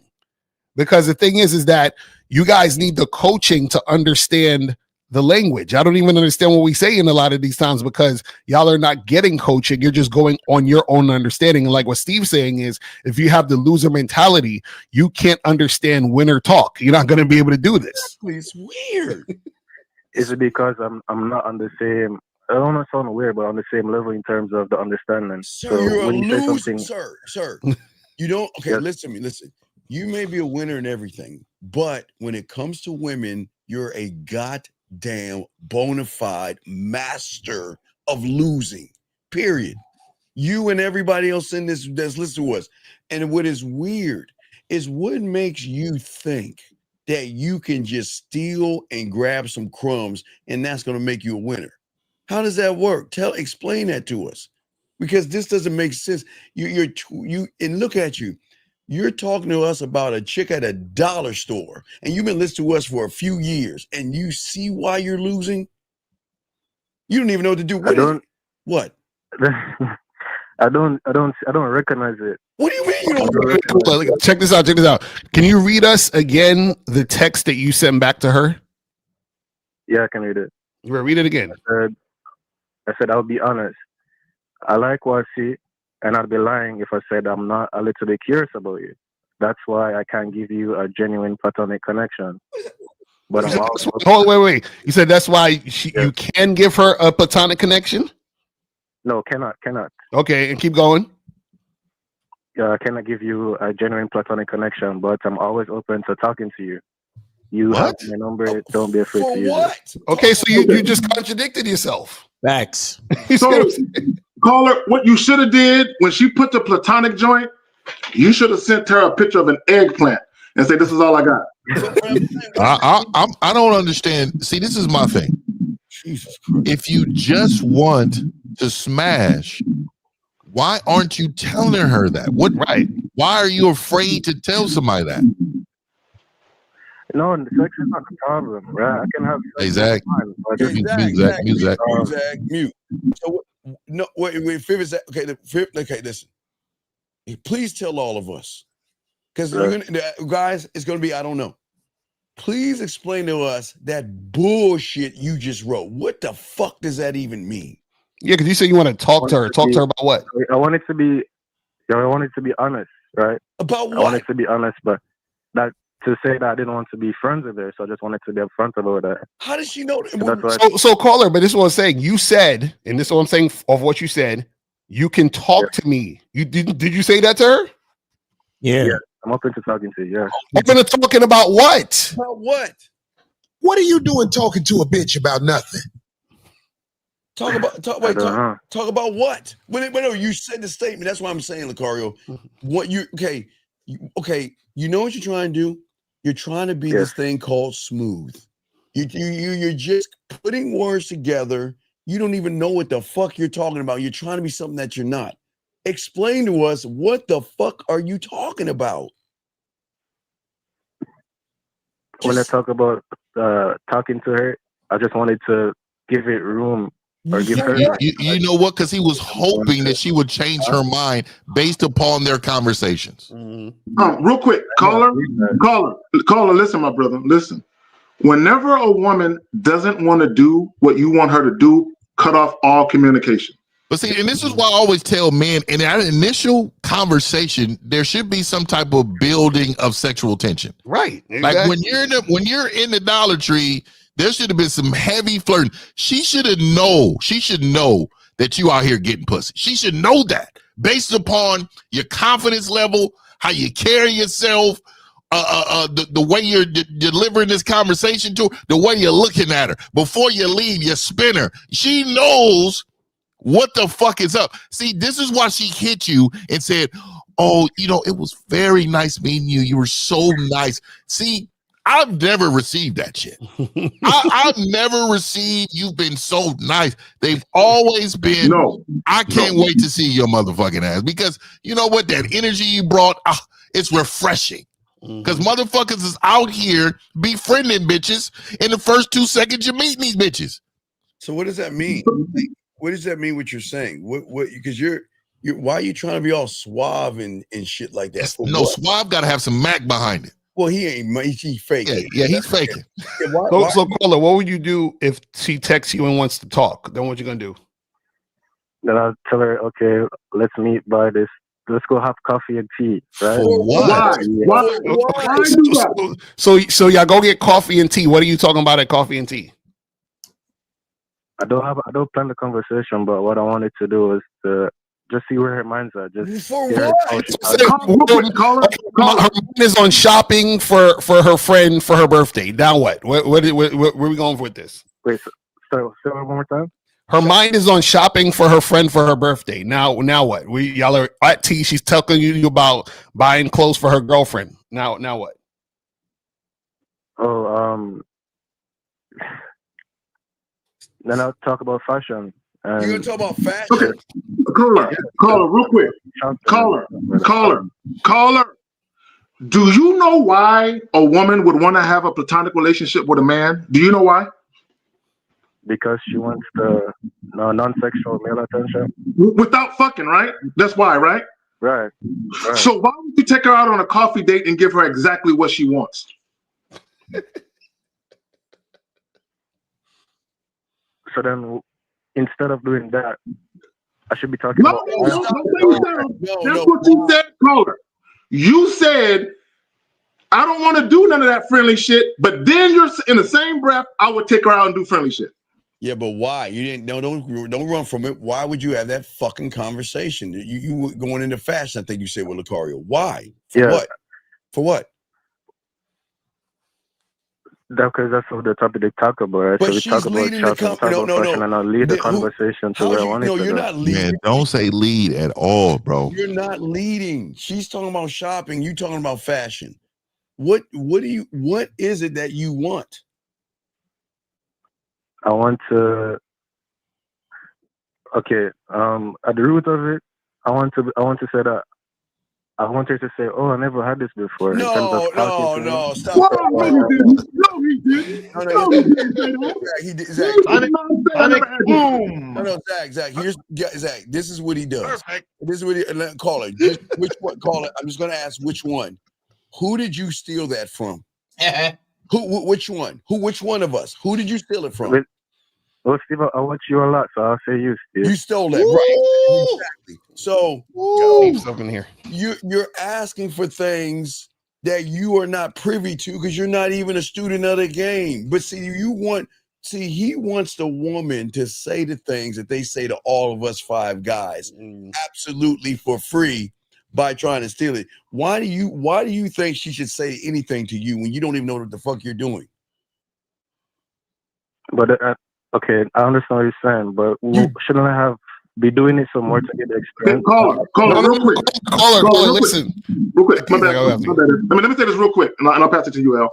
Because the thing is that you guys need the coaching to understand the language. I don't even understand what we say in a lot of these times because y'all are not getting coaching. You're just going on your own understanding. And like what Steve's saying is, if you have the loser mentality, you can't understand winner talk. You're not going to be able to do this. It's weird. Is it because I'm not on the same? I don't want to sound weird, but on the same level in terms of the understanding. Sir, so you're a when you say loser, something, sir. You don't. Okay, listen to me. Listen. You may be a winner in everything, but when it comes to women, you're a goddamn bona fide master of losing. Period. You and everybody else in this that's listening to us. And what is weird is what makes you think that you can just steal and grab some crumbs and that's going to make you a winner. How does that work? Explain that to us, because this doesn't make sense. You and look at you. You're talking to us about a chick at a dollar store, and you've been listening to us for a few years, and you see why you're losing. You don't even know what to do. What? I don't recognize it. What do you mean you don't? Check this out. Can you read us again the text that you sent back to her? Yeah, I can read it. Read it again. I said I'll be honest. I like what I see, and I'd be lying if I said I'm not a little bit curious about you. That's why I can't give you a genuine platonic connection. But I'm also... wait. You said that's why you can give her a platonic connection? No, cannot. Okay, and keep going. I cannot give you a genuine platonic connection, but I'm always open to talking to you. You have my number. Don't be afraid to use it. Okay, so you just contradicted yourself. Facts. So, caller, what you should have did when she put the platonic joint, you should have sent her a picture of an eggplant and say, "This is all I got." I don't understand. See, this is my thing. Jesus Christ. If you just want to smash, why aren't you telling her that? Why are you afraid to tell somebody that? No, the sex is not the problem, right? I can have Zach. Mute. So no, wait, Fifth is okay. Listen, please tell all of us, because guys, it's gonna be I don't know. Please explain to us that bullshit you just wrote. What the fuck does that even mean? Yeah, because you said you want to talk to her. Talk to her about what? I want it to be honest, right? About what? I want it to be honest, but that to say that I didn't want to be friends with her, so I just wanted to be upfront about that. How does she know? So caller, but this is what I'm saying. You said, and this is what I'm saying of what you said. You can talk to me. You did you say that to her? Yeah. I'm open to talking to you. Yeah. Open to talking about what? About what? What are you doing talking to a bitch about nothing? Talk about what? No, you said the statement. That's why I'm saying, Lucario. What you you know what you're trying to do? You're trying to be this thing called smooth. You're just putting words together. You don't even know what the fuck you're talking about. You're trying to be something that you're not. Explain to us, what the fuck are you talking about? When I talk about talking to her, I just wanted to give it room or give her. You know what? Because he was hoping that she would change her mind based upon their conversations. Real quick, caller, listen, my brother, listen. Whenever a woman doesn't want to do what you want her to do, cut off all communication. But see, and this is why I always tell men in that initial conversation, there should be some type of building of sexual tension. Right. Exactly. Like when you're in the Dollar Tree, there should have been some heavy flirting. She should know that you out here getting pussy. She should know that based upon your confidence level, how you carry yourself, the way you're delivering this conversation to her, the way you're looking at her. Before you leave, you spin her. She knows what the fuck is up. See, this is why she hit you and said, "Oh, it was very nice meeting you. You were so nice." See, I've never received that shit. I've never received, you've been so nice. They've always been, I can't wait to see your motherfucking ass, because you know what? That energy you brought, it's refreshing. Because motherfuckers is out here befriending bitches in the first 2 seconds you're meeting these bitches. So what does that mean? Like, what does that mean what you're saying? What because you're why are you trying to be all suave and shit like that? No, suave gotta have some Mac behind it. Well, he ain't. He's faking. Yeah, he's faking. Yeah, So caller, what would you do if she texts you and wants to talk? Then what you gonna do? Then I'll tell her, okay, let's meet by this. Let's go have coffee and tea. Right? For what? Why? So y'all go get coffee and tea. What are you talking about at coffee and tea? I don't plan the conversation, but what I wanted to do is to just see where her mind's at. Just for hear how she Her mind is on shopping for her friend for her birthday. Now what? Where are we going with this? Wait, so say it one more time. Her mind is on shopping for her friend for her birthday. Now what? Y'all are at tea. She's telling you about buying clothes for her girlfriend. Now what? Oh, then I'll talk about fashion. You're gonna talk about fashion? Okay, caller, real quick. Caller. Do you know why a woman would want to have a platonic relationship with a man? Do you know why? Because she wants the non-sexual male attention. Without fucking, right? That's why, right? Right. So why would you take her out on a coffee date and give her exactly what she wants? So then, instead of doing that, I should be talking about. That's what you said, caller. You said, I don't want to do none of that friendly shit, but then you're in the same breath, I would take her out and do friendly shit. Yeah, but why? You didn't. No, don't run from it. Why would you have that fucking conversation? You were going into fashion. I think you said with Lucario. Why? For what? For what? Because that's the topic they talk about, right? But so we she's talk about leading the fashion, and I'll lead the conversation to where I want it to you're go. not leading. Man, don't say lead at all, bro. You're not leading. She's talking about shopping. You talking about fashion. What is it that you want? I want to. Okay. At the root of it, I want to say that. I want her to say, "Oh, I never had this before." No, stop. No, he didn't. No, he did. Zach, no, Zach. Zach. This is what he does. Perfect. This is what he. Call it. Which one? Call it. I'm just going to ask which one. Who did you steal that from? Which one? Which one of us? Who did you steal it from? Well, Steve, I watch you a lot, so I'll say you, Steve. You stole that, right? Exactly. So, something here. You're asking for things that you are not privy to because you're not even a student of the game. But see, he wants the woman to say the things that they say to all of us five guys, absolutely for free, by trying to steal it. Why do you think she should say anything to you when you don't even know what the fuck you're doing? But okay, I understand what you're saying, but shouldn't I be doing it some more to get the experience? Caller, real quick. Caller, listen. Real quick. My bad. Let me say this real quick, and I'll pass it to you, L.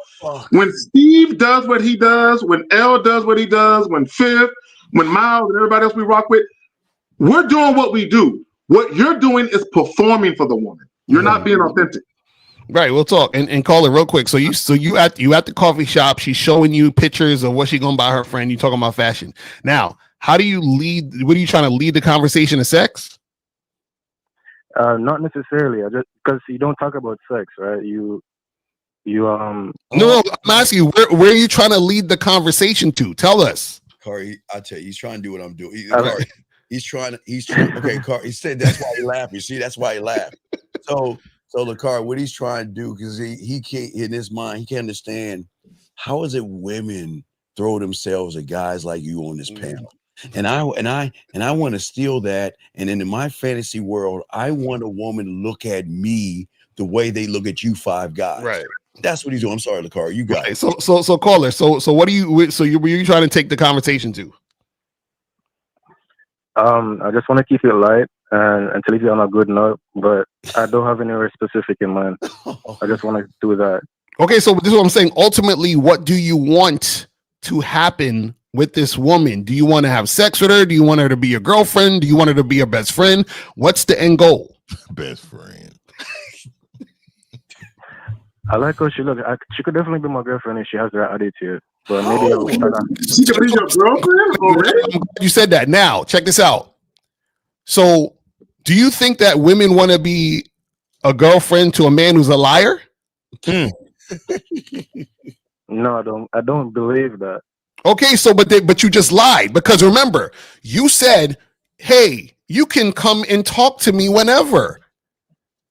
When Steve does what he does, when L does what he does, when Fifth, when Miles, and everybody else we rock with, we're doing what we do. What you're doing is performing for the woman. You're not being authentic. Right, we'll talk and call it real quick. So you at the coffee shop. She's showing you pictures of what she's gonna buy her friend. You talking about fashion. Now, how do you lead? What are you trying to lead the conversation to sex? Not necessarily. Just because you don't talk about sex, right? No, I'm asking you where are you trying to lead the conversation to? Tell us. Corey, I tell you, he's trying to do what I'm doing. He's trying. Okay, Corey. He said that's why he laughed. You see, that's why he laughed. So LaCar, what he's trying to do, because he can't, in his mind, he can't understand how is it women throw themselves at guys like you on this panel. And I want to steal that. And in my fantasy world, I want a woman to look at me the way they look at you five guys. Right. That's what he's doing. I'm sorry, LaCar. You got it. So caller. So what do you? Were you trying to take the conversation to? I just want to keep it light and leave you on a good note, but I don't have anywhere specific in mind. I just want to do that. Okay, so this is what I'm saying. Ultimately, what do you want to happen with this woman? Do you want to have sex with her? Do you want her to be your girlfriend? Do you want her to be your best friend? What's the end goal? Best friend. I like how she looks. She could definitely be my girlfriend if she has the right attitude. But maybe I'll She could be your girlfriend already? I'm glad you said that. Now, check this out. So, do you think that women want to be a girlfriend to a man who's a liar? No, I don't believe that. Okay, so but you just lied, because remember, you said, "Hey, you can come and talk to me whenever."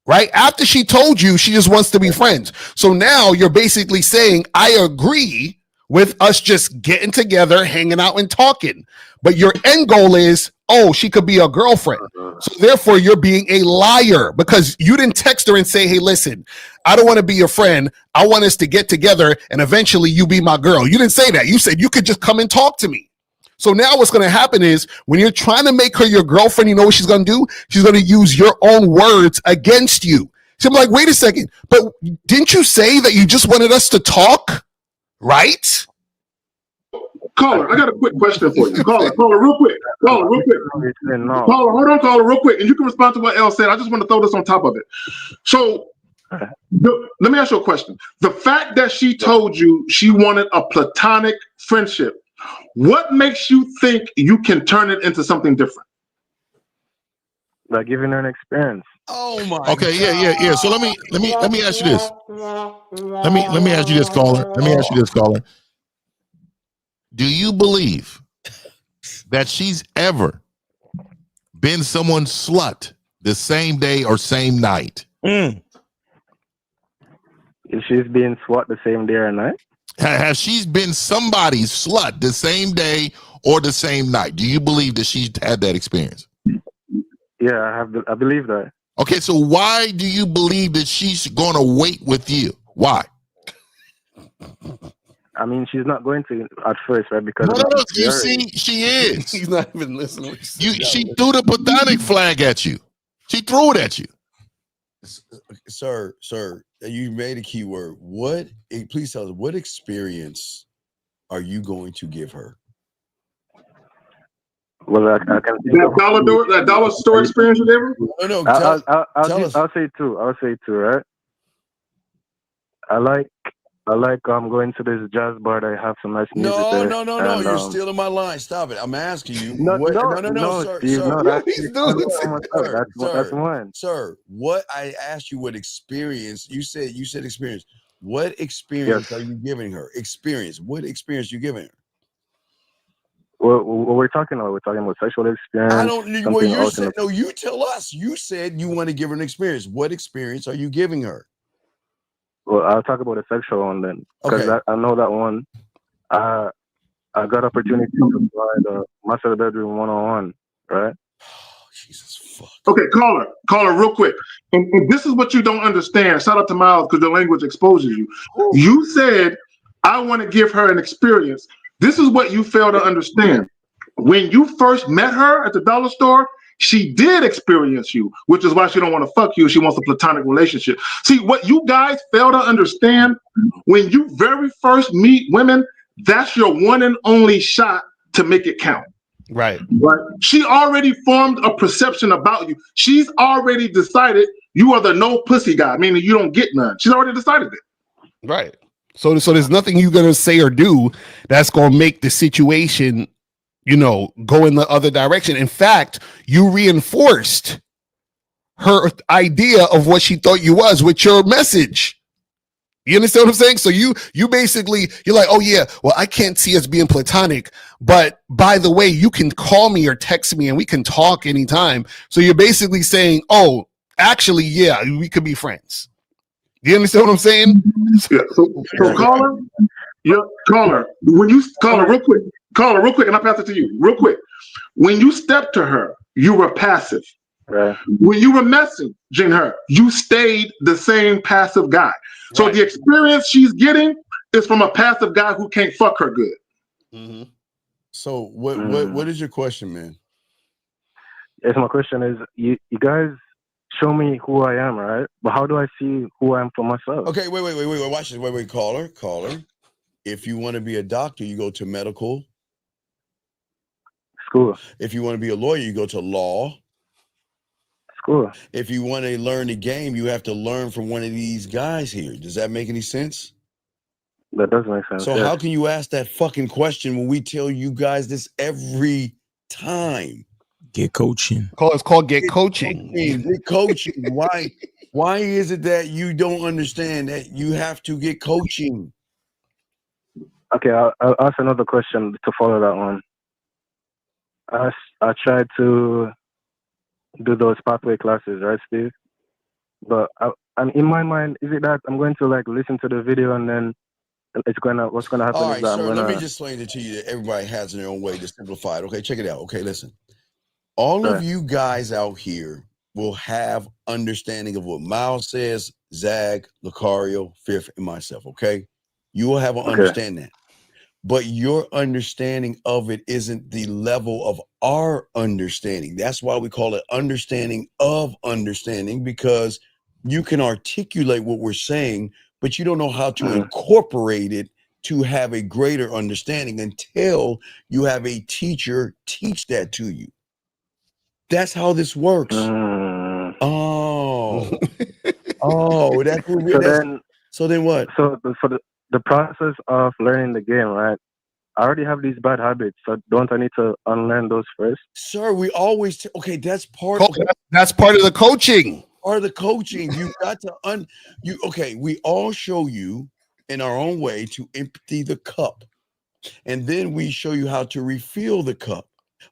Right? After she told you she just wants to be friends. So now you're basically saying, "I agree with us just getting together, hanging out and talking." But your end goal is, "Oh, she could be a girlfriend." So therefore you're being a liar, because you didn't text her and say, "Hey, listen, I don't want to be your friend. I want us to get together and eventually you be my girl." You didn't say that. You said you could just come and talk to me. So now what's going to happen is, when you're trying to make her your girlfriend, you know what she's going to do? She's going to use your own words against you. So I'm like, wait a second, but didn't you say that you just wanted us to talk? Right? Caller, I got a quick question for you. Caller, real quick. Caller, hold on, caller, real quick. And you can respond to what Elle said. I just want to throw this on top of it. So let me ask you a question. The fact that she told you she wanted a platonic friendship, what makes you think you can turn it into something different? By giving her an experience. Oh my. Okay, yeah. So let me ask you this. Let me ask you this, caller. Let me ask you this, caller. Do you believe that she's ever been someone's slut the same day or same night? If she's being swat the same day or night? Has she been somebody's slut the same day or the same night? Do you believe that she's had that experience? Yeah, I believe that. Okay, so why do you believe that she's going to wait with you? Why? I mean, she's not going to at first, right? Because no, you see, she is. He's not even listening. She threw the platonic flag at you. She threw it at you. Sir, you made a key word. Please tell us, what experience are you going to give her? Well, I can that dollar store experience you gave her? No, I'll say two. Right? I like going to this jazz bar that have some nice music there. No, you're stealing my line. Stop it. I'm asking you. No, sir. That's one. Sir, what I asked you, what experience? You said experience. What experience are you giving her? Experience. What experience are you giving her? Well, what we're talking about sexual experience. I don't know what you said. No, you tell us. You said you want to give her an experience. What experience are you giving her? Well, I'll talk about the sexual one then, because I know that one. I got opportunity to try the master bedroom 101, right? Oh, Jesus fuck. Okay, caller, real quick. And this is what you don't understand. Shout out to Miles, because the language exposes you. You said, "I want to give her an experience." This is what you fail to understand. When you first met her at the dollar store, she did experience you, which is why she don't want to fuck you. She wants a platonic relationship. See, what you guys fail to understand, when you very first meet women, that's your one and only shot to make it count. Right. She already formed a perception about you. She's already decided you are the no pussy guy, meaning you don't get none. She's already decided it. Right. So there's nothing you're going to say or do that's going to make the situation, go in the other direction. In fact, you reinforced her idea of what she thought you was with your message. You understand what I'm saying? So you basically, you're like, "Oh yeah, well, I can't see us being platonic, but by the way, you can call me or text me and we can talk anytime." So you're basically saying, "Oh, actually, yeah, we could be friends." Do you understand what I'm saying? Yeah. So caller, when you caller real quick, and I'll pass it to you real quick. When you stepped to her, you were passive. Right. When you were messaging her, you stayed the same passive guy. So the experience she's getting is from a passive guy who can't fuck her good. Mm-hmm. So what is your question, man? Yes, my question is, you guys show me who I am, right? But how do I see who I am for myself? Okay, wait. Watch this. Wait. Caller. If you want to be a doctor, you go to medical school. If you want to be a lawyer, you go to law school. If you want to learn the game, you have to learn from one of these guys here. Does that make any sense? That does make sense. So yes. how can you ask that fucking question when we tell you guys this every time? Get coaching. It's called get coaching. Get coaching. Why is it that you don't understand that you have to get coaching? Okay, I'll ask another question to follow that one. I tried to do those pathway classes, right, Steve? But and in my mind, is it that I'm going to like listen to the video and then what's gonna happen? All right, is that sir, let me just explain it to you that everybody has their own way to simplify it. Okay, check it out. Okay, listen. All of you guys out here will have understanding of what Miles says, Zag, Lucario, Fifth, and myself, okay? You will have an understanding that. But your understanding of it isn't the level of our understanding. That's why we call it understanding of understanding, because you can articulate what we're saying, but you don't know how to incorporate it to have a greater understanding until you have a teacher teach that to you. That's how this works. Oh, that's what so then what? So for the process of learning the game, right? I already have these bad habits, so don't I need to unlearn those first? Sir, we always that's part that's part of the coaching. Part of the coaching. You got to we all show you in our own way to empty the cup. And then we show you how to refill the cup.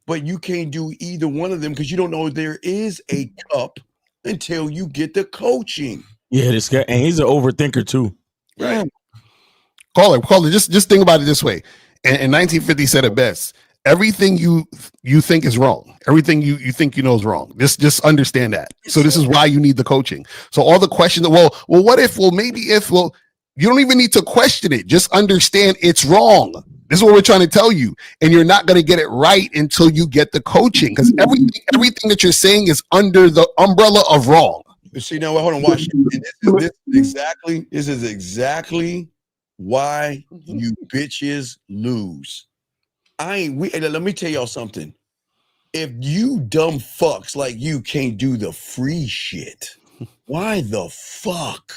But you can't do either one of them because you don't know there is a cup until you get the coaching. Yeah, this guy, and he's an overthinker too. Right. Caller, just think about it this way. And 1950 said it best. Everything you think is wrong. Everything you think you know is wrong. Just understand that. So this is why you need the coaching. So all the questions, well, what if, maybe if, you don't even need to question it. Just understand it's wrong. This is what we're trying to tell you. And you're not going to get it right until you get the coaching, because everything that you're saying is under the umbrella of wrong. See, now, hold on, watch. This is exactly why you bitches lose. Let me tell y'all something. If you dumb fucks like you can't do the free shit, why the fuck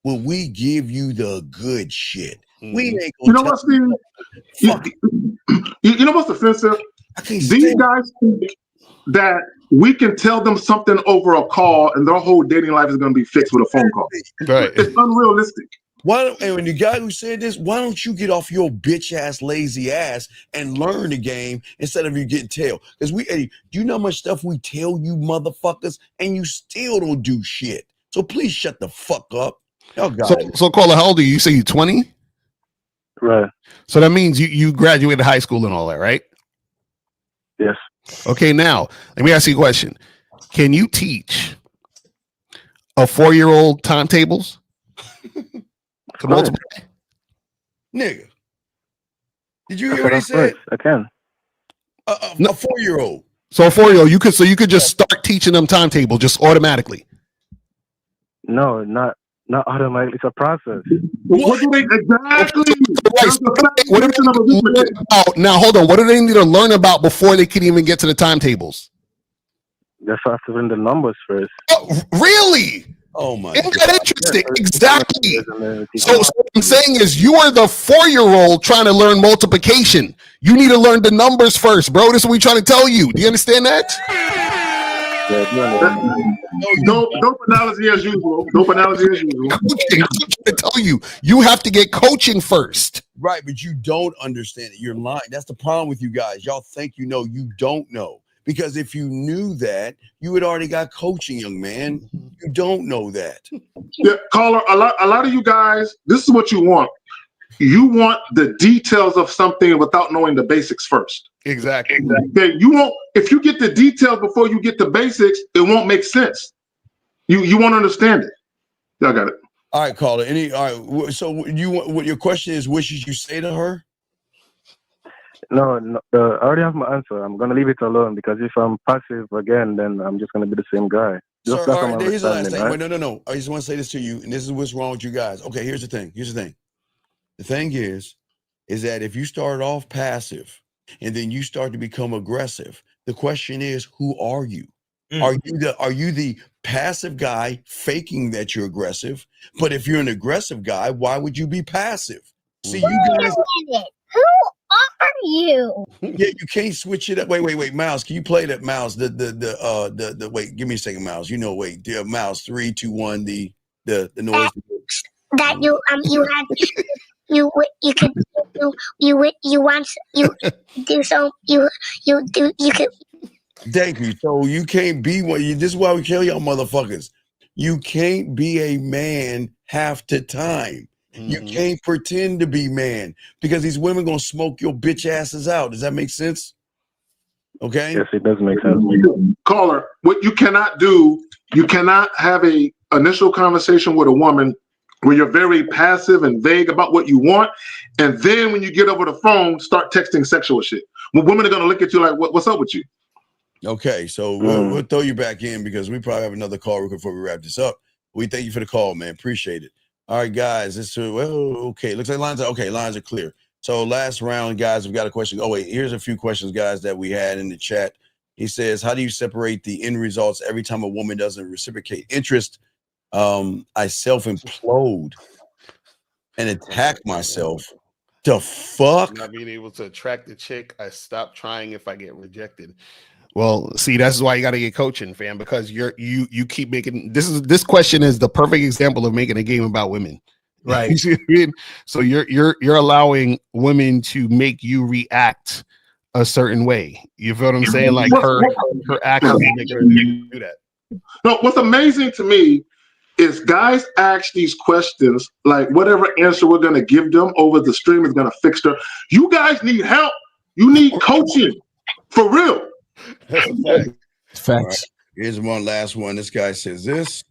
will we give you the good shit? We ain't gonna you know what, Steven? You know what's offensive? These guys think that we can tell them something over a call and their whole dating life is going to be fixed with a phone call. Right. It's unrealistic. And the guy who said this, why don't you get off your bitch ass, lazy ass and learn the game instead of you getting tail? Because do you know how much stuff we tell you motherfuckers and you still don't do shit? So please shut the fuck up. Y'all got it. So caller, how old are you? You say you're 20? Right. So that means you graduated high school and all that, right? Yes. Okay, now let me ask you a question. Can you teach a 4-year-old timetables? To multiply? Nigga. Did you hear what he said? I can. A 4-year-old. So a 4-year-old, you could just start teaching them timetable just automatically. No, not automatically. It's a process. What do they exactly? What do they need to learn about? Now, hold on. What do they need to learn about before they can even get to the timetables? They have to learn the numbers first. Oh, really? Oh my Isn't that interesting? Exactly. So what I'm saying is you are the 4-year-old trying to learn multiplication. You need to learn the numbers first, bro. This is what we're trying to tell you. Do you understand that? Dope analogy as usual. Dope analogy as usual. Coaching. I'm trying to tell you, you have to get coaching first. Right, but you don't understand it. You're lying. That's the problem with you guys. Y'all think you know, you don't know. Because if you knew that, you had already got coaching, young man. You don't know that. Yeah, caller, a lot of you guys, this is what you want. You want the details of something without knowing the basics first. Exactly. Okay, you won't. If you get the details before you get the basics, it won't make sense. You won't understand it. Y'all got it. All right, caller. All right. So what your question is? What should you say to her? No, I already have my answer. I'm gonna leave it alone because if I'm passive again, then I'm just gonna be the same guy. Just Sir, that all I'm right, here's the last understanding, thing. right? Wait, no. I just want to say this to you, and this is what's wrong with you guys. Okay, here's the thing. The thing is that if you start off passive and then you start to become aggressive, the question is, who are you? Are you the passive guy faking that you're aggressive? But if you're an aggressive guy, why would you be passive? See, you guys. Who are you? Yeah, you can't switch it up. Wait, Miles, can you play that, Miles? The wait, give me a second, Miles. Wait, Miles, 3, 2, 1, the noise. That you had you could you want you do so you could. Thank you. So you can't be one. This is why we kill y'all motherfuckers. You can't be a man half the time. You can't pretend to be man because these women gonna smoke your bitch asses out. Does that make sense? Okay. Yes, it does make sense. Caller, what you cannot do, you cannot have a initial conversation with a woman where you're very passive and vague about what you want, and then when you get over the phone, start texting sexual shit. Well, women are gonna look at you like, what's up with you? Okay, so we'll throw you back in because we probably have another call before we wrap this up. We thank you for the call, man. Appreciate it. All right, guys. Okay. Looks like lines are clear. So last round, guys, we've got a question. Oh, wait, here's a few questions, guys, that we had in the chat. He says, how do you separate the end results every time a woman doesn't reciprocate interest? I self-implode and attack myself. The fuck? Not being able to attract the chick. I stop trying if I get rejected. Well, see, that's why you got to get coaching, fam, because you keep making this question is the perfect example of making a game about women. Right. You see what I mean? So you're allowing women to make you react a certain way. You feel what I'm saying? Like her actions make her do that. No, what's amazing to me is guys ask these questions like whatever answer we're gonna give them over the stream is gonna fix her. You guys need help. You need coaching for real. That's a fact. Facts. Right. Here's one last one. This guy says this.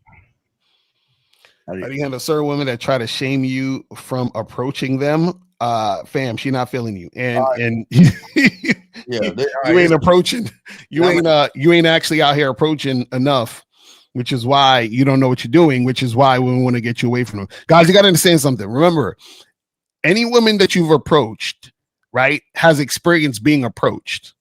How do you handle certain women that try to shame you from approaching them? Fam, she not feeling you. And yeah, you ain't approaching. You ain't actually out here approaching enough, which is why you don't know what you're doing, which is why we want to get you away from them. Guys, you got to understand something. Remember, any woman that you've approached, right, has experience being approached.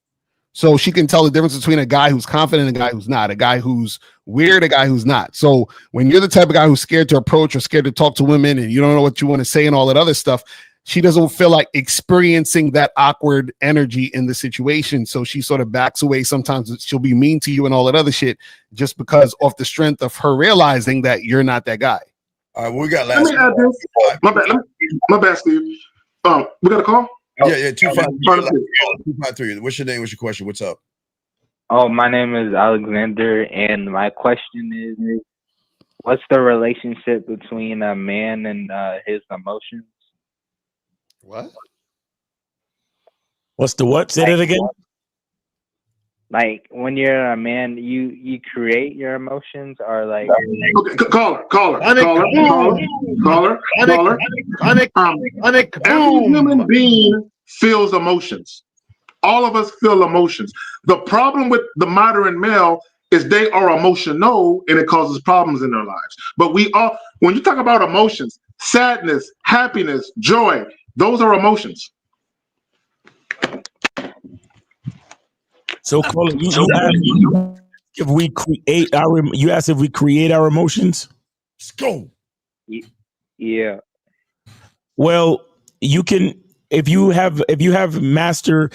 So she can tell the difference between a guy who's confident and a guy who's not, a guy who's weird, a guy who's not. So when you're the type of guy who's scared to approach or scared to talk to women and you don't know what you want to say and all that other stuff, she doesn't feel like experiencing that awkward energy in the situation. So she sort of backs away. Sometimes she'll be mean to you and all that other shit just because off the strength of her realizing that you're not that guy. All right, we got last. Let me add this. My bad, Steve. We got a call? Yeah, 253. What's your name? What's your question? What's up? Oh, my name is Alexander, and my question is, what's the relationship between a man and his emotions? What? What's the what? Say that again. Like when you're a man, you create your emotions, or like. Okay, caller. Every human being feels emotions. All of us feel emotions. The problem with the modern male is they are emotional, and it causes problems in their lives. But when you talk about emotions, sadness, happiness, joy, those are emotions. So, Colin, you asked if we create our emotions. Let's go. Yeah. Well, you can if you have mastered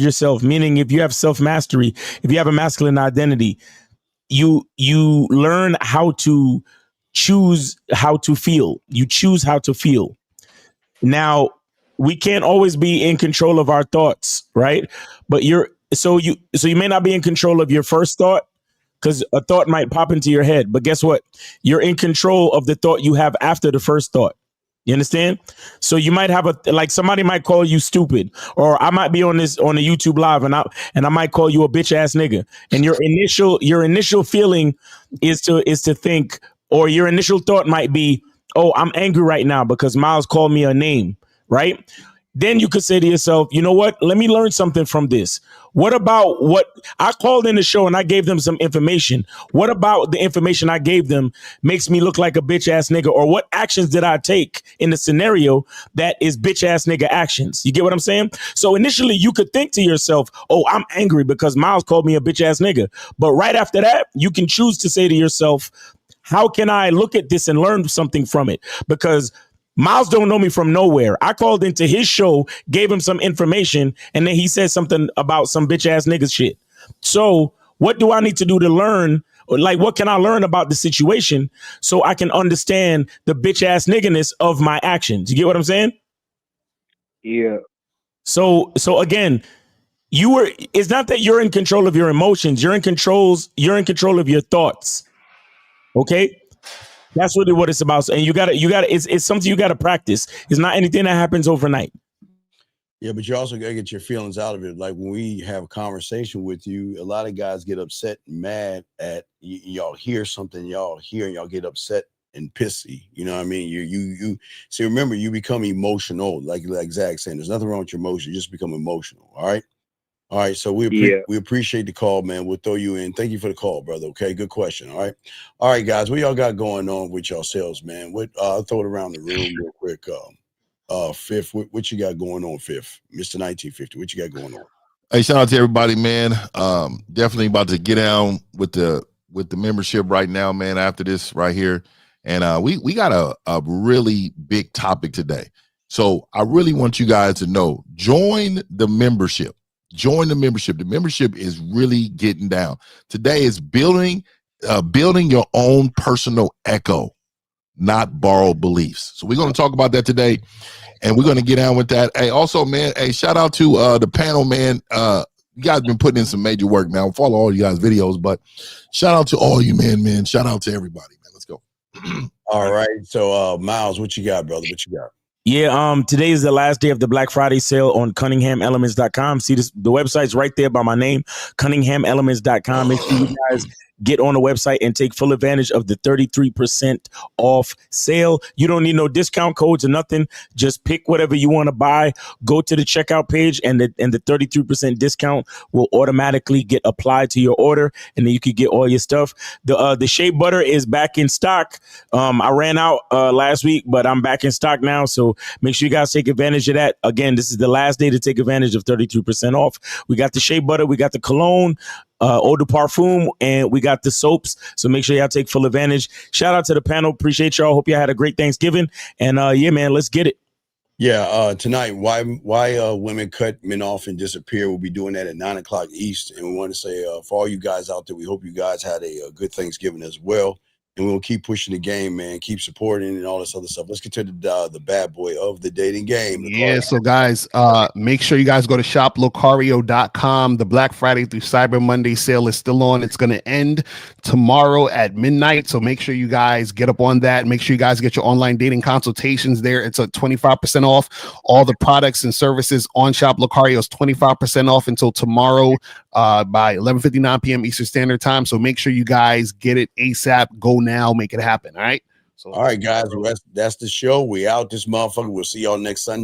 yourself, meaning if you have self-mastery, if you have a masculine identity, you learn how to choose how to feel. You choose how to feel. Now, we can't always be in control of our thoughts, right? But you may not be in control of your first thought because a thought might pop into your head. But guess what? You're in control of the thought you have after the first thought. You understand? So you might have somebody might call you stupid, or I might be on a YouTube live and I might call you a bitch ass nigga. And your initial feeling is to think, or your initial thought might be, oh, I'm angry right now because Miles called me a name, right? then you could say to yourself, you know what? Let me learn something from this. What about what I called in the show and I gave them some information? What about the information I gave them makes me look like a bitch ass nigga? Or what actions did I take in the scenario that is bitch ass nigga actions? You get what I'm saying? So initially you could think to yourself, oh, I'm angry because Miles called me a bitch ass nigga. But right after that, you can choose to say to yourself, how can I look at this and learn something from it? Because Miles don't know me from nowhere. I called into his show, gave him some information, and then he said something about some bitch ass nigga shit. So what do I need to do to learn? Like, what can I learn about the situation so I can understand the bitch ass nigginess of my actions? You get what I'm saying? Yeah. So again, it's not that you're in control of your emotions. You're in control of your thoughts. Okay. That's really what it's about. And you gotta, it's something you gotta practice. It's not anything that happens overnight. Yeah, but you also gotta get your feelings out of it. Like when we have a conversation with you, a lot of guys get upset and mad at y'all hear something y'all hear and y'all get upset and pissy. You know what I mean? You see, remember, you become emotional, like Zach saying. There's nothing wrong with your emotion, you just become emotional. All right. All right, so we appreciate the call, man. We'll throw you in. Thank you for the call, brother. Okay, good question. All right, guys. What y'all got going on with yourselves, man? I'll throw it around the room real quick. Fifth, what you got going on, Fifth? Mr. 1950, what you got going on? Hey, shout out to everybody, man. Definitely about to get down with the membership right now, man. After this right here, and we got a really big topic today. So I really want you guys to know, join the membership. Join the membership. The membership is really getting down. Today is building your own personal echo, not borrowed beliefs. So we're going to talk about that today, and we're going to get down with that. Hey, also, man, hey, shout out to the panel, man. You guys been putting in some major work, man. I'll follow all you guys' videos, but shout out to all you, man. Shout out to everybody, man. Let's go. All right. So, Miles, what you got, brother? What you got? Yeah, today is the last day of the Black Friday sale on CunninghamElements.com. See this, the website's right there by my name, CunninghamElements.com. Make sure you guys get on the website and take full advantage of the 33% off sale. You don't need no discount codes or nothing. Just pick whatever you want to buy. Go to the checkout page, and the 33% discount will automatically get applied to your order, and then you can get all your stuff. The shea butter is back in stock. I ran out last week, but I'm back in stock now. So make sure you guys take advantage of that. Again, this is the last day to take advantage of 33% off. We got the shea butter, we got the cologne, eau de parfum, and we got the soaps. So make sure y'all take full advantage. Shout out to the panel. Appreciate y'all. Hope y'all had a great Thanksgiving. And yeah, man, let's get it. Yeah, tonight, why women cut men off and disappear. We'll be doing that at 9 o'clock East. And we want to say for all you guys out there, we hope you guys had a good Thanksgiving as well. And we'll keep pushing the game, man. Keep supporting and all this other stuff. Let's get to the bad boy of the dating game. Yeah, so guys, make sure you guys go to shoplocario.com. The Black Friday through Cyber Monday sale is still on. It's going to end tomorrow at midnight. So make sure you guys get up on that. Make sure you guys get your online dating consultations there. It's a 25% off. All the products and services on Shop Locario is 25% off until tomorrow by 11:59 p.m. Eastern Standard Time. So make sure you guys get it ASAP. Go now, make it happen. All right. So all right, guys, that's the show. We out this motherfucker. We'll see y'all next Sunday.